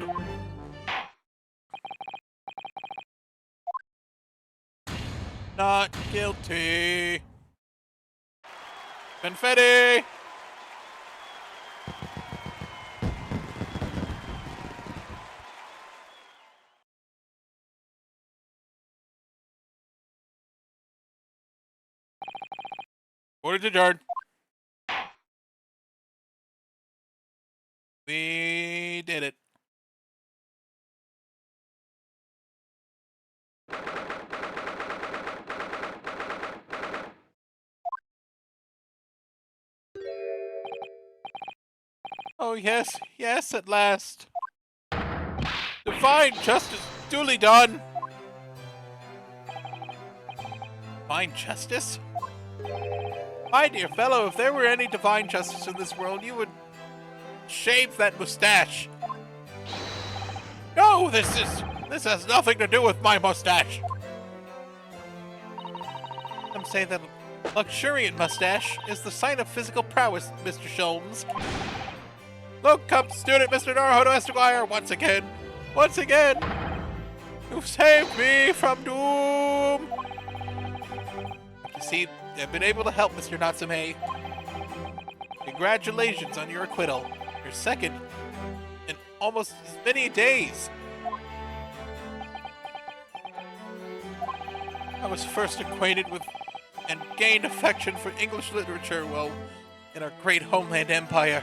Not guilty. Confetti! Order adjourned. We did it. Oh, yes, yes, at last. Divine justice duly done. Divine justice? My dear fellow, if there were any divine justice in this world, you would shave that mustache. No, this has nothing to do with my mustache. Some say that luxuriant mustache is the sign of physical prowess, Mr. Sholmes. Look, come student Mr. Naruhodo Esquire, once again. Once again! You've saved me from doom! You see, I've been able to help Mr. Natsume. Congratulations on your acquittal. Your second in almost as many days. I was first acquainted with and gained affection for English literature while in our great homeland empire.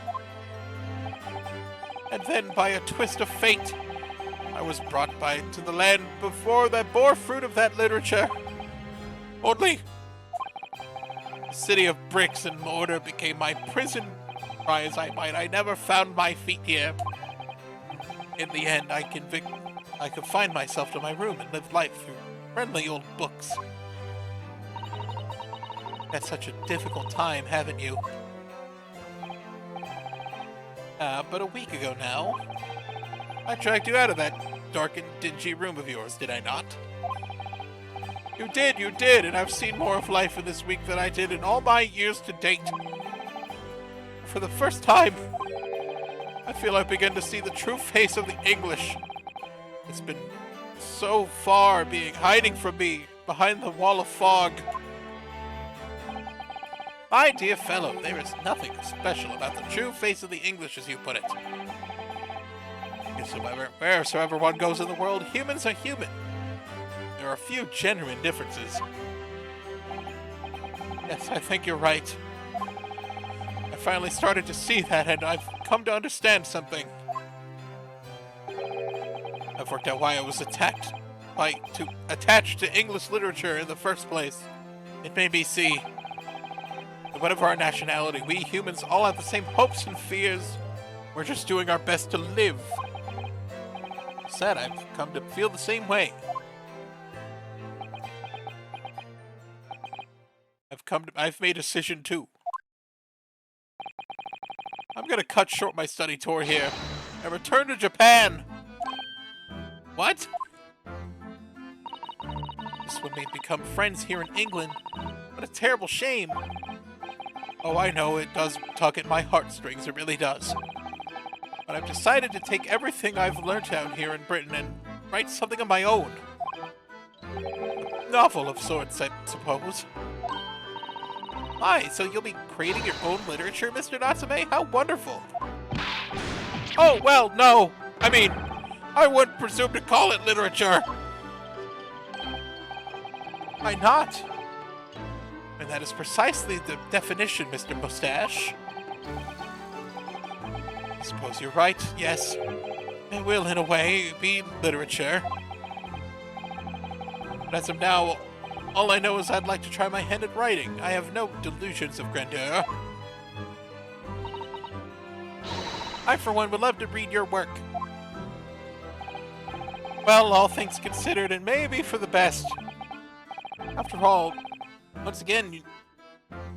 And then, by a twist of fate, I was brought to the land before that bore fruit of that literature. Only the city of bricks and mortar became my prison. Try as I might, I never found my feet here. In the end, I confined myself to my room and lived life through friendly old books. Had such a difficult time, haven't you? But a week ago now, I dragged you out of that dark and dingy room of yours, did I not? You did, and I've seen more of life in this week than I did in all my years to date. For the first time, I feel I begin to see the true face of the English. It's been so far hiding from me behind the wall of fog. My dear fellow, there is nothing special about the true face of the English, as you put it. Wheresoever one goes in the world, humans are human. There are a few genuine differences. Yes, I think you're right. I finally started to see that, and I've come to understand something. I've worked out why I was attached to English literature in the first place. It made me see that whatever our nationality, we humans all have the same hopes and fears. We're just doing our best to live. Said I've come to feel the same way. I've made a decision too. I'm gonna cut short my study tour here and return to Japan. What? This would make me become friends here in England. What a terrible shame. Oh, I know, it does tug at my heartstrings, it really does. But I've decided to take everything I've learned out here in Britain and write something of my own. A novel of sorts, I suppose. Hi, so you'll be creating your own literature, Mr. Natsume? How wonderful! Oh, well, no! I mean, I wouldn't presume to call it literature! Why not? And that is precisely the definition, Mr. Mustache. I suppose you're right, yes. It will, in a way, be literature. But as of now, all I know is I'd like to try my hand at writing. I have no delusions of grandeur. I, for one, would love to read your work. Well, all things considered, it may be for the best. After all, once again, you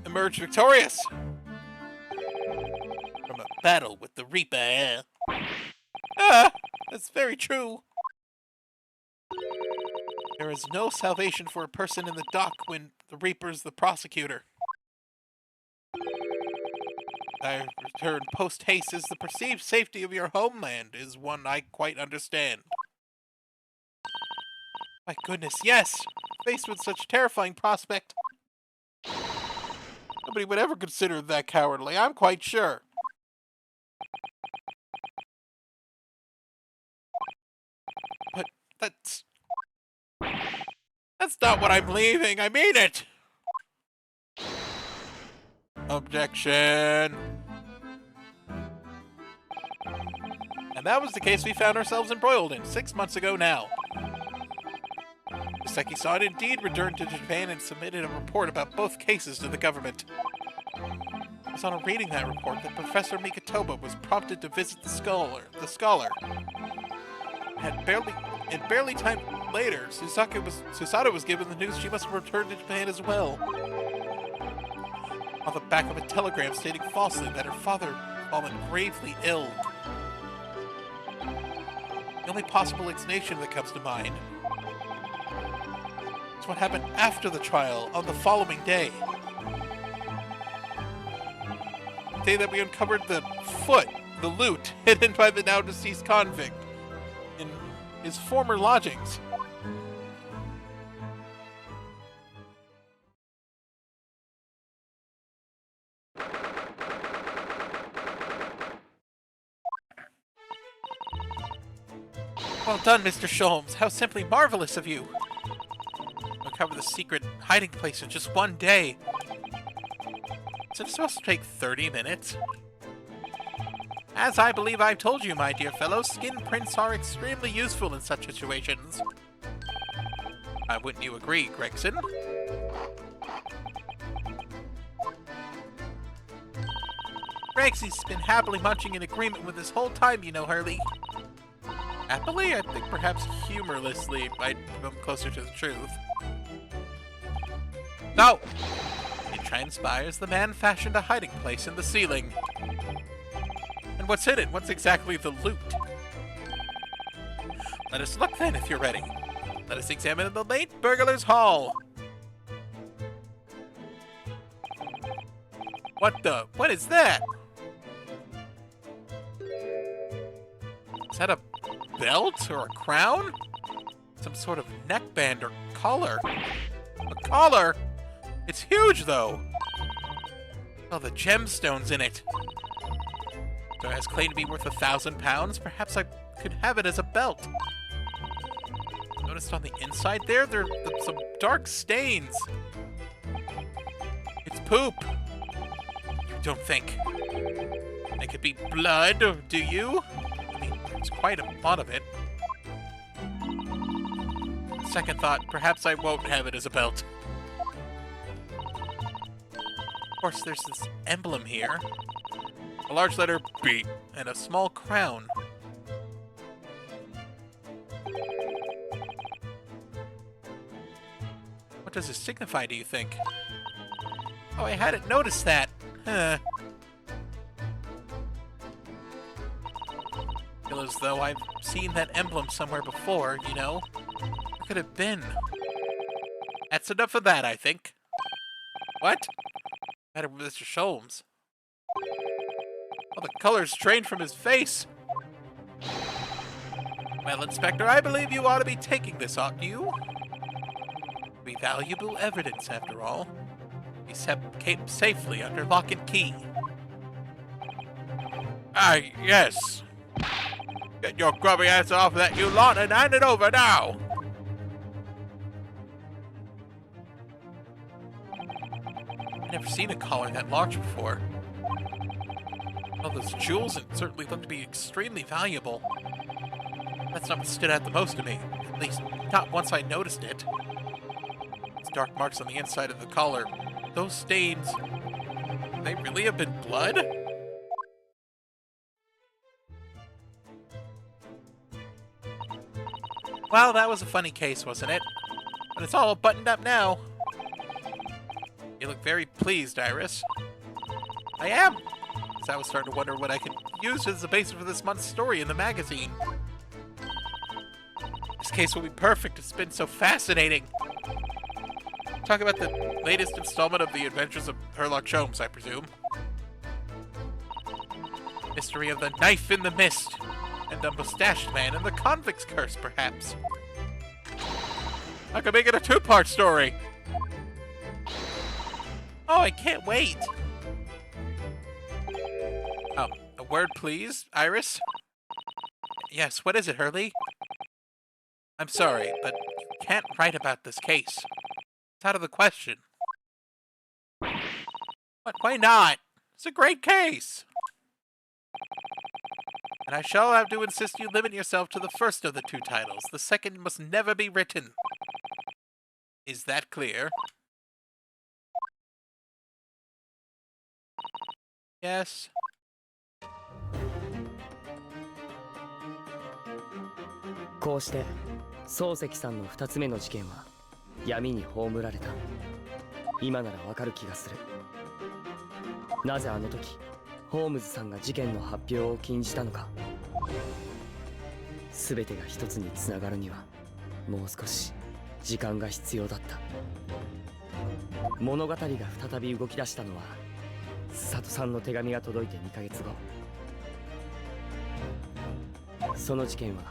emerged victorious from a battle with the Reaper. Ah, that's very true. There is no salvation for a person in the dock when the Reaper's the prosecutor. I return post-haste as the perceived safety of your homeland is one I quite understand. My goodness, yes! Faced with such a terrifying prospect, nobody would ever consider that cowardly, I'm quite sure. But that's not what I'm leaving, I mean it! Objection! And that was the case we found ourselves embroiled in 6 months ago now. Seki-san indeed returned to Japan and submitted a report about both cases to the government. It was on reading that report that Professor Mikotoba was prompted to visit the scholar. Barely time later, Susato was given the news she must return to Japan as well. On the back of a telegram stating falsely that her father had fallen gravely ill. The only possible explanation that comes to mind is what happened after the trial on the following day. The day that we uncovered the loot, hidden by the now deceased convict in his former lodgings. Well done, Mr. Sholmes. How simply marvelous of you. Uncover the secret hiding place in just one day. Is it supposed to take 30 minutes? As I believe I've told you, my dear fellow, skin prints are extremely useful in such situations. Wouldn't you agree, Gregson? Gregsy's been happily munching in agreement with this whole time, you know, Hurley. Happily? I think perhaps humorlessly might come closer to the truth. No! It transpires the man fashioned a hiding place in the ceiling. And what's in it? What's exactly the loot? Let us look then, if you're ready. Let us examine the late burglar's hall. What is that? Is that a belt or a crown? Some sort of neckband or collar. A collar? It's huge, though. Oh, the gemstones in it. So it has claimed to be worth £1,000. Perhaps I could have it as a belt. Noticed on the inside there are some dark stains. It's poop. You don't think it could be blood, do you? I mean, there's quite a lot of it. Second thought, perhaps I won't have it as a belt. Of course, there's this emblem here. A large letter B and a small crown. What does this signify, do you think? Oh, I hadn't noticed that. Huh. Feel as though I've seen that emblem somewhere before, you know? Where could it have been? That's enough of that, I think. What? Matter with Mr. Sholmes. Oh, the color's drained from his face. Well, Inspector, I believe you ought to be taking this, ought you? Be valuable evidence, after all. Be kept safely under lock and key. Yes. Get your grubby ass off of that, you lot, and hand it over now! I've never seen a collar that large before. Well, those jewels certainly look to be extremely valuable. That's not what stood out the most to me. At least, not once I noticed it. These dark marks on the inside of the collar. Those stains... they really have been blood? Well, that was a funny case, wasn't it? But it's all buttoned up now. You look very pleased, Iris. I am! Because I was starting to wonder what I could use as the basis for this month's story in the magazine. This case will be perfect. It's been so fascinating. Talk about the latest installment of the Adventures of Sherlock Holmes, I presume. Mystery of the Knife in the Mist, and the Mustached Man and the Convict's Curse, perhaps. I could make it a two-part story. Oh, I can't wait. Oh, a word, please, Iris? Yes, what is it, Hurley? I'm sorry, but you can't write about this case. It's out of the question. What? Why not? It's a great case. And I shall have to insist you limit yourself to the first of the two titles. The second must never be written. Is that clear? Yes. こうして漱石さんの2つ目の事件は闇に葬られた。今ならわかる気がする。なぜあの時ホームズさんが事件の発表を禁じたのか。全てが一つにつながるにはもう少し時間が必要だった。物語が再び動き出したのは佐藤さんの手紙が届いて2ヶ月後。その事件は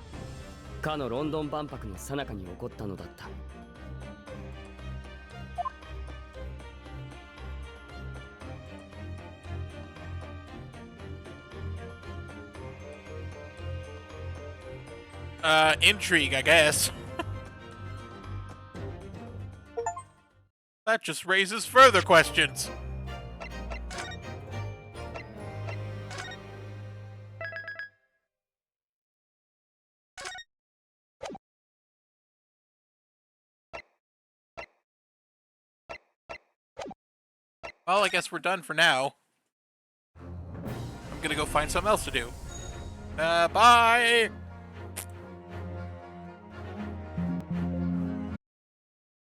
かのロンドン万博の最中に起こったのだった。Intrigue, I guess. That just raises further questions. Well, I guess we're done for now. I'm gonna go find something else to do. Bye!